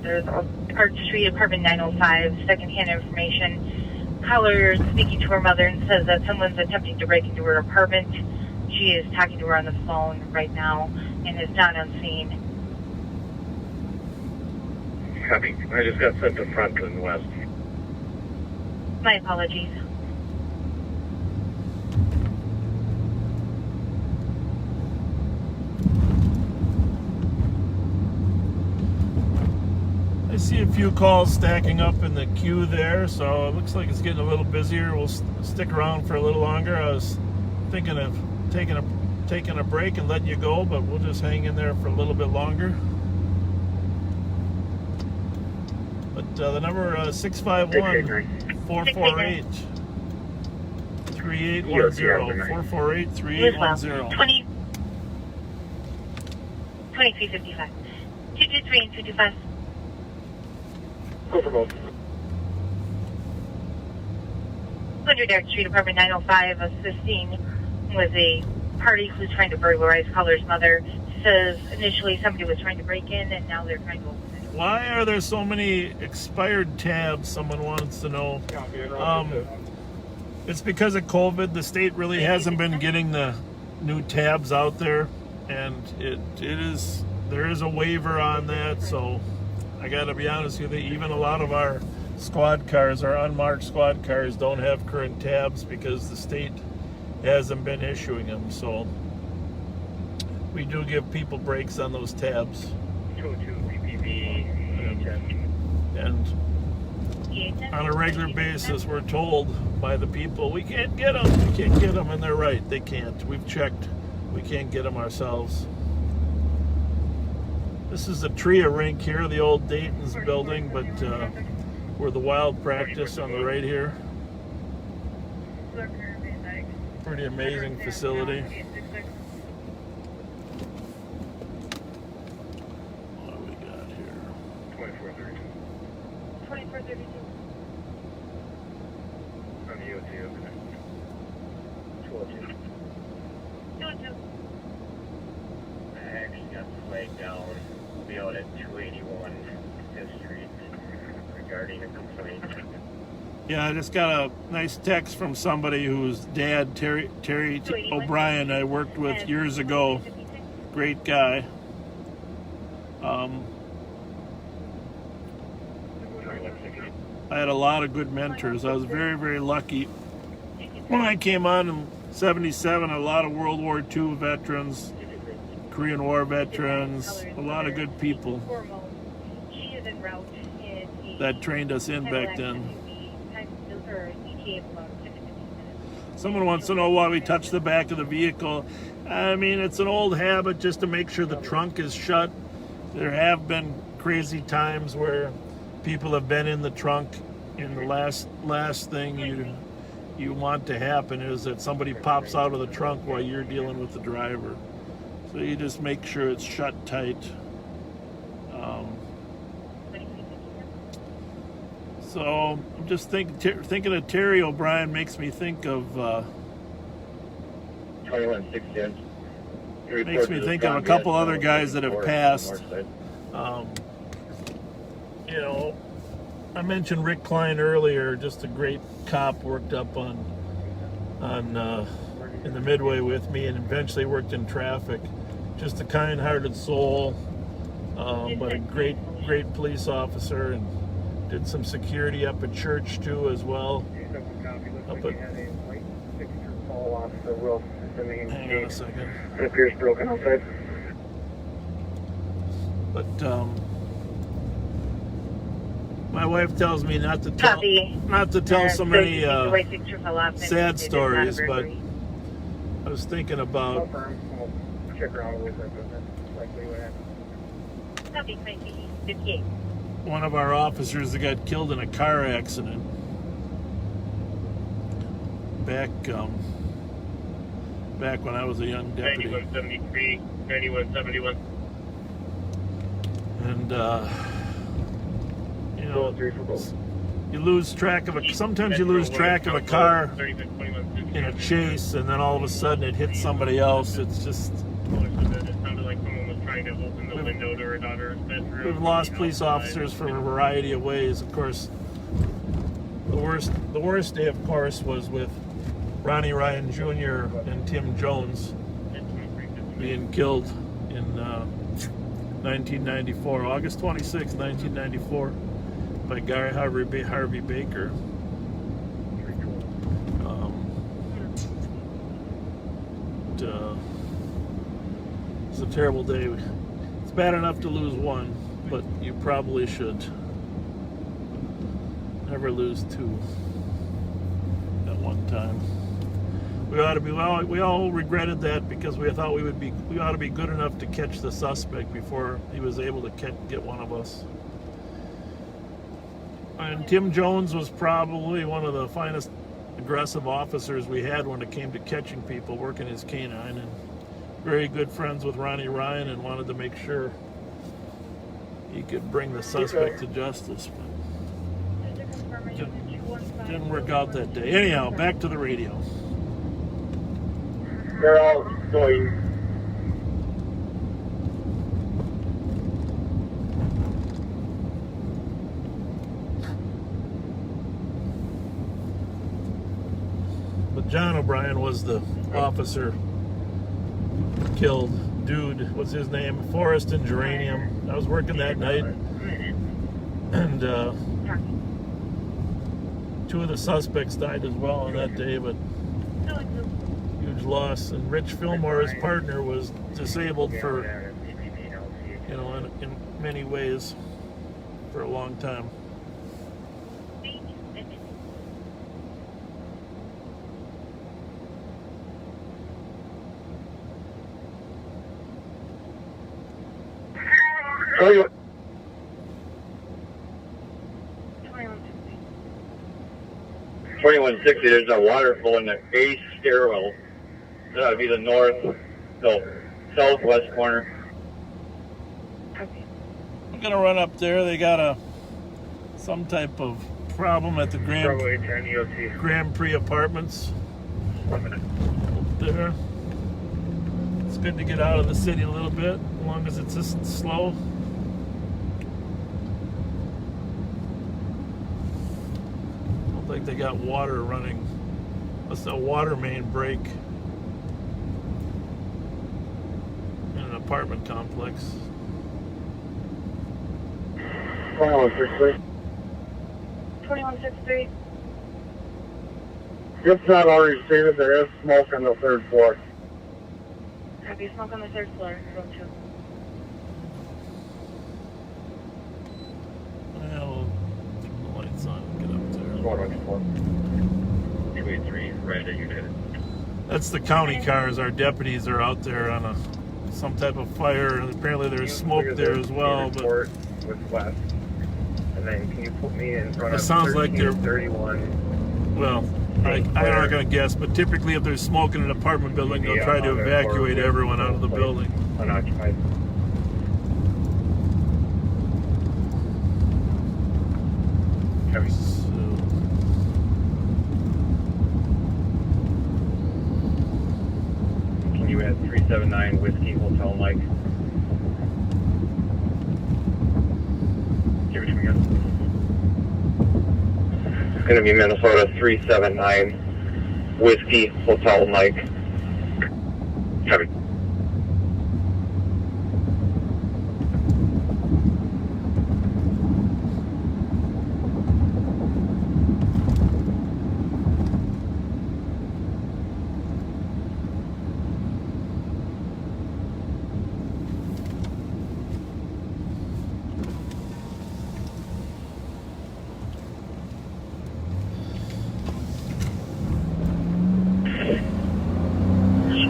There's Park Street, apartment 905, secondhand information. Caller speaking to her mother and says that someone's attempting to break into her apartment. She is talking to her on the phone right now and is not on scene. Copy. I just got sent to Franklin West. My apologies. I see a few calls stacking up in the queue there, so it looks like it's getting a little busier. We'll stick around for a little longer. I was thinking of taking a break and letting you go, but we'll just hang in there for a little bit longer. But the number 651-448-3810. 448-3810. 2355. 223 and 225. Go for both. 100 Dark Street, apartment 905, assisting with a party who's trying to burglarize caller's mother. Says initially somebody was trying to break in and now they're trying to open it. Why are there so many expired tabs? Someone wants to know. It's because of COVID. The state really hasn't been getting the new tabs out there, and there is a waiver on that. So I got to be honest with you, even a lot of our squad cars, our unmarked squad cars, don't have current tabs because the state hasn't been issuing them. So we do give people breaks on those tabs. 202 BPV. And on a regular basis, we're told by the people, we can't get them, and they're right, they can't. We've checked, we can't get them ourselves. This is the TRIA rink here, the old Dayton's building, but we're the wild practice on the right here. Pretty amazing facility. What do we got here? 2432. 2432. On the OT, okay. 202. 202. I actually got the flag down. We'll be out at 281 5th Street regarding a complaint. Yeah, I just got a nice text from somebody whose dad, Terry O'Brien, I worked with years ago. Great guy. I had a lot of good mentors. I was very, very lucky. When I came on in 77, a lot of World War II veterans, Korean War veterans, a lot of good people that trained us in back then. Someone wants to know why we touch the back of the vehicle. I mean, it's an old habit just to make sure the trunk is shut. There have been crazy times where people have been in the trunk, and the last thing you want to happen is that somebody pops out of the trunk while you're dealing with the driver. So you just make sure it's shut tight. So I'm just thinking of Terry O'Brien makes me think of 2160. makes me think of a couple other guys that have passed. You know, I mentioned Rick Klein earlier, just a great cop, worked up in the Midway with me, and eventually worked in traffic. Just a kind-hearted soul, but a great police officer, and did some security up at church too as well. Up at, hang on a second. It appears broken outside. But my wife tells me not to tell so many sad stories, but I was thinking about Check around a little bit, but that's likely what happened. 58. one of our officers that got killed in a car accident back when I was a young deputy. 9173, 9171. And you know, you lose track of sometimes you lose track of a car in a chase, and then all of a sudden it hits somebody else. It's just, It sounded like someone was trying to open the window to her daughter's bedroom. we've lost police officers for a variety of ways. Of course, the worst day, of course, was with Ronnie Ryan Jr. and Tim Jones being killed in 1994, August 26, 1994, by Gary Harvey Baker. It's a terrible day. It's bad enough to lose one, but you probably should never lose two at one time. We all regretted that because we thought we ought to be good enough to catch the suspect before he was able to get one of us. And Tim Jones was probably one of the finest aggressive officers we had when it came to catching people, working his canine, and very good friends with Ronnie Ryan, and wanted to make sure he could bring the suspect to justice. But didn't work out that day. Anyhow, back to the radio. They're all going. But John O'Brien was the officer killed. Dude, what's his name? Forrest and Geranium. I was working that night, and 2 of the suspects died as well on that day, but huge loss. And Rich Fillmore, his partner, was disabled for, you know, in many ways for a long time. Oh, you 2160, there's a water flow in the A stairwell. That ought to be the southwest corner. I'm gonna run up there. They got some type of problem at the Grand Prix Apartments. Up there. It's good to get out of the city a little bit, as long as it's just slow. Looks like they got water running. That's a water main break in an apartment complex. 2163. If not already stated, there is smoke on the 3rd floor. Copy, smoke on the 3rd floor. Room 2. Well, keep the lights on and get up there. 283, right at United. That's the county cars. Our deputies are out there on some type of fire, and apparently there's smoke there as well. But with West. And then can you put me in front it of sounds like they're 31? Well, I'm not going to guess, but typically if there's smoke in an apartment building, they'll try to evacuate everyone out of the building. Unoccupied. Can you add 379 Whiskey Hotel Mike? Give it to me again. It's going to be Minnesota 379 Whiskey Hotel Mike. Copy.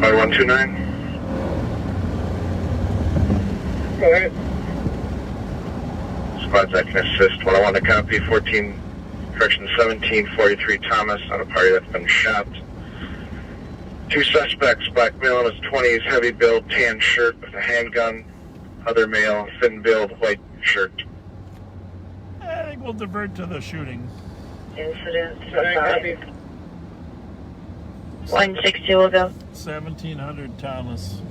Spot 129. Go ahead. Spots I can assist. 101 to copy. 1743 Thomas on a party that's been shot. 2 suspects, black male in his 20s, heavy build, tan shirt with a handgun. Other male, thin build, white shirt. I think we'll divert to the shooting. Incident. Copy. 160 will go. 1700 Thomas.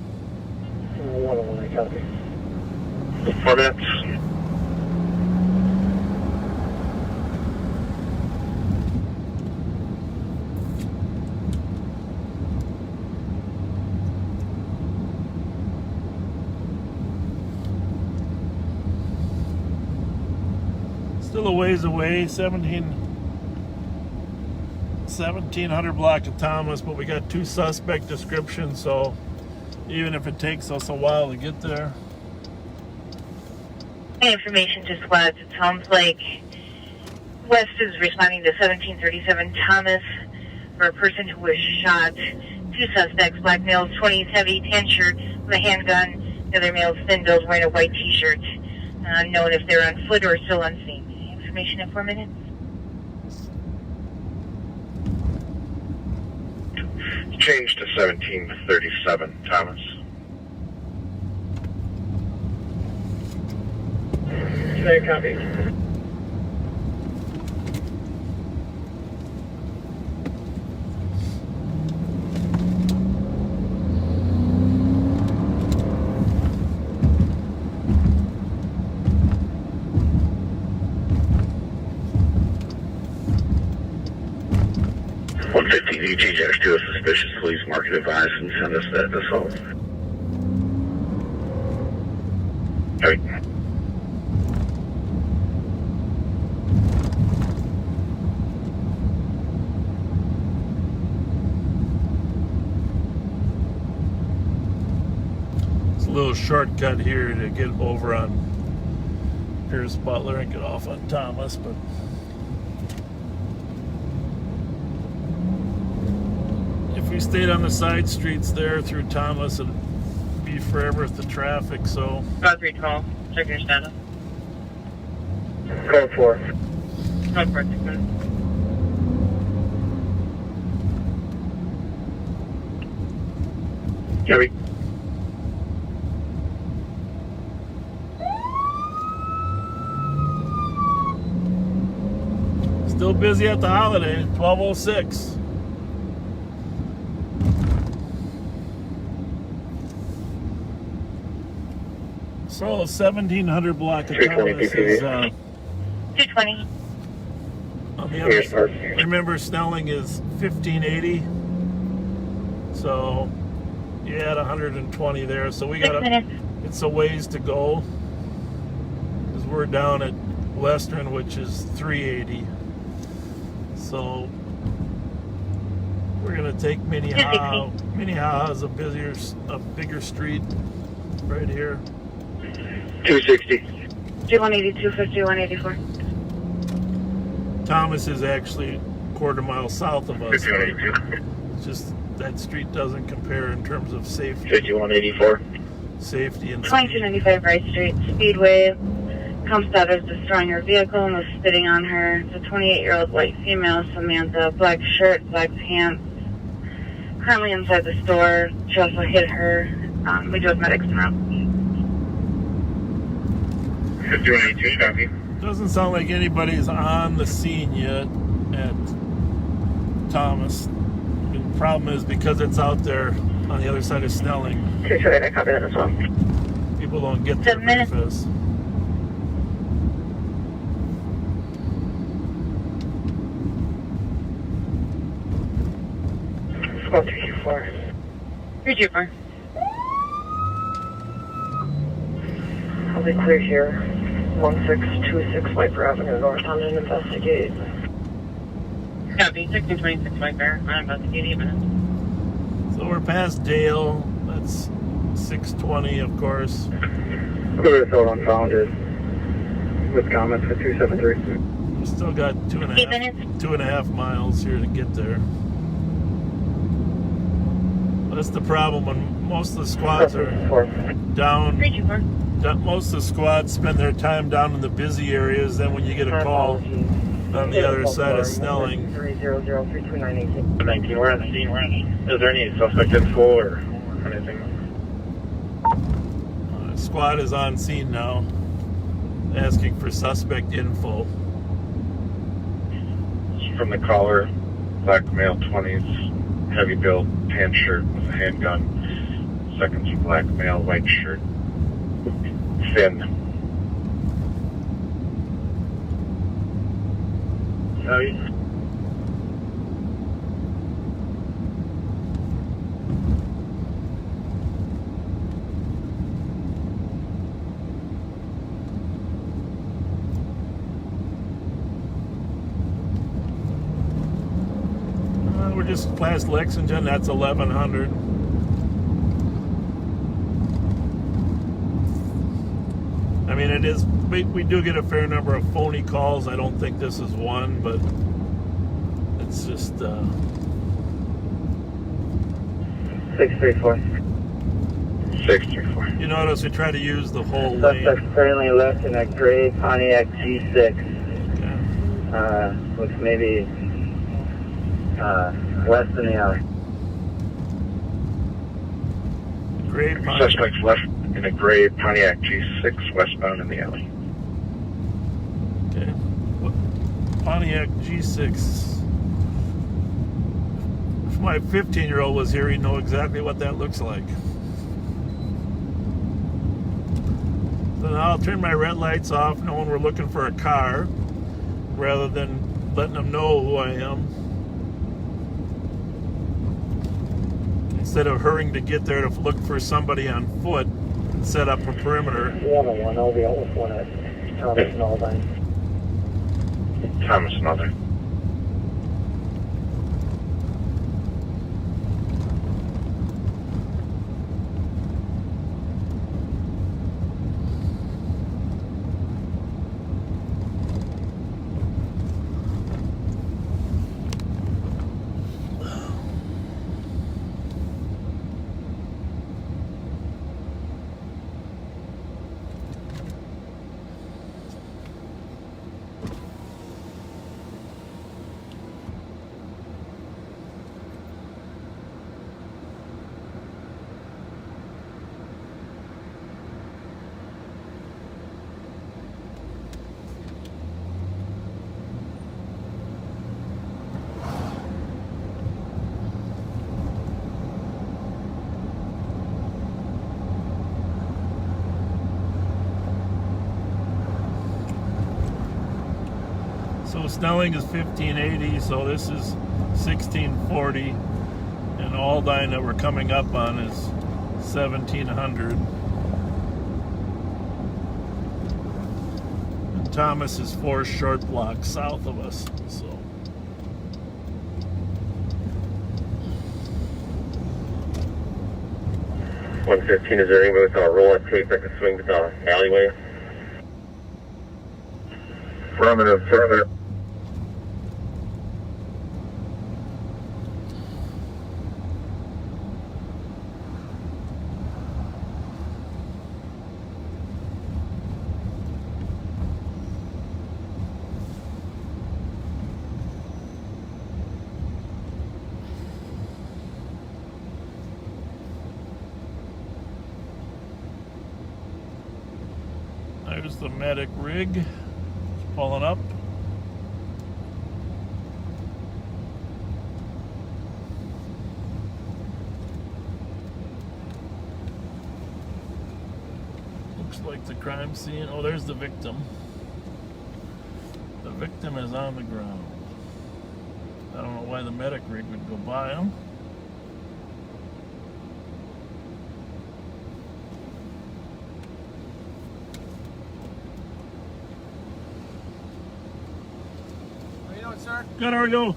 101, copy. 4 minutes. Still a ways away, 1700 block of Thomas, but we got 2 suspect descriptions, so even if it takes us a while to get there. Information to squads. It sounds like West is responding to 1737 Thomas for a person who was shot. 2 suspects, black males, 20s, heavy, tan shirt with a handgun. The other male's thin build, wearing a white t-shirt. Unknown if they're on foot or still unseen. Information in 4 minutes. Change to 1737 Thomas. Today, copy. ETJs do a suspicious police market advice and send us that assault. Hey. a little shortcut here to get over on Pierce Butler and get off on Thomas, but if we stayed on the side streets there through Thomas, it'd be forever with the traffic. So 5312, check your status. Code 4. Code 4, 6 minutes. Heavy. still busy at the Holiday, 12:06. So 1700 block of Thomas is 220. on the other side. Remember, Snelling is 1580. So you add 120 there. So we got it's a ways to go. Because we're down at Western, which is 380. So we're gonna take Minnehaha. Minnehaha is a bigger street right here. 260. 182, 50, 184. Thomas is actually a quarter mile south of us. 5182. It's just that street doesn't compare in terms of safety. 5184. Safety and speed. 2295 Rice Street, Speedway. Comstock is destroying her vehicle and was spitting on her. It's a 28-year-old white female, Samantha. Black shirt, black pants. Currently inside the store. She also hit her. We do have medics around. 5182, copy. Doesn't sound like anybody's on the scene yet at Thomas. The problem is because it's out there on the other side of Snelling. Sure, I copy that as well. People don't get there very fast. Squad 324. 324. I'll be clear here. 1626 Viper Avenue North on an investigate. Copy. 1626 Viper. On investigate minutes. So we're past Dale. That's 620, of course. Clear to unfounded. With comments for 273. We still got 2.5 miles here to get there. That's the problem when most of the squads are down. 324. Most of the squads spend their time down in the busy areas. Then when you get a call on the other side of Snelling. 300-3298. 19, we're on the scene. Is there any suspect info or anything? Squad is on scene now, asking for suspect info. From the caller, black male, 20s, heavy build, tan shirt with a handgun. Seconds, black male, white shirt, thin. Copy. We're just past Lexington. That's 1100. I mean, it is. We do get a fair number of phony calls. I don't think this is one, but it's just. 634. 634. You notice we try to use the whole lane. Suspect currently left in a gray Pontiac G6. Okay. Looks maybe west in the alley. Great. Suspects left in a gray Pontiac G6 westbound in the alley. Okay. Pontiac G6. If my 15-year-old was here, he'd know exactly what that looks like. So now I'll turn my red lights off, knowing we're looking for a car, rather than letting them know who I am. Instead of hurrying to get there to look for somebody on foot and set up a perimeter. 101, I'll be out with one at Thomas and Aldine. Thomas, another. Snelling is 1580, so this is 1640, and Aldine that we're coming up on is 1700. And Thomas is 4 short blocks south of us, so. 115, is there anybody with a roll of tape that can swing to the alleyway? Affirmative, affirmative. There's the medic rig. It's pulling up. Looks like the crime scene. Oh, there's the victim. The victim is on the ground. I don't know why the medic rig would go by him. Sir? Good, how are you?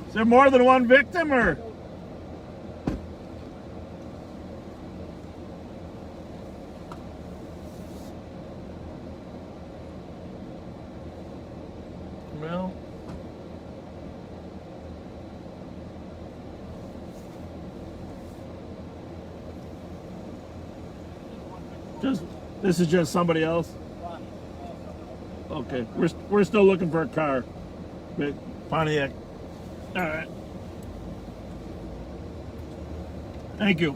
Is there more than one victim, or? Well, this is just somebody else. Okay, we're still looking for a car. Big Pontiac. All right. Thank you.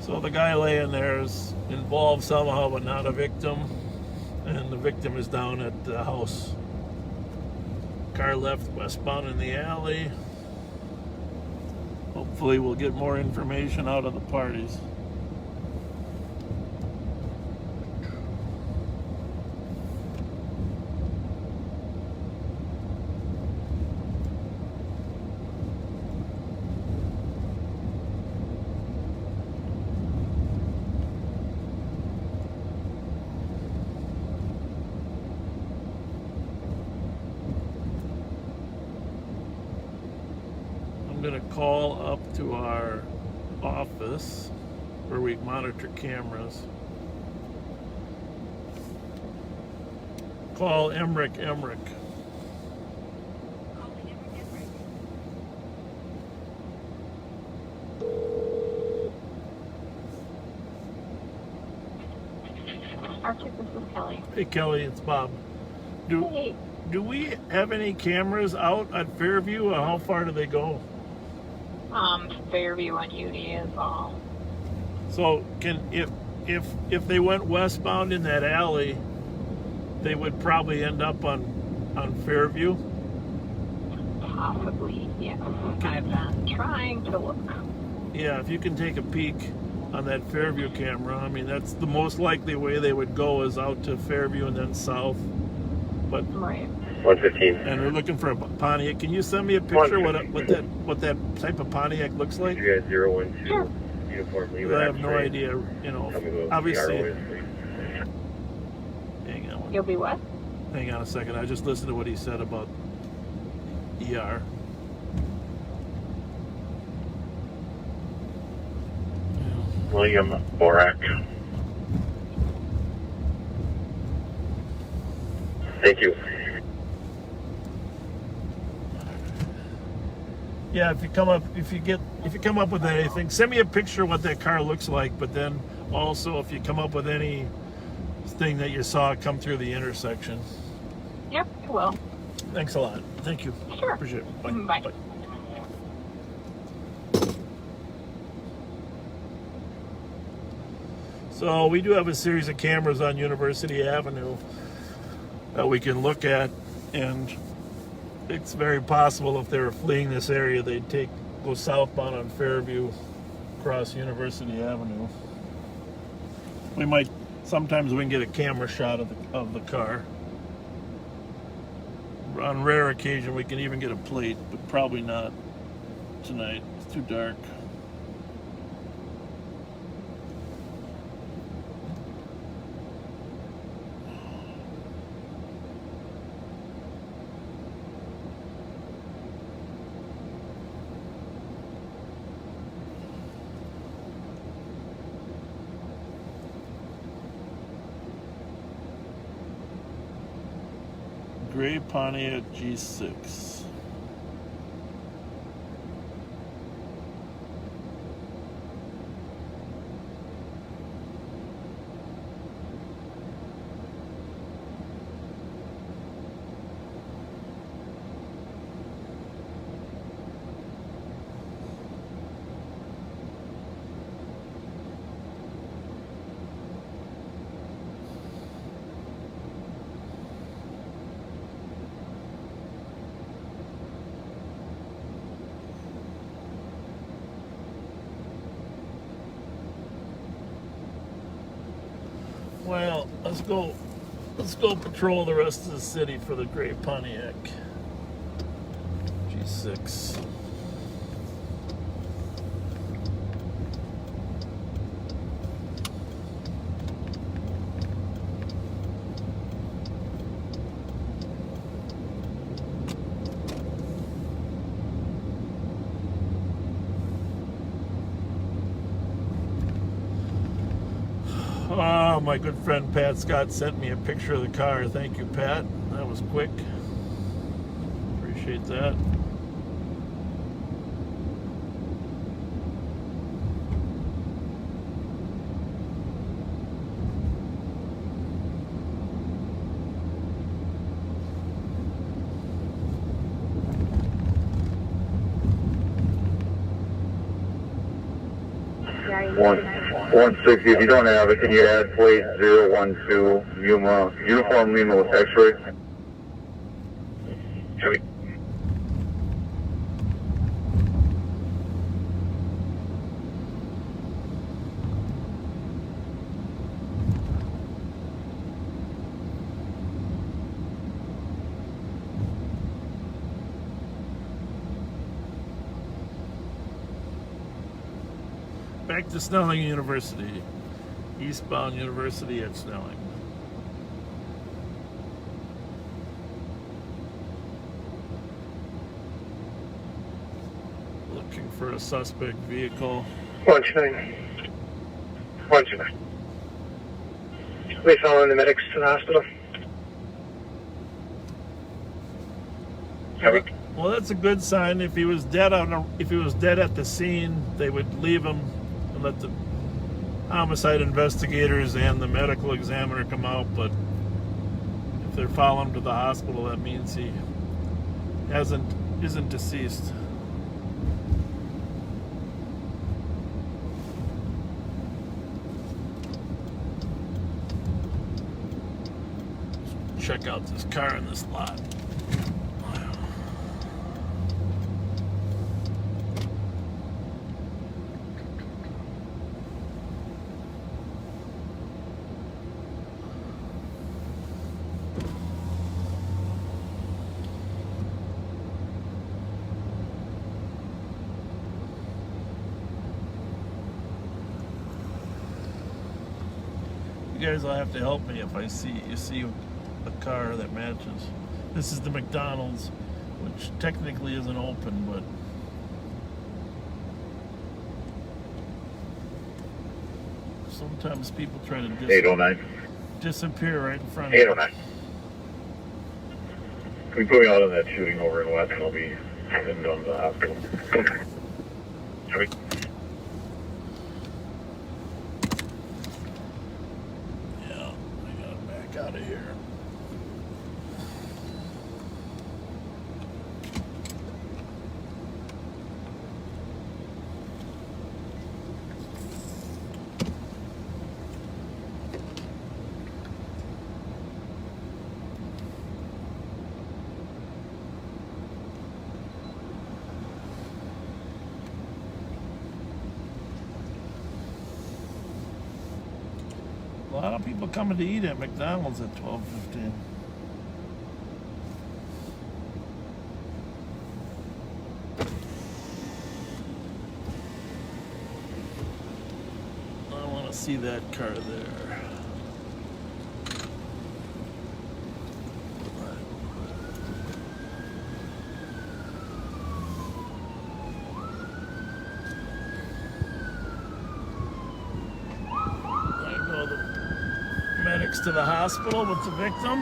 So the guy laying there is involved somehow, but not a victim. And the victim is down at the house. Car left westbound in the alley. Hopefully we'll get more information out of the parties. I'm going to call up to our office where we monitor cameras. Call Emmerich. Arctic, this is Kelly. Hey Kelly, it's Bob. Hey. Do we have any cameras out at Fairview, or how far do they go? Fairview on Uni is all. So if they went westbound in that alley, they would probably end up on Fairview? Possibly, yes. I've been trying to look. Yeah, if you can take a peek on that Fairview camera, I mean, that's the most likely way they would go, is out to Fairview and then south. But right. 115. And we're looking for a Pontiac. Can you send me a picture what that type of Pontiac looks like? You guys 012 Sure. uniform leave. I have no idea, you know, obviously. Hang on. You'll be what? Hang on a second. I just listened to what he said about ER. William Borak. Thank you. Yeah, if you come up with anything, send me a picture of what that car looks like. But then also, if you come up with any thing that you saw come through the intersection. Yep, I will. Thanks a lot. Thank you. Sure. Appreciate it. Bye. Bye. So we do have a series of cameras on University Avenue that we can look at, and it's very possible if they were fleeing this area, they'd go southbound on Fairview, across University Avenue. We might Sometimes we can get a camera shot of the car. On rare occasion, we can even get a plate, but probably not tonight. It's too dark. Gray Pontiac G6. Well, let's go patrol the rest of the city for the gray Pontiac G6. Oh, my good friend Pat Scott sent me a picture of the car. Thank you, Pat. That was quick. Appreciate that. One 160. If you don't have it, can you add plate 012 Uniform Lima with X-ray? Copy. Back to Snelling University. Eastbound University at Snelling. Looking for a suspect vehicle. 129. 129. We following the medics to the hospital. Copy. Well, that's a good sign. If he was dead at the scene, they would leave him and let the homicide investigators and the medical examiner come out. But if they're following him to the hospital, that means he isn't deceased. Let's check out this car in this lot. You guys will have to help me if you see a car that matches. This is the McDonald's, which technically isn't open, but sometimes people try to 809. disappear right in front of you. 809. Can we put me out on that shooting over in West and I'll be heading down to the hospital. Copy. Out of here. lot of people coming to eat at McDonald's at 12:15. I want to see that car there. Medics to the hospital with the victim.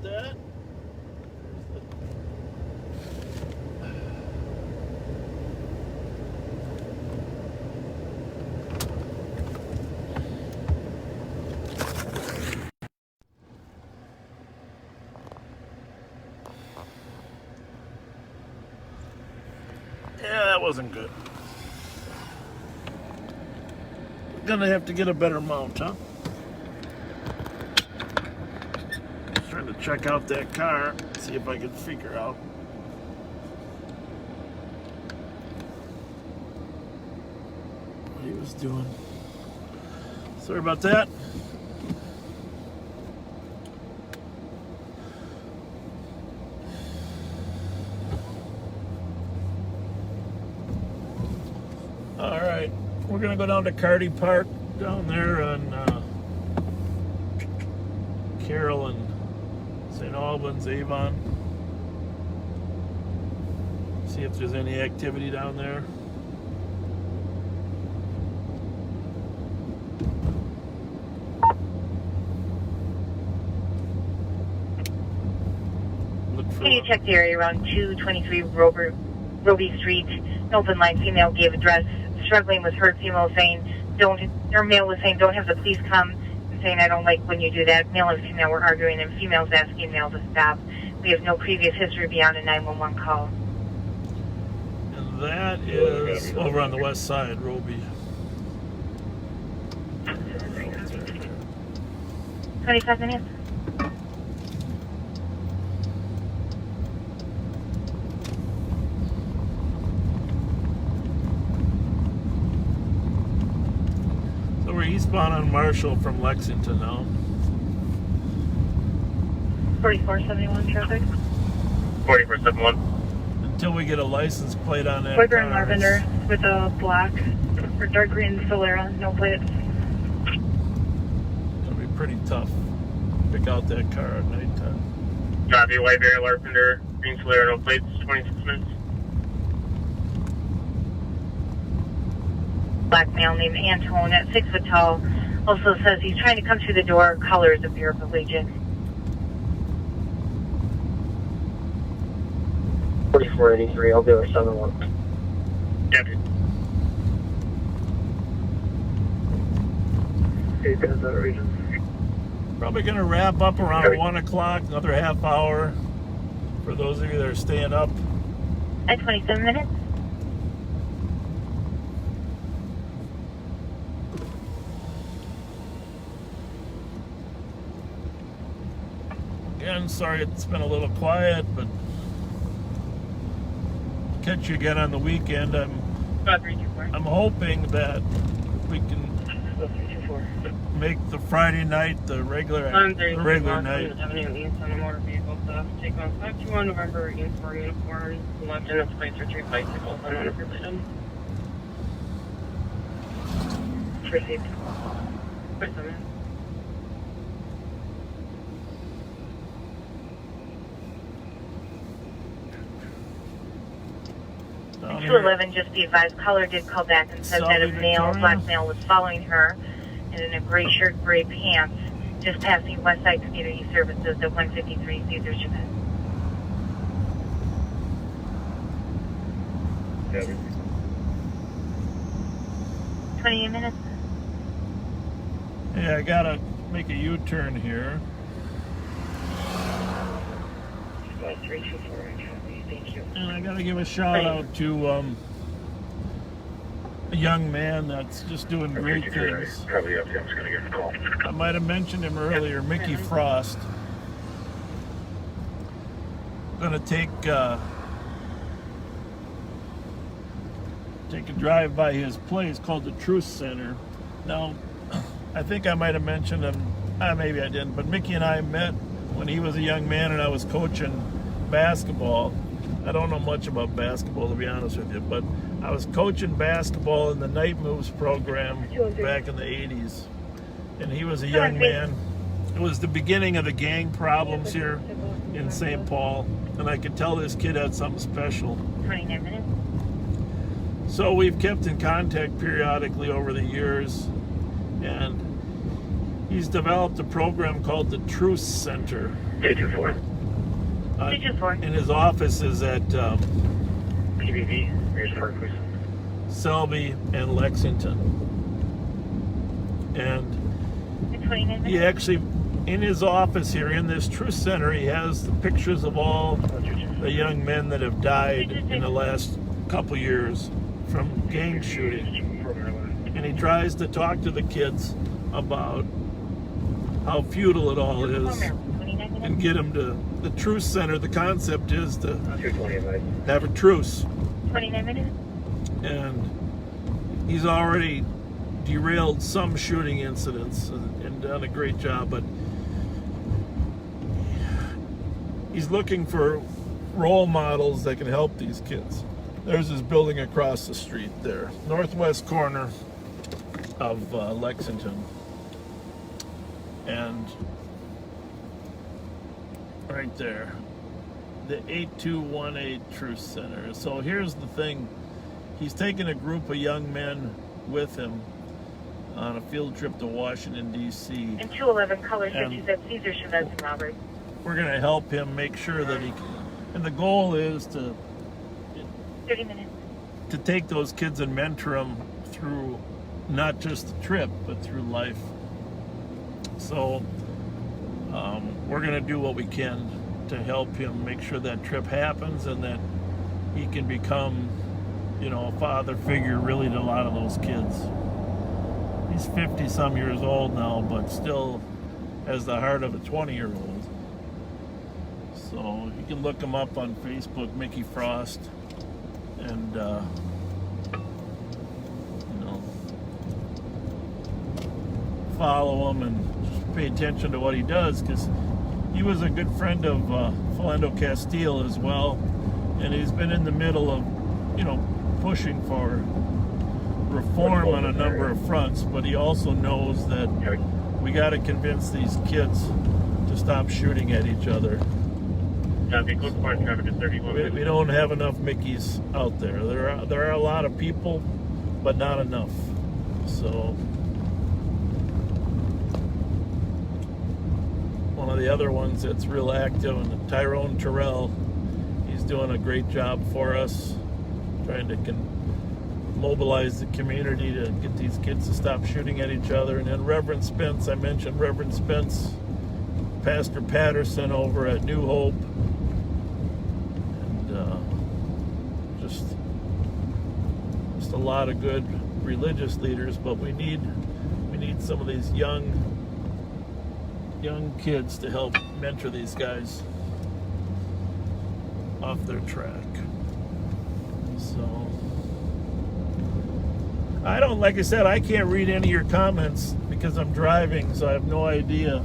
That. Yeah, that wasn't good. Gonna have to get a better mount, huh? Trying to check out that car, see if I can figure out what he was doing. Sorry about that. All right, we're gonna go down to Carty Park down there on Carroll and St. Albans, Avon. See if there's any activity down there. Can you check the area around 223 Roby Street? An open line female gave address, struggling with hurt. Female saying, male was saying, don't have the police come. And saying, I don't like when you do that. Male and female were arguing, and female's asking male to stop. We have no previous history beyond a 911 call. And that is over on the west side, Roby. 25 minutes. So we're eastbound on Marshall from Lexington now. 4471 traffic. 4471. Until we get a license plate on that Wiper car. and lavender with a black or dark green Solera, no plates. It'll be pretty tough to pick out that car at nighttime. Copy, white bear, lavender, green Solera, no plates, 26 minutes. Black male named Antone at 6 foot tall. Also says he's trying to come through the door. Colors of Bureau of Legion. 4483, I'll do a 7-1. Copy. Hey, guys, out of region. Probably going to wrap up around 1 o'clock, another half hour for those of you that are staying up. At 27 minutes. Again, sorry it's been a little quiet, but catch you again on the weekend. I'm hoping that we can make the Friday night the regular night. Avenue East on a motor vehicle stuff. Take on 521 November uniform, left in its place for 3 bicycles on unrelated. Received. 27. Down 211, just be advised, caller did call back and said that a male, black male, was following her in a gray shirt, gray pants, just passing West Side Community Services at 153 Caesar Chavez. Copy. 28 minutes. Yeah, I gotta make a U-turn here. 324, thank you. And I gotta give a shout out to a young man that's just doing great things. Probably up. I'm just going to give him a call. I might have mentioned him earlier, Mickey Frost. Gonna take a drive by his place called the Truth Center. Now, I think I might have mentioned him, maybe I didn't, but Mickey and I met when he was a young man and I was coaching basketball. I don't know much about basketball, to be honest with you, but I was coaching basketball in the Night Moves program back in the 80s. And he was a young man. It was the beginning of the gang problems here in St. Paul. And I could tell this kid had something special. 29 minutes. So we've kept in contact periodically over the years. And he's developed a program called the Truth Center. 224. And his office is at PBV, here's Park, please. Selby and Lexington. And he actually, in his office here, in this Truth Center, he has the pictures of all the young men that have died in the last couple years from gang shooting. And he tries to talk to the kids about how futile it all is and get them to the Truth Center. The concept is to have a truce. 29 minutes. And he's already derailed some shooting incidents and done a great job, but he's looking for role models that can help these kids. There's his building across the street there, northwest corner of Lexington. And right there, the 8218 Truth Center. So here's the thing. He's taken a group of young men with him on a field trip to Washington, D.C. And 211, caller said she's at Caesar Chavez and Robert. We're going to help him make sure that he can. And the goal is to 30 minutes. To take those kids and mentor them through not just the trip, but through life. So we're going to do what we can to help him make sure that trip happens and that he can become, a father figure really to a lot of those kids. He's 50-some years old now, but still has the heart of a 20-year-old. So you can look him up on Facebook, Mickey Frost, and follow him and just pay attention to what he does, because he was a good friend of Philando Castile as well, and he's been in the middle of, pushing for reform on a number of fronts, but he also knows that we got to convince these kids to stop shooting at each other. We don't have enough Mickeys out there. There are a lot of people, but not enough. So one of the other ones that's real active, and Tyrone Terrell, he's doing a great job for us, trying to mobilize the community to get these kids to stop shooting at each other. And then Reverend Spence, I mentioned Reverend Spence, Pastor Patterson over at New Hope, and just a lot of good religious leaders. But we need some of these young kids to help mentor these guys off their track. So like I said, I can't read any of your comments because I'm driving, so I have no idea,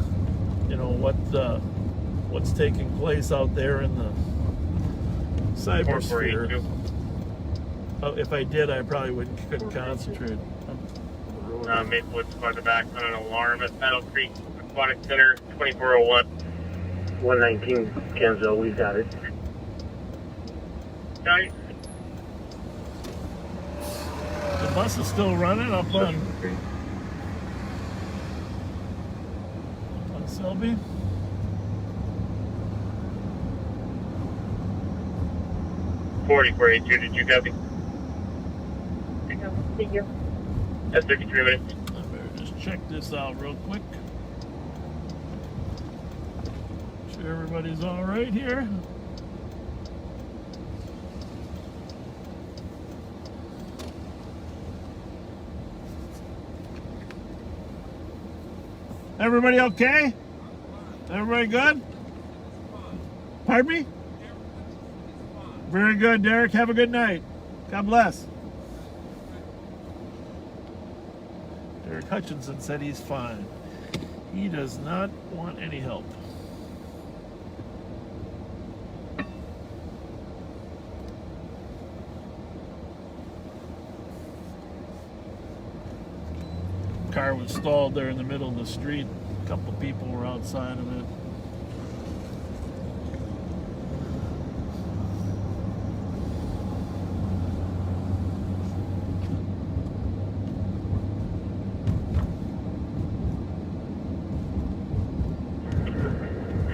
what's taking place out there in the cybersphere. If I did, I probably couldn't concentrate. Maplewood's farther back on an alarm at Battle Creek Aquatic Center, 2401. 119, Kenzo, we've got it. Nice. The bus is still running up on Selby. .4482, did you copy? Thank you. That's 33 minutes. I better just check this out real quick. Make sure everybody's all right here. Everybody okay? Everybody good? Pardon me? Very good, Derek. Have a good night. God bless. Derek Hutchinson said he's fine. He does not want any help. Car was stalled there in the middle of the street. A couple of people were outside of it.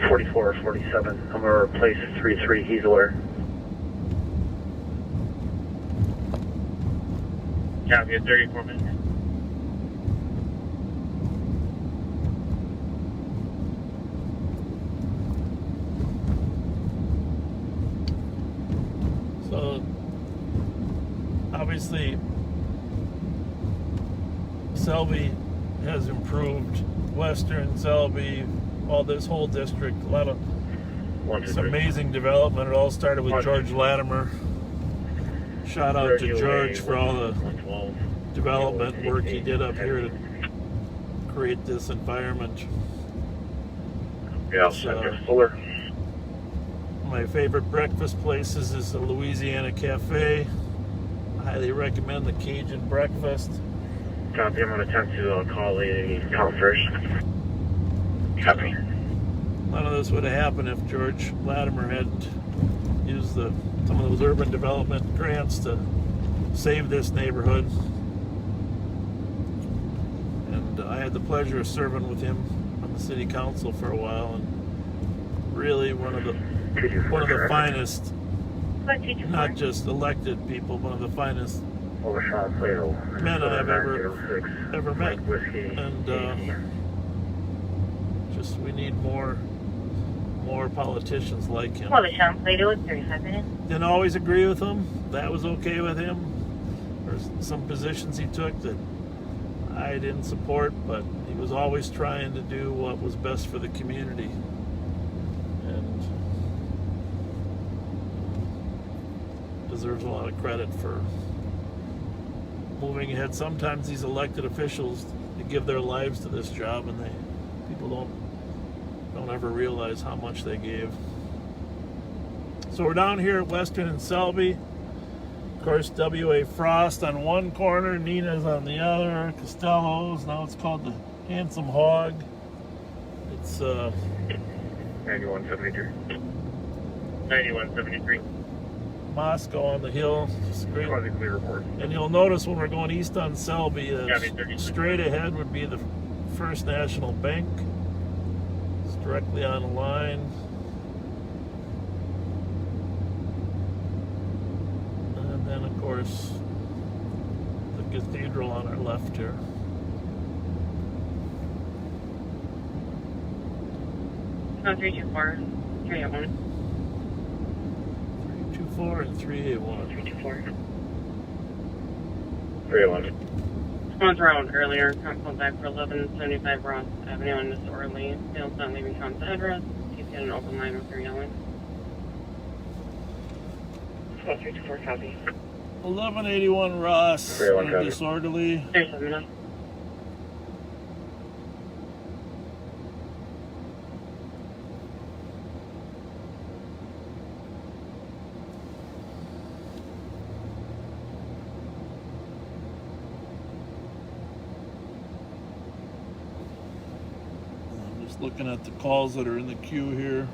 .44 or 47. I'm going to replace 33 Heasler. Copy at 34 minutes. So, obviously, Selby has improved. Western, Selby, all this whole district, a lot of it's amazing development. It all started with George Latimer. Shout out to George for all the development work he did up here to create this environment. Yeah, Senator Fuller. My favorite breakfast places is the Louisiana Cafe. I highly recommend the Cajun breakfast. Copy, I'm going to attempt to call the count first. Copy. None of this would have happened if George Latimer hadn't used some of those urban development grants to save this neighborhood. And I had the pleasure of serving with him on the city council for a while, and really one of the finest, not just elected people, one of the finest men I've ever met. And just we need more politicians like him. Well, Sean Plato at 35 minutes. Didn't always agree with him. That was okay with him. There's some positions he took that I didn't support, but he was always trying to do what was best for the community. And deserves a lot of credit for moving ahead. Sometimes these elected officials, they give their lives to this job, and people don't ever realize how much they gave. So we're down here at Western and Selby. Of course, W.A. Frost on one corner, Nina's on the other, Costello's. Now it's called the Handsome Hog. It's 9173. 9173. Moscow on the hill. Just great. Clear report. And you'll notice when we're going east on Selby, straight ahead would be the First National Bank. It's directly on the line. course, the cathedral on our left here. No, 324. 381. 324 and 381. 324. 311. Someone's around earlier. Called back for 1175 Ross Avenue in Disorderly. Fails not leaving Tom's address. He's got an open line with her yelling. 324, copy. 1181 Ross, 381, copy. Disorderly. 379. I'm just looking at the calls that are in the queue here.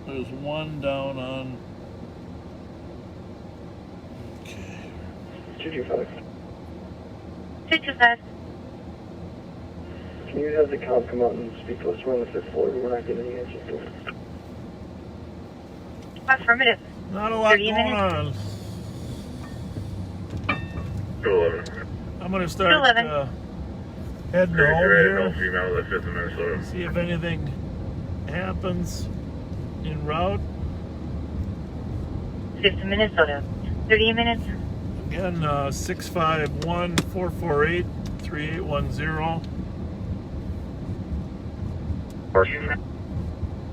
There's one down on. Okay. 225. 225. Can you have the cop come out and speak to us? We're on the 5th floor, but we're not getting any answers to it. Affirmative. Not a lot 30 going minutes. on. 211. I'm gonna start 211. heading home here. Female, the 5th of Minnesota. See if anything happens en route. 5th of Minnesota. 30 minutes. Again, 651-448-3810.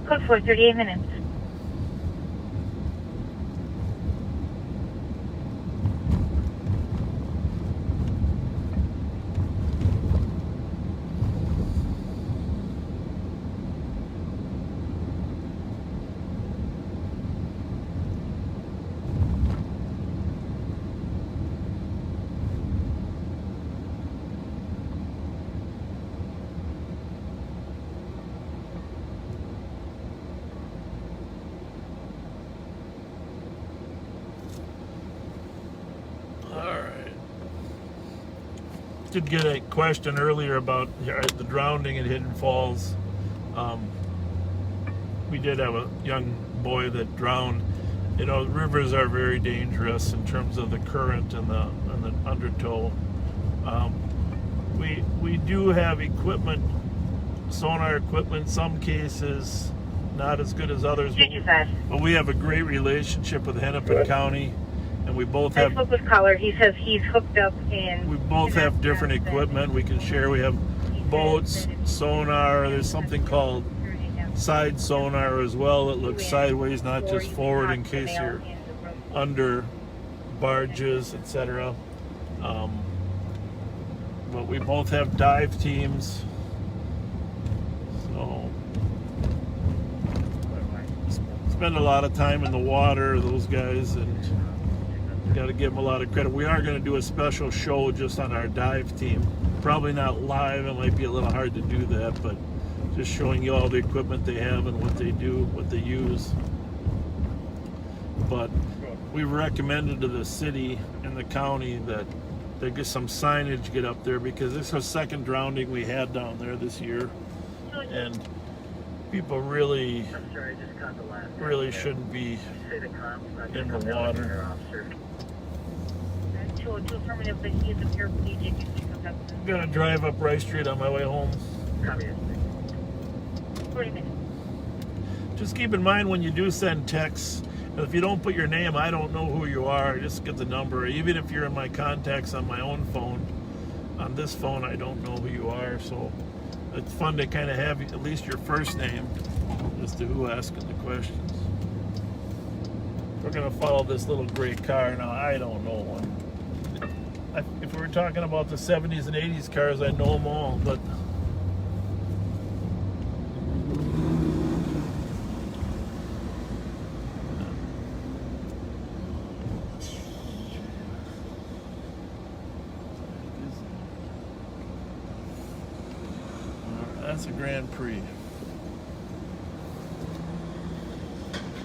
Code 4, 38 minutes. Did get a question earlier about the drowning at Hidden Falls. We did have a young boy that drowned. You know, rivers are very dangerous in terms of the current and the undertow. We do have equipment, sonar equipment, some cases not as good as others, but we have a great relationship with Hennepin County. And we both I have. spoke with caller. He says he's hooked up and. We both have different equipment we can share. We have boats, sonar. There's something called side sonar as well that looks sideways, not just forward, in case you're under barges, etc. But we both have dive teams, so spend a lot of time in the water, those guys, and got to give them a lot of credit. We are going to do a special show just on our dive team. Probably not live, it might be a little hard to do that, but just showing you all the equipment they have and what they do, what they use. But we've recommended to the city and the county that they get some signage get up there, because this was the second drowning we had down there this year, and people really shouldn't be in the water. 202 affirmative, but he is a paraplegic. I'm gonna drive up Rice Street on my way home. 40 minutes. Just keep in mind when you do send texts, if you don't put your name, I don't know who you are. Just get the number. Even if you're in my contacts on my own phone, on this phone, I don't know who you are. So it's fun to kind of have at least your first name as to who asking the questions. We're gonna follow this little gray car now. I don't know one. If we were talking about the 70s and 80s cars, I know them all, but that's a Grand Prix.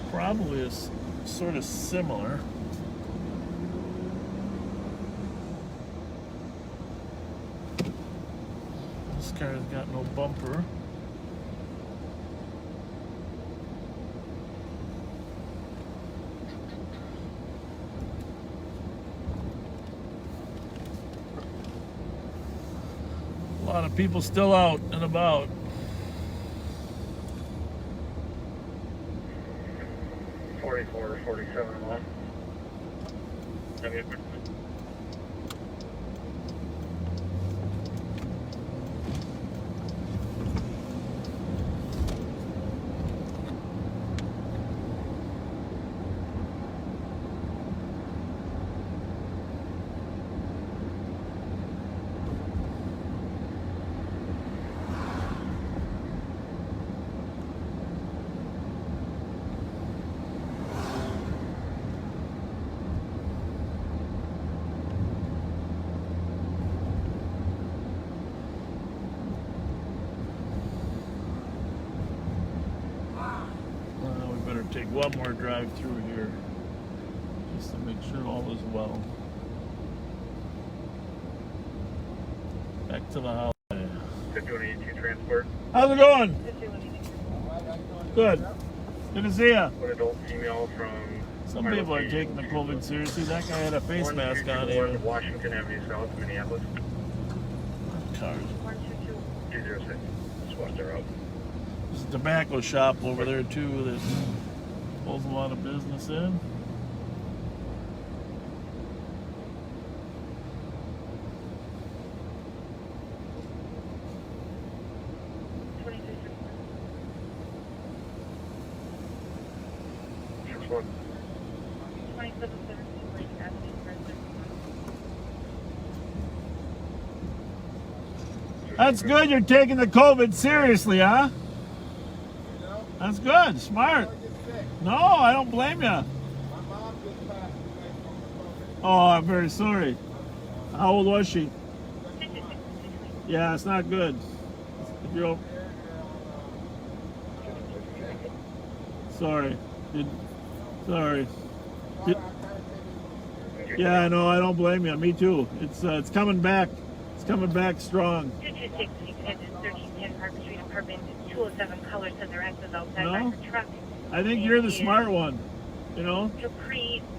Probably is sort of similar. This car's got no bumper. People still out and about. Forty-four, 47 1. We better take one more drive through here just to make sure all is well. Back to the holiday. 5182 transport. How's it going? Good. Good to see ya. One adult female from. Some people are taking the COVID seriously. That guy had a face mask on here. Washington Avenue South, Minneapolis. Cars. 206. Swatch their out. There's a tobacco shop over there too that pulls a lot of business in. That's good. You're taking the COVID seriously, huh? That's good. Smart. No, I don't blame you. Oh, I'm very sorry. How old was she? Yeah, it's not good. If you're... Sorry. Sorry. Yeah, I know. I don't blame you. Me too. It's coming back. It's coming back strong. 226, you can exit 1310 Park Street, apartment 207 Color said their access outside No? by her truck. I think you're the smart one. You know?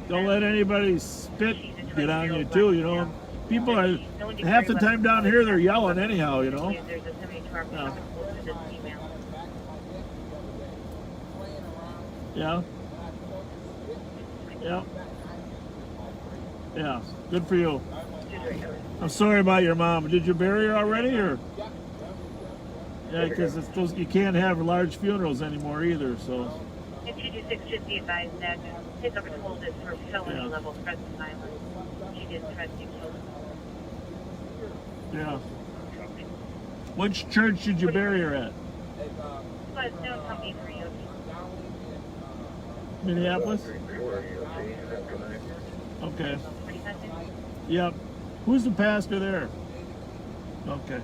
Don't let anybody spit get on you too, you know? People are, half the time down here, they're yelling anyhow, you know? There's a 72-hour Yeah. close to this email. Yeah? Yeah. Yeah. Good for you. I'm sorry about your mom. Did you bury her already, or? Yeah, because it's those, you can't have large funerals anymore either. So. And 226 should be advised that his over told is for felony level threats of violence. She did threaten to kill. Yeah. Which church did you bury her at? But no company for you. Minneapolis. Okay. Yep. Who's the pastor there? Okay.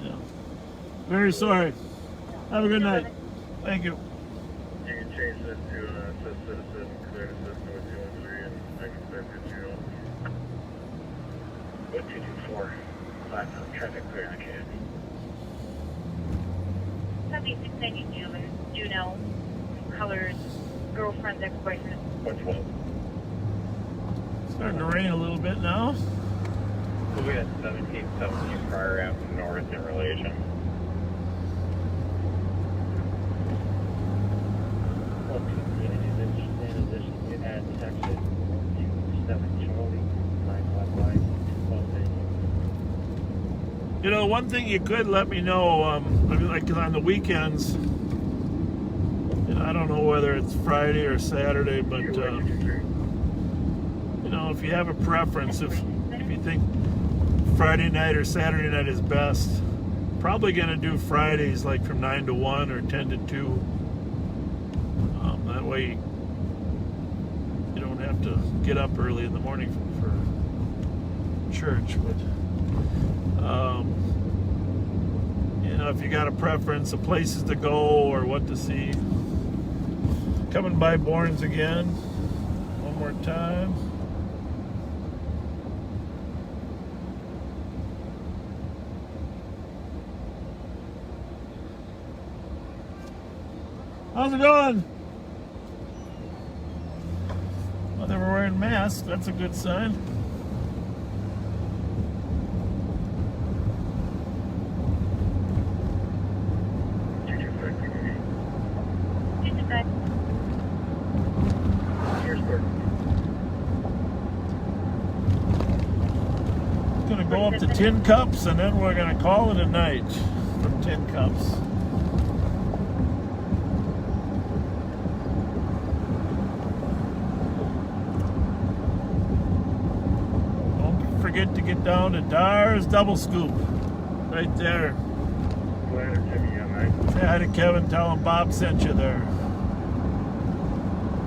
Yeah. Very sorry. Have a good night. Thank you. You can change this to assist citizen, clear the system with 213, and I can start this you. What 224? Platinum traffic clear on Candy. 7692 and Juno, Colors, girlfriend's ex-boyfriend. What's what? Starting to rain a little bit now. We had 1717 prior after north in relation. In addition, you had section 27 Charlie, 955, You know, one thing you could let me know, I mean, like on the weekends, and I don't know whether it's Friday or Saturday, but you know, if you have a preference, if you think Friday night or Saturday night is best, probably gonna do Fridays like from 9 to 1 or 10 to 2. That way you don't have to get up early in the morning for church. But you know, if you got a preference of places to go or what to see, coming by Bourne's again one more time. How's it going? Well, they were wearing masks. That's a good sign. out to Tin Cups, and then we're going to call it a night from Tin Cups. Don't forget to get down to Dar's Double Scoop. Right there. Say hi to Kevin, tell him Bob sent you there.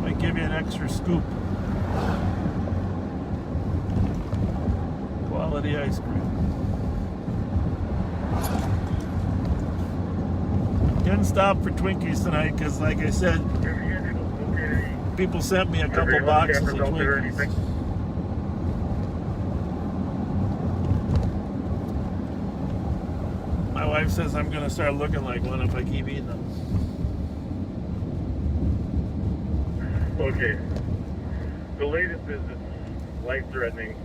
Might give you an extra scoop. Quality ice cream. Didn't stop for Twinkies tonight because, like I said, people sent me a couple boxes of Twinkies. My wife says I'm going to start looking like one if I keep eating them. Okay. The latest is it's life-threatening.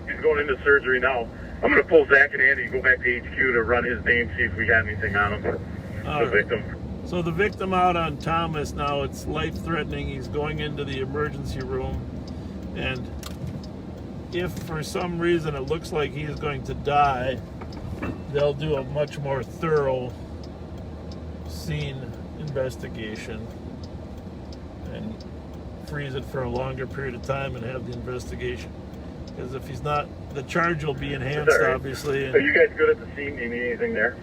He's going into surgery now. I'm going to pull Zach and Andy, go back to HQ to run his name, see if we got anything on him. The victim. So the victim out on Thomas now, it's life-threatening. He's going into the emergency room. And if for some reason it looks like he's going to die, they'll do a much more thorough scene investigation and freeze it for a longer period of time and have the investigation. Because if he's not, the charge will be enhanced, obviously. Are you guys good at the scene? Do you need anything there?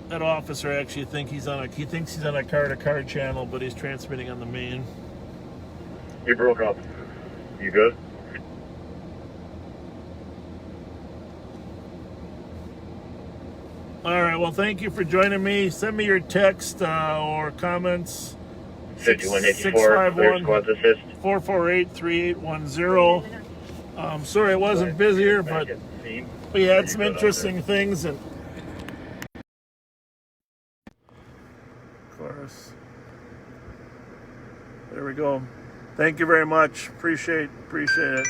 That officer actually thinks he's on a car-to-car channel, but he's transmitting on the main. You broke up. You good? All right, well, thank you for joining me. Send me your text or comments. 5184, squad assist. 448-3810. Sorry it wasn't busier, but we had some interesting things. And of course, there we go. Thank you very much. Appreciate it.